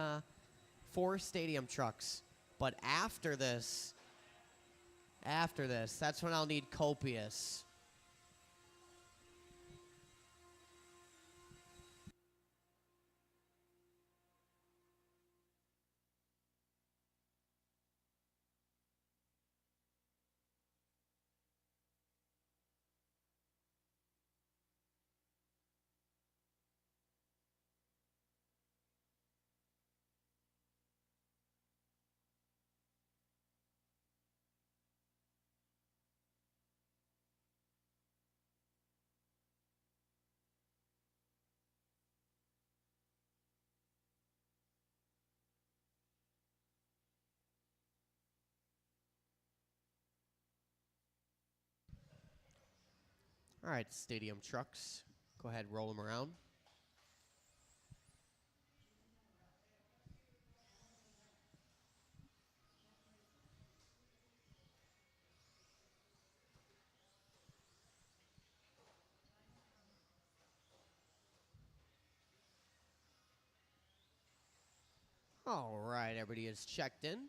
Speaker 1: 4 stadium trucks. But after this, that's when I'll need copious. All right, stadium trucks. Go ahead, roll them around. All right, everybody is checked in.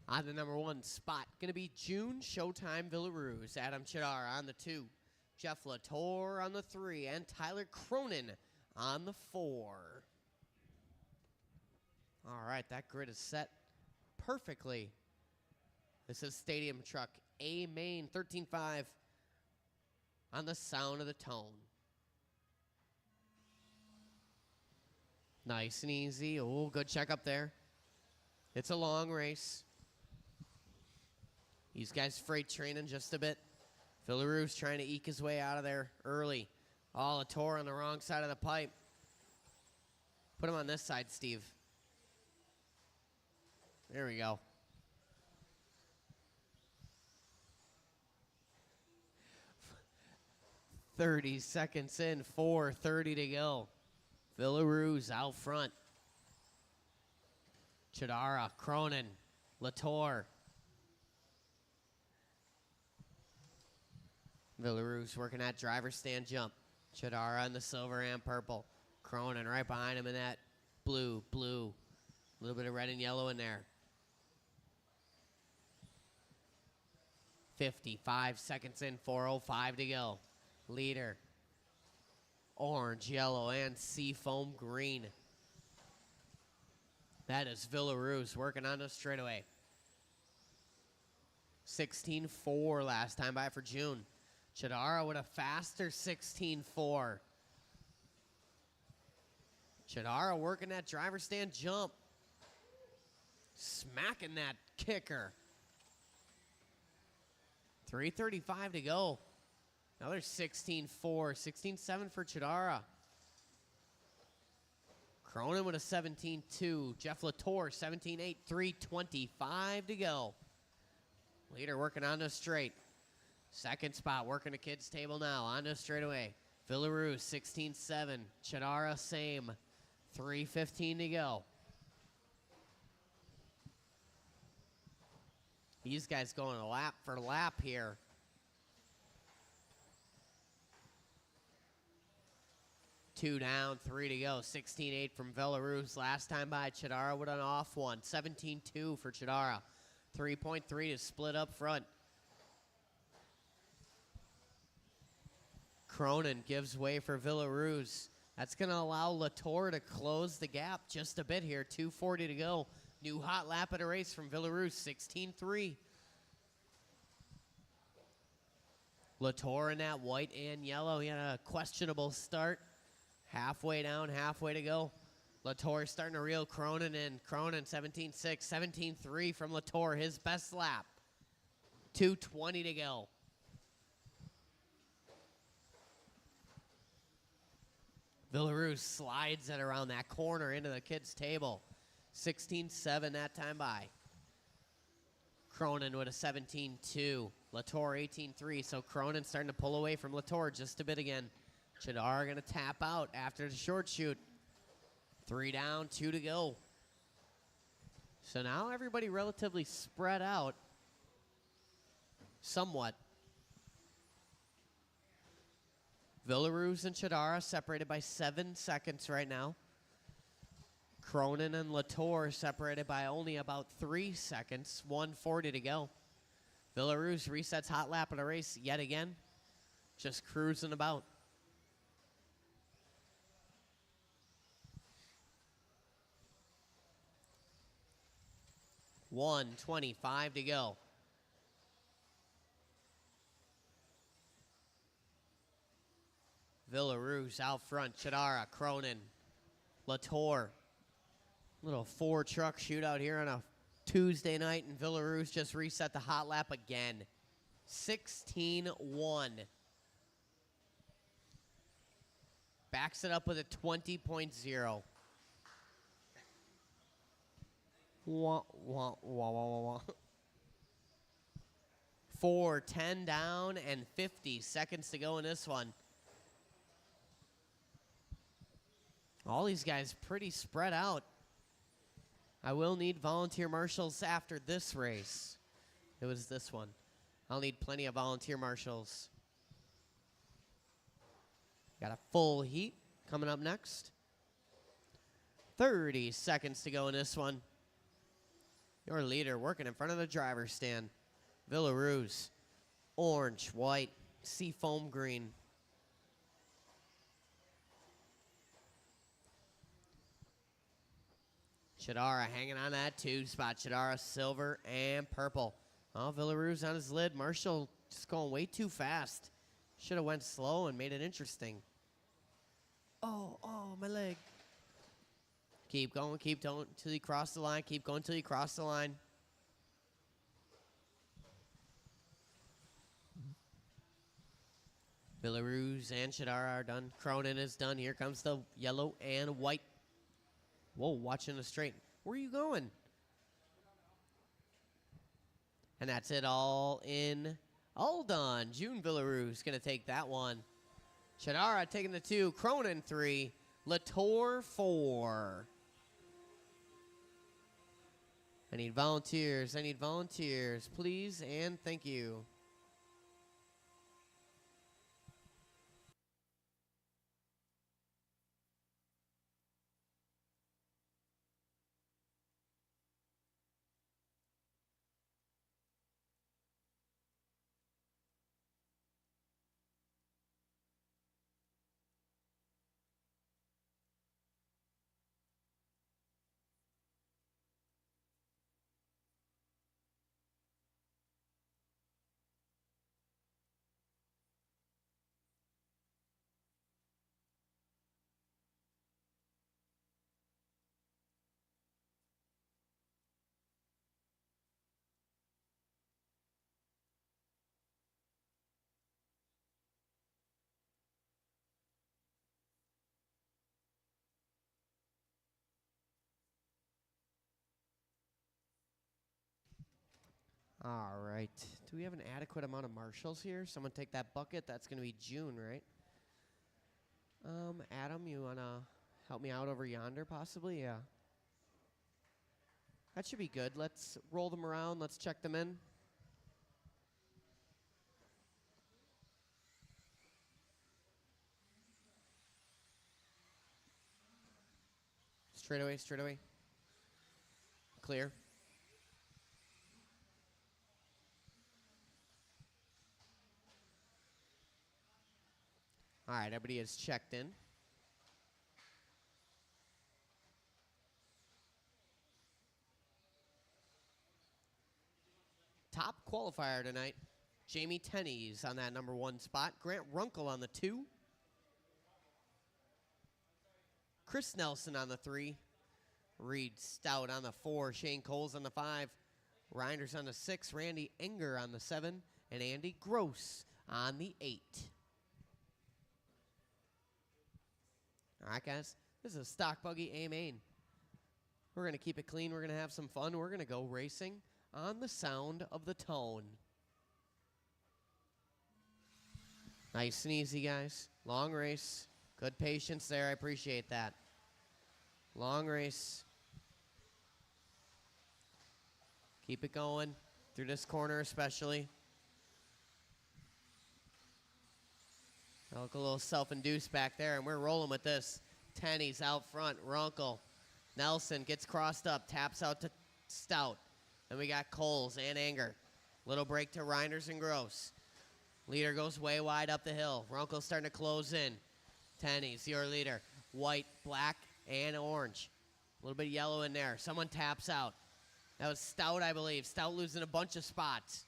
Speaker 1: On the number 1 spot, going to be June Showtime Villaroos. Adam Chidar on the 2. Jeff Latour on the 3. And Tyler Cronin on the 4. All right, that grid is set perfectly. This is Stadium Truck A main 13.5 on the sound of the tone. Nice and easy. Oh, good check up there. It's a long race. These guys freight training just a bit. Villaroos trying to eke his way out of there early. Oh, Latour on the wrong side of the pipe. Put him on this side, Steve. There we go. "30 seconds in, 4:30 to go. Villaroos out front. Chidara, Cronin, Latour. Villaroos working that driver stand jump. Chidara in the silver and purple. Cronin right behind him in that blue. A little bit of red and yellow in there. 55 seconds in, 4:05 to go. Leader. Orange, yellow, and seafoam green. That is Villaroos working on the straightaway. 16.4 last time by for June. Chidara with a faster 16.4. Chidara working that driver stand jump. Smacking that kicker. 3:35 to go. Another 16.4, 16.7 for Chidara. Cronin with a 17.2. Jeff Latour, 17.8, 3:25 to go. Leader working on the straight. Second spot, working the kids' table now. On the straightaway. Villaroos, 16.7. Chidara, same. 3:15 to go. These guys going lap for lap here. 2 down, 3 to go. 16-8 from Belarus. Last time by, Chidara with an off one. 17-2 for Chidara. 3.3 to split up front. Cronin gives way for Villaruz. That's going to allow Latour to close the gap just a bit here. 2:40 to go. New hot lap at a race from Villaruz. 16-3. Latour in that white and yellow. He had a questionable start. Halfway down, halfway to go. Latour starting to reel Cronin in. Cronin 17-6, 17-3 from Latour. His best lap. 2:20 to go. Villaruz slides it around that corner into the kids' table. 16-7 that time by. Cronin with a 17-2. Latour 18-3. So Cronin starting to pull away from Latour just a bit again. Chidar going to tap out after the short shoot. 3 down, 2 to go. So now everybody relatively spread out. Somewhat. Villaruz and Chidara separated by 7 seconds right now. Cronin and Latour separated by only about 3 seconds. 1:40 to go. Villaruz resets hot lap of the race yet again. Just cruising about. $1:25 to go. Villaruz out front. Chidara, Cronin, Latour. Little 4-truck shootout here on a Tuesday night, and Villaruz just reset the hot lap again. 16-1. Backs it up with a 20.0. Wah, wah, wah, wah, wah. 4:10 down and 50 seconds to go in this one. All these guys pretty spread out. I will need volunteer marshals after this race. It was this one. I'll need plenty of volunteer marshals. Got a full heat coming up next. 30 seconds to go in this one. Your leader working in front of the driver's stand. Villaruz. Orange, white, seafoam green. Chidara hanging on that 2 spot. Chidara silver and purple. Oh, Villaruz on his lid. Marshall just going way too fast. Should have went slow and made it interesting. Oh, my leg. Keep going until you cross the line. Keep going until you cross the line. Villaruz and Chidara are done. Cronin is done. Here comes the yellow and white. Whoa, watching the straight. Where are you going? And that's it all in. All done. June Villaruz going to take that one. Chidara taking the 2. Cronin 3. Latour 4. I need volunteers. Please and thank you. All right. Do we have an adequate amount of marshals here? Someone take that bucket. That's going to be June, right? Adam, you want to help me out over yonder possibly? Yeah. That should be good. Let's roll them around. Let's check them in. Straight away, straight away. Clear. All right, everybody is checked in. Top qualifier tonight, Jamie Tenney's on that number 1 spot. Grant Runkle on the 2. Chris Nelson on the 3. Reed Stout on the 4. Shane Coles on the 5. Reinders on the 6. Randy Enger on the 7. And Andy Gross on the 8. All right, guys. This is a stock buggy A-Main. We're going to keep it clean. We're going to have some fun. We're going to go racing on the sound of the tone. Nice and easy, guys. Long race. Good patience there. I appreciate that. Long race. Keep it going through this corner especially. Look a little self-induced back there, and we're rolling with this. Tenney's out front. Runkle. Nelson gets crossed up. Taps out to Stout. Then we got Coles and Anger. Little break to Reinders and Gross. Leader goes way wide up the hill. Runkle's starting to close in. Tenney's your leader. White, black, and orange. A little bit yellow in there. Someone taps out. That was Stout, I believe. Stout losing a bunch of spots.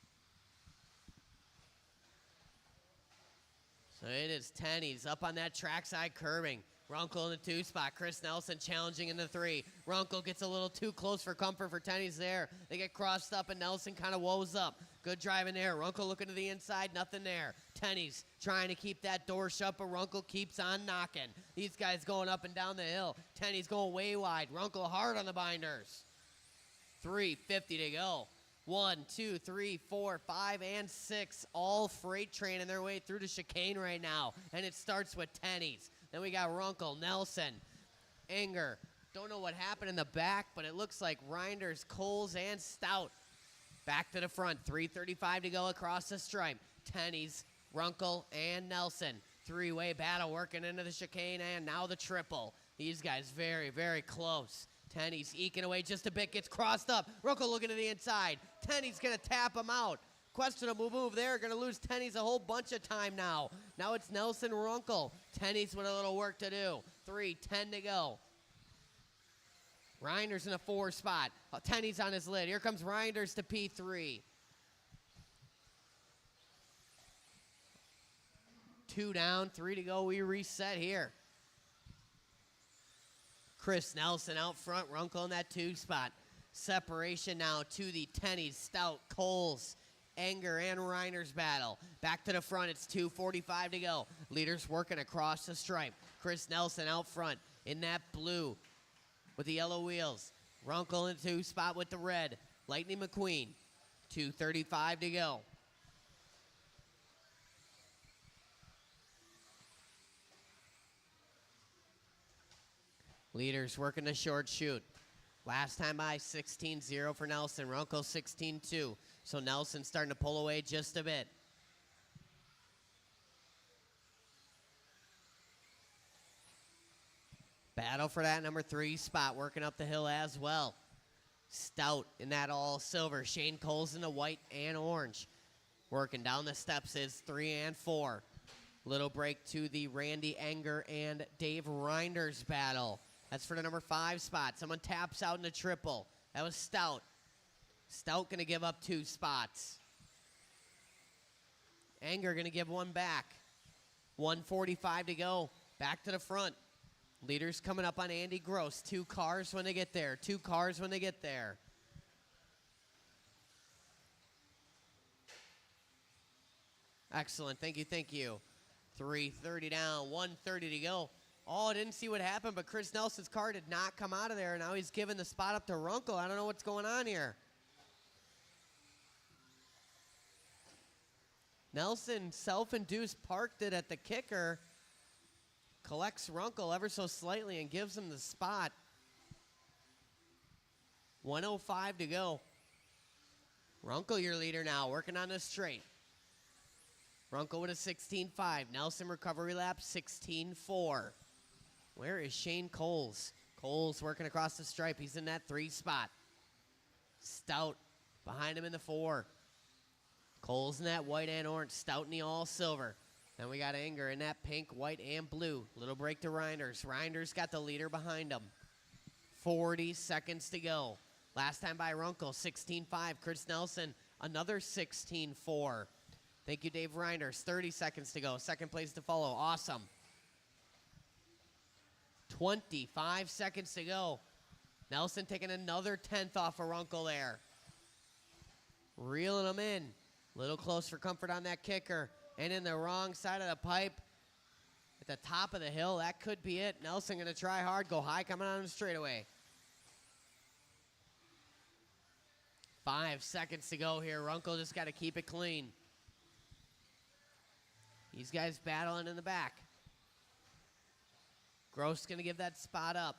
Speaker 1: So it is Tenney's up on that trackside curbing. Runkle in the 2 spot. Chris Nelson challenging in the 3. Runkle gets a little too close for comfort for Tenney's there. They get crossed up, and Nelson kind of woes up. Good driving there. Runkle looking to the inside. Nothing there. Tenney's trying to keep that door shut, but Runkle keeps on knocking. These guys going up and down the hill. Tenney's going way wide. Runkle hard on the binders. 3:50 to go. 1, 2, 3, 4, 5, and 6. All freight training their way through the chicane right now. And it starts with Tenney's. Then we got Runkle, Nelson, Enger. Don't know what happened in the back, but it looks like Reinders, Coles, and Stout. Back to the front. 3:35 to go across the stripe. Tenney's, Runkle, and Nelson. 3-way battle working into the chicane, and now the triple. These guys very, very close. Tenney's eking away just a bit, gets crossed up. Runkle looking to the inside. Tenney's going to tap him out. Questionable move there. Going to lose Tenney's a whole bunch of time now. Now it's Nelson Runkle. Tenney's with a little work to do. 3:10 to go. Reinders in a 4 spot. Tenney's on his lid. Here comes Reinders to P3. 2 down, 3 to go. We reset here. Chris Nelson out front. Runkle in that 2 spot. Separation now to the Tenney's, Stout, Coles, Enger, and Reinders battle. Back to the front. It's 2:45 to go. Leaders working across the stripe. Chris Nelson out front in that blue with the yellow wheels. Runkle in the 2 spot with the red. Lightning McQueen. 2:35 to go. Leaders working the short shoot. Last time by 16-0 for Nelson. Runkle 16-2. So Nelson starting to pull away just a bit. Battle for that number 3 spot, working up the hill as well. Stout in that all silver. Shane Coles in the white and orange. Working down the steps is 3 and 4. Little break to the Randy Enger and Dave Reinders battle. That's for the number 5 spot. Someone taps out in the triple. That was Stout. Stout going to give up 2 spots. Enger going to give 1 back. 1:45 to go. Back to the front. Leaders coming up on Andy Gross. 2 cars when they get there. 2 cars when they get there. Excellent. Thank you, thank you. 3:30 down. 1:30 to go. Oh, I didn't see what happened, but Chris Nelson's car did not come out of there. Now he's giving the spot up to Runkle. I don't know what's going on here. Nelson, self-induced, parked it at the kicker. Collects Runkle ever so slightly and gives him the spot. 1:05 to go. Runkle, your leader now, working on the straight. Runkle with a 16.5. Nelson recovery lap, 16.4. Where is Shane Coles? Cole's working across the stripe. He's in that 3 spot. Stout behind him in the 4. Cole's in that white and orange. Stout in the all silver. Then we got Anger in that pink, white, and blue. Little break to Reinders. Reinders got the leader behind him. 40 seconds to go. Last time by Runkle, 16-5. Chris Nelson, another 16-4. Thank you, Dave Reinders. 30 seconds to go. Second place to follow. Awesome. 25 seconds to go. Nelson taking another 10th off of Runkle there. Reeling them in. Little close for comfort on that kicker. And in the wrong side of the pipe. At the top of the hill. That could be it. Nelson going to try hard. Go high coming on the straightaway. 5 seconds to go here. Runkle just got to keep it clean. These guys battling in the back. Gross going to give that spot up.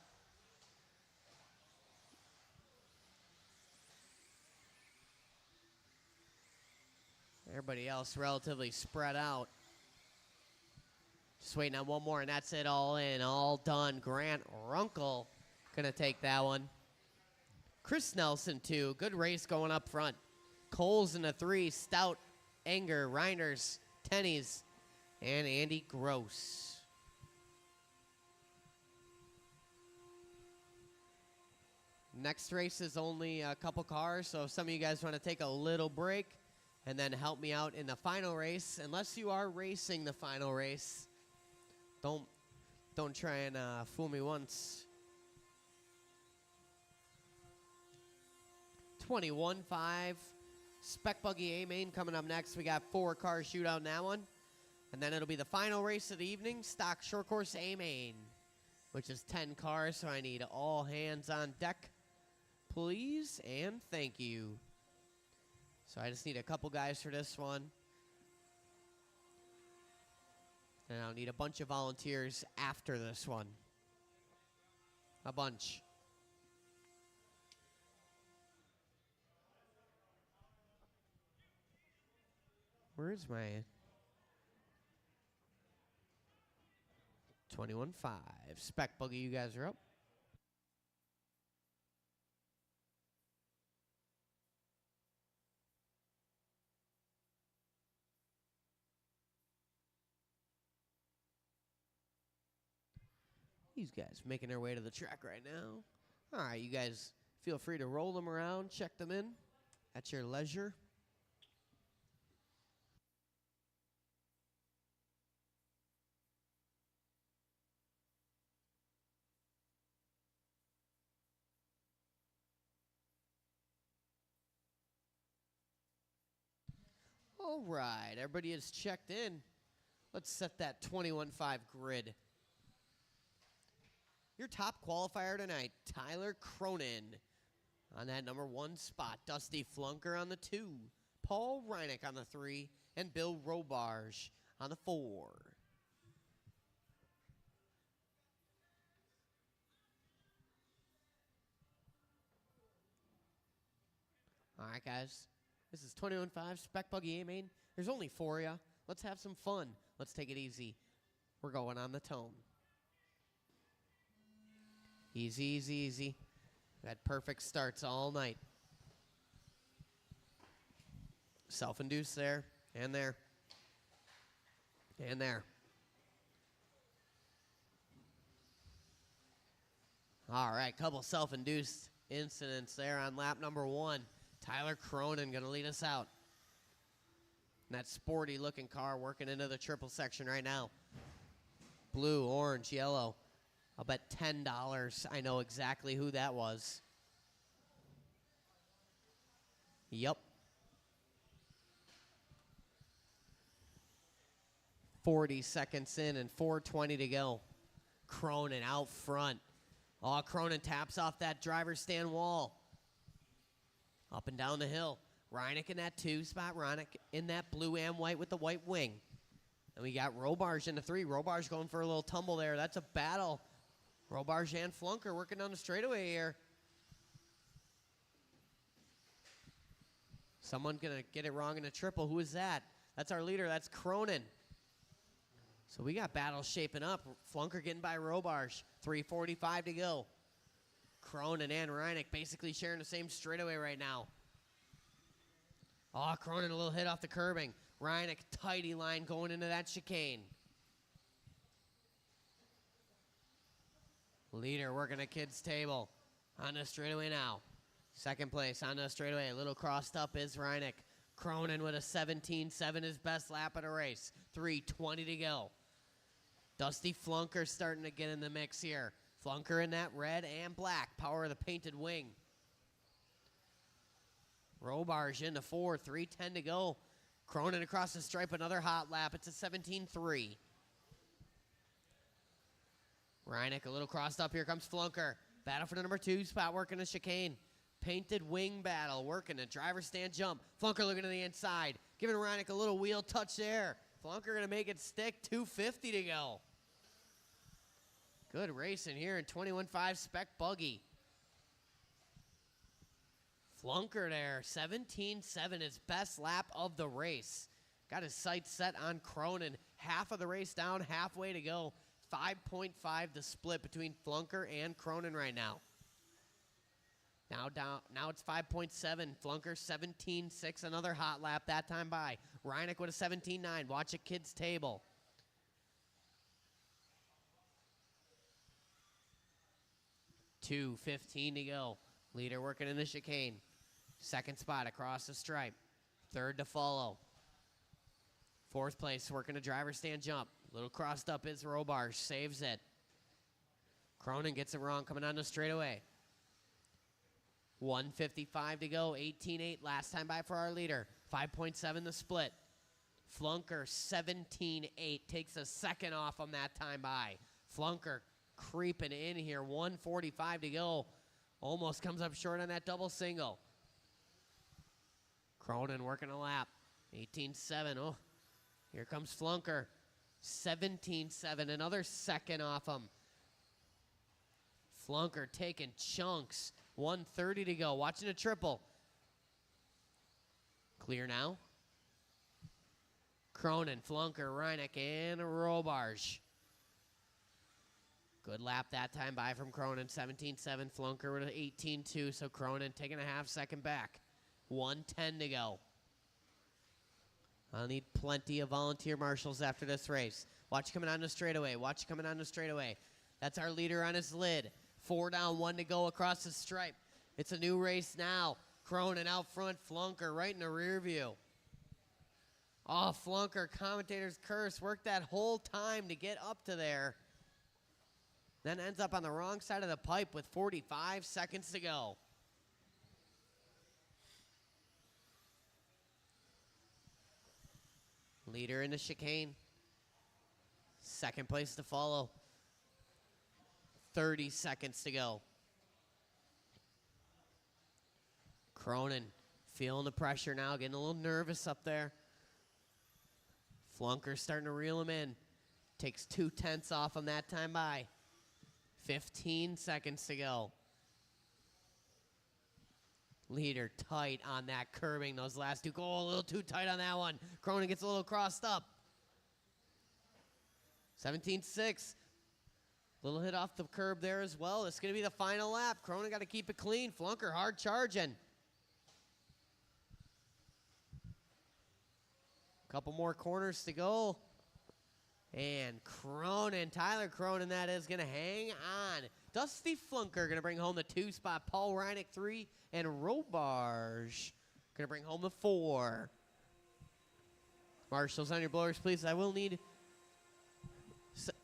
Speaker 1: Everybody else relatively spread out. Just waiting on one more, and that's it. All in, all done. Grant Runkle going to take that one. Chris Nelson, too. Good race going up front. Coles in the 3. Stout, Anger, Reinders, Tennies, and Andy Gross. Next race is only a couple cars, so if some of you guys want to take a little break and then help me out in the final race, unless you are racing the final race, don't try and fool me once. 21-5. Spec Buggy A-Main coming up next. We got 4-car shootout in that one. And then it'll be the final race of the evening, Stock Short Course A-Main, which is 10 cars, so I need all hands on deck, please, and thank you. So I just need a couple guys for this one. And I'll need a bunch of volunteers after this one. A bunch. Where's my 21-5? Spec Buggy, you guys are up. These guys making their way to the track right now. All right, you guys feel free to roll them around, check them in at your leisure. All right, everybody is checked in. Let's set that 21-5 grid. Your top qualifier tonight, Tyler Cronin on that number 1 spot. Dusty Flunker on the 2. Paul Reinick on the 3. And Bill Robarge on the 4. All right, guys. This is 21-5 Spec Buggy A-Main. There's only 4 of you. Let's have some fun. Let's take it easy. We're going on the tone. Easy, easy, easy. We had perfect starts all night. Self-induced there, and there, and there. All right, couple self-induced incidents there on lap number 1. Tyler Cronin going to lead us out. And that sporty-looking car working into the triple section right now. Blue, orange, yellow. I'll bet $10 I know exactly who that was. Yep. 40 seconds in and 4:20 to go. Cronin out front. Oh, Cronin taps off that driver's stand wall. Up and down the hill. Reinick in that 2 spot. Reinick in that blue and white with the white wing. And we got Robarge in the 3. Robarge going for a little tumble there. That's a battle. Robarge and Flunker working on the straightaway here. Someone going to get it wrong in a triple. Who is that? That's our leader. That's Cronin. So we got battles shaping up. Flunker getting by Robarge. 3:45 to go. Cronin and Reineck basically sharing the same straightaway right now. Oh, Cronin a little hit off the curbing. Reineck, tighty line going into that chicane. Leader working a kid's table on the straightaway now. Second place on the straightaway. A little crossed up is Reineck. Cronin with a 17.7, his best lap of the race. 3:20 to go. Dusty Flunker starting to get in the mix here. Flunker in that red and black. Power of the painted wing. Robarge into 4, 3:10 to go. Cronin across the stripe, another hot lap. It's a 17.3. Reineck a little crossed up. Here comes Flunker. Battle for the number 2 spot, working the chicane. Painted wing battle, working a driver stand jump. Flunker looking to the inside, giving Reineck a little wheel touch there. Flunker gonna make it stick, 2:50 to go. Good racing here in 21.5 spec buggy. Flunker there, 17.7, his best lap of the race. Got his sights set on Cronin. Half of the race down, halfway to go. 5.5 the split between Flunker and Cronin right now. Now it's 5.7. Flunker 17.6, another hot lap that time by. Reineck with a 17.9. Watch a kid's table. $2:15 to go. Leader working in the chicane. Second spot across the stripe. Third to follow. Fourth place working a driver stand jump. Little crossed up is Robarge. Saves it. Cronin gets it wrong coming on the straightaway. 1:55 to go. 18.8 last time by for our leader. 5.7 the split. Flunker 17.8 takes a second off on that time by. Flunker creeping in here. 1:45 to go. Almost comes up short on that double single. Cronin working a lap. 18.7. Oh, here comes Flunker. 17.7. Another second off him. Flunker taking chunks. 1:30 to go. Watching a triple. Clear now. Cronin, Flunker, Reineck, and Robarge. Good lap that time by from Cronin. 17.7. Flunker with an 18.2. So Cronin taking a half second back. 1:10 to go. I'll need plenty of volunteer marshals after this race. Watch coming on the straightaway. Watch coming on the straightaway. That's our leader on his lid. 4 down, 1 to go across the stripe. It's a new race now. Cronin out front, Flunker right in the rear view. Oh, Flunker, commentator's curse. Worked that whole time to get up to there. Then ends up on the wrong side of the pipe with 45 seconds to go. Leader in the chicane. Second place to follow. 30 seconds to go. Cronin feeling the pressure now, getting a little nervous up there. Flunker starting to reel him in. Takes 2/10 off him that time by. 15 seconds to go. Leader tight on that curbing. Those last two go a little too tight on that one. Cronin gets a little crossed up. 17.6. Little hit off the curb there as well. It's going to be the final lap. Cronin got to keep it clean. Flunker hard charging. Couple more corners to go. And Cronin, Tyler Cronin, that is, going to hang on. Dusty Flunker going to bring home the 2 spot. Paul Reineck 3. And Robarge going to bring home the 4. Marshals on your blowers, please. I will need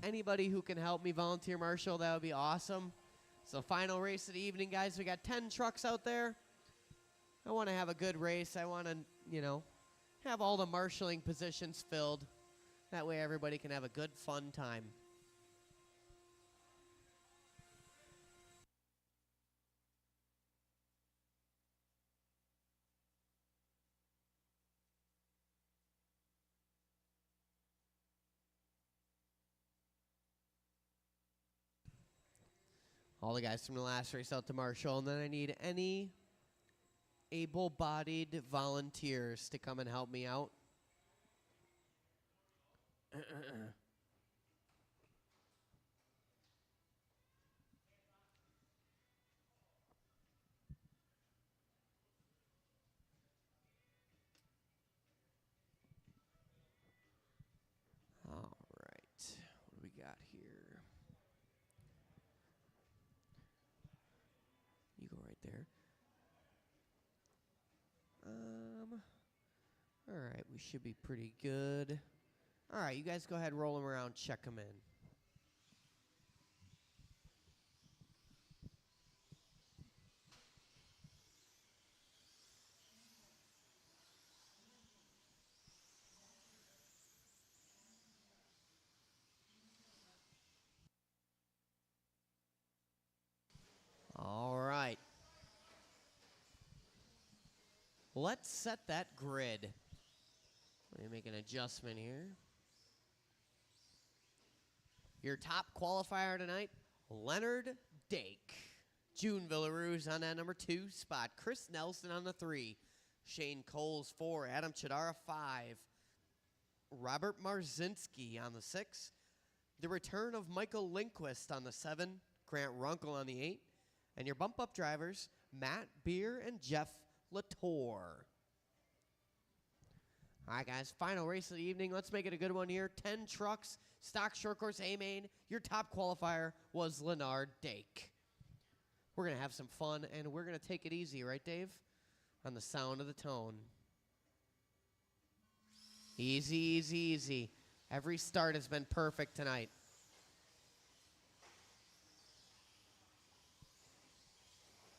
Speaker 1: anybody who can help me volunteer marshal. That would be awesome. So final race of the evening, guys. We got 10 trucks out there. I want to have a good race. I want to, have all the marshaling positions filled. That way everybody can have a good, fun time. All the guys from the last race out to marshal, and then I need any able-bodied volunteers to come and help me out. right, we should be pretty good. All right, you guys go ahead, roll them around, check them in. All right. Let's set that grid. Let me make an adjustment here. Your top qualifier tonight, Leonard Dake. June Villaroos on that number 2 spot. Chris Nelson on the 3. Shane Coles 4. Adam Chidara 5. Robert Marzinski on the 6. The return of Michael Lindquist on the 7. Grant Runkle on the 8. And your bump-up drivers, Matt Beer and Jeff Latour. All right, guys, final race of the evening. Let's make it a good one here. 10 trucks, stock short course A-main. Your top qualifier was Leonard Dake. We're going to have some fun, and we're going to take it easy, right, Dave? On the sound of the tone. Easy, easy, easy. Every start has been perfect tonight.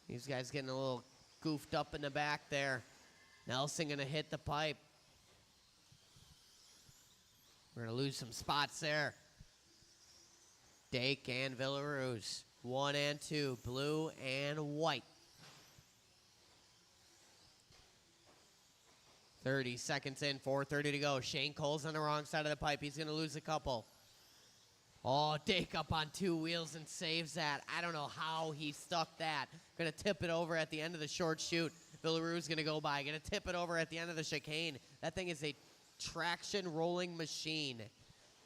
Speaker 1: These guys getting a little goofed up in the back there. Nelson going to hit the pipe. We're going to lose some spots there. Dake and Villaroos. 1 and 2, blue and white. 30 seconds in, 4:30 to go. Shane Cole's on the wrong side of the pipe. He's going to lose a couple. Oh, Dake up on 2 wheels and saves that. I don't know how he stuck that. Going to tip it over at the end of the short chute. Villaroos going to go by. Going to tip it over at the end of the chicane. That thing is a traction rolling machine.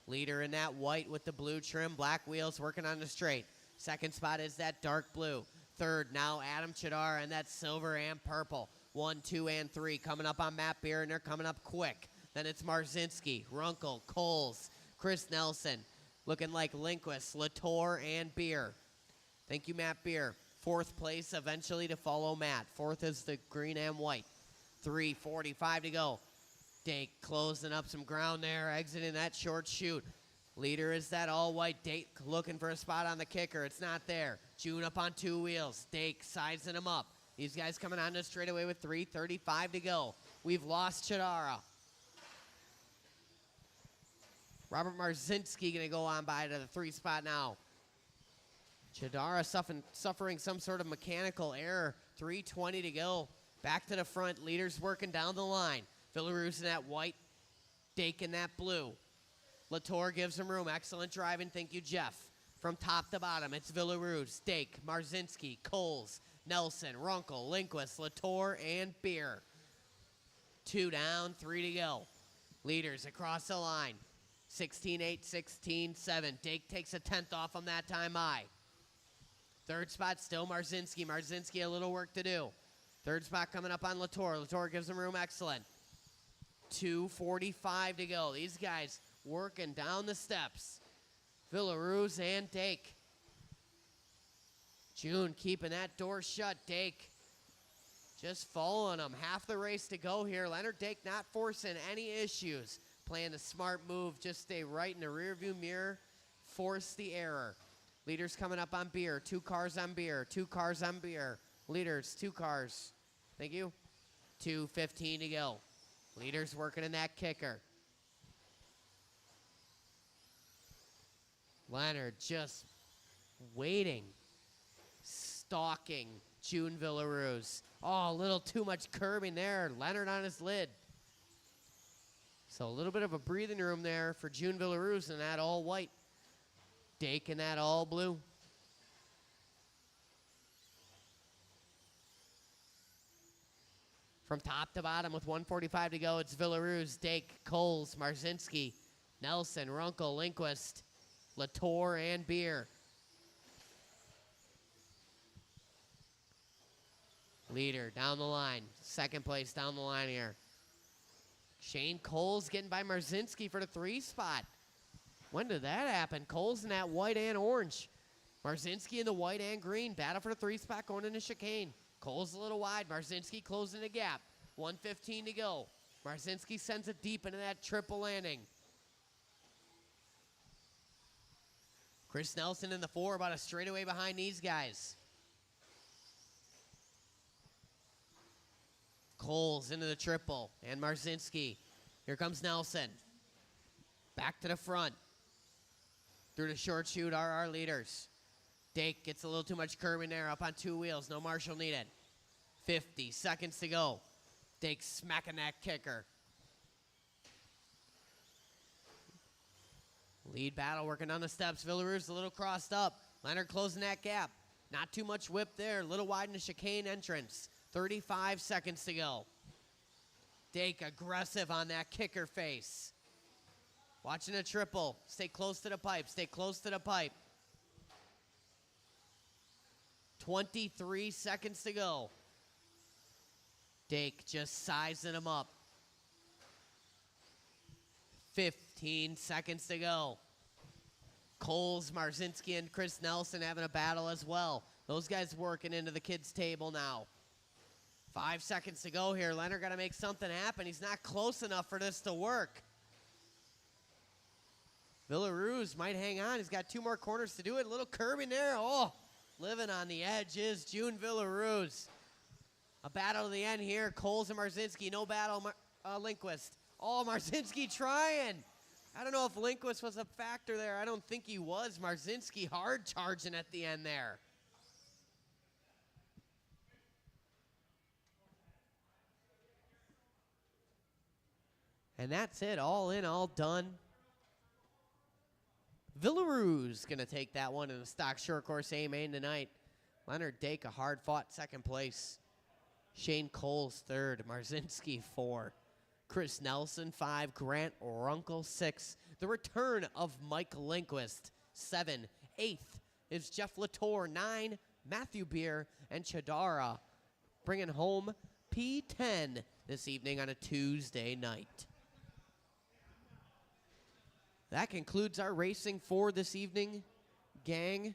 Speaker 1: Leader in that white with the blue trim. Black wheels working on the straight. Second spot is that dark blue. Third, now Adam Chidar and that silver and purple. 1, 2, and 3 coming up on Matt Beer, and they're coming up quick. Then it's Marzinski, Runkle, Coles, Chris Nelson. Looking like Lindquist, Latour, and Beer. Thank you, Matt Beer. 4th place eventually to follow Matt. 4th is the green and white. 3:45 to go. Dake closing up some ground there, exiting that short chute. Leader is that all-white. Dake looking for a spot on the kicker. It's not there. June up on 2 wheels. Dake sizing him up. These guys coming on to straightaway with 3:35 to go. We've lost Chidara. Robert Marzinski going to go on by to the 3 spot now. Chidara suffering some sort of mechanical error. 3:20 to go. Back to the front. Leaders working down the line. Villaroos in that white. Dake in that blue. Latour gives him room. Excellent driving. Thank you, Jeff. From top to bottom, it's Villaroos, Dake, Marzinski, Coles, Nelson, Runkle, Lindquist, Latour, and Beer. 2 down, 3 to go. Leaders across the line. 16-8, 16-7. Dake takes a 10th off him that time high. 3rd spot still Marzinski. Marzinski a little work to do. 3rd spot coming up on Latour. Latour gives him room. Excellent. 2:45 to go. These guys working down the steps. Villaroos and Dake. June keeping that door shut. Dake just following him. Half the race to go here. Leonard Dake not forcing any issues. Playing the smart move. Just stay right in the rearview mirror. Force the error. Leaders coming up on Beer. 2 cars on Beer. 2 cars on Beer. Leaders, 2 cars. Thank you. 2:15 to go. Leaders working in that kicker. Leonard just waiting. Stalking June Villaroos. Oh, a little too much curbing there. Leonard on his lid. So a little bit of a breathing room there for June Villaroos in that all white. Dake in that all blue. From top to bottom with 1:45 to go, it's Villaroos, Dake, Coles, Marzinski, Nelson, Runkle, Lindquist, Latour, and Beer. Leader down the line. 2nd place down the line here. Shane Coles getting by Marzinski for the 3 spot. When did that happen? Coles in that white and orange. Marzinski in the white and green. Battle for the 3 spot going into chicane. Coles a little wide. Marzinski closing the gap. 1:15 to go. Marzinski sends it deep into that triple landing. Chris Nelson in the 4, about a straightaway behind these guys. Coles into the triple, and Marzinski. Here comes Nelson. Back to the front. Through the short chute are our leaders. Dake gets a little too much curb in there, up on 2 wheels. No Marshall needed. 50 seconds to go. Dake smacking that kicker. Lead battle working on the steps. Villaroos a little crossed up. Leonard closing that gap. Not too much whip there. A little wide in the chicane entrance. 35 seconds to go. Dake aggressive on that kicker face. Watching a triple. Stay close to the pipe. Stay close to the pipe. 23 seconds to go. Dake just sizing him up. 15 seconds to go. Coles, Marzinski, and Chris Nelson having a battle as well. Those guys working into the kids' table now. 5 seconds to go here. Leonard got to make something happen. He's not close enough for this to work. Villaroos might hang on. He's got 2 more corners to do it. A little curb in there. Oh, living on the edge is June Villaroos. A battle to the end here. Coles and Marzinski. No battle, Lindquist. Oh, Marzinski trying. I don't know if Lindquist was a factor there. I don't think he was. Marzinski hard charging at the end there. And that's it. All in, all done. Villaroos going to take that one in the stock short course A main tonight. Leonard Dake, a hard-fought second place. Shane Coles, 3rd. Marzinski, 4. Chris Nelson, 5. Grant Runkle, 6. The return of Mike Lindquist, 7. 8th is Jeff Latour, 9. Matthew Beer and Chadara bringing home P10 this evening on a Tuesday night. That concludes our racing for this evening, gang.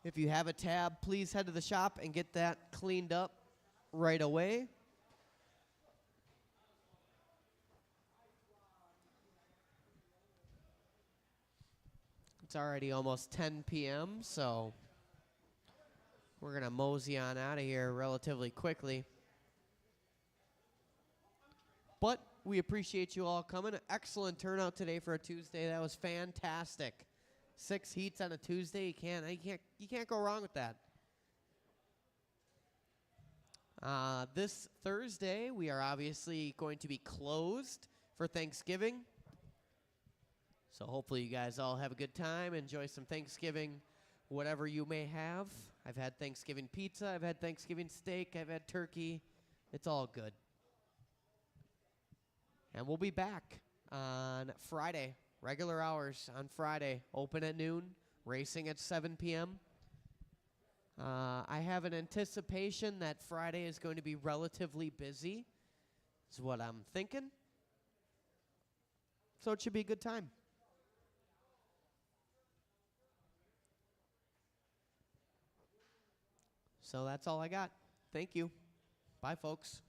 Speaker 1: If you have a tab, please head to the shop and get that cleaned up right away. It's already almost 10 p.m., so we're going to mosey on out of here relatively quickly. But we appreciate you all coming. Excellent turnout today for a Tuesday. That was fantastic. 6 heats on a Tuesday. You can't go wrong with that. This Thursday, we are obviously going to be closed for Thanksgiving. So hopefully you guys all have a good time. Enjoy some Thanksgiving, whatever you may have. I've had Thanksgiving pizza. I've had Thanksgiving steak. I've had turkey. It's all good. And we'll be back on Friday, regular hours on Friday, open at noon, racing at 7 p.m. I have an anticipation that Friday is going to be relatively busy, is what I'm thinking. So it should be a good time. So that's all I got. Thank you. Bye, folks.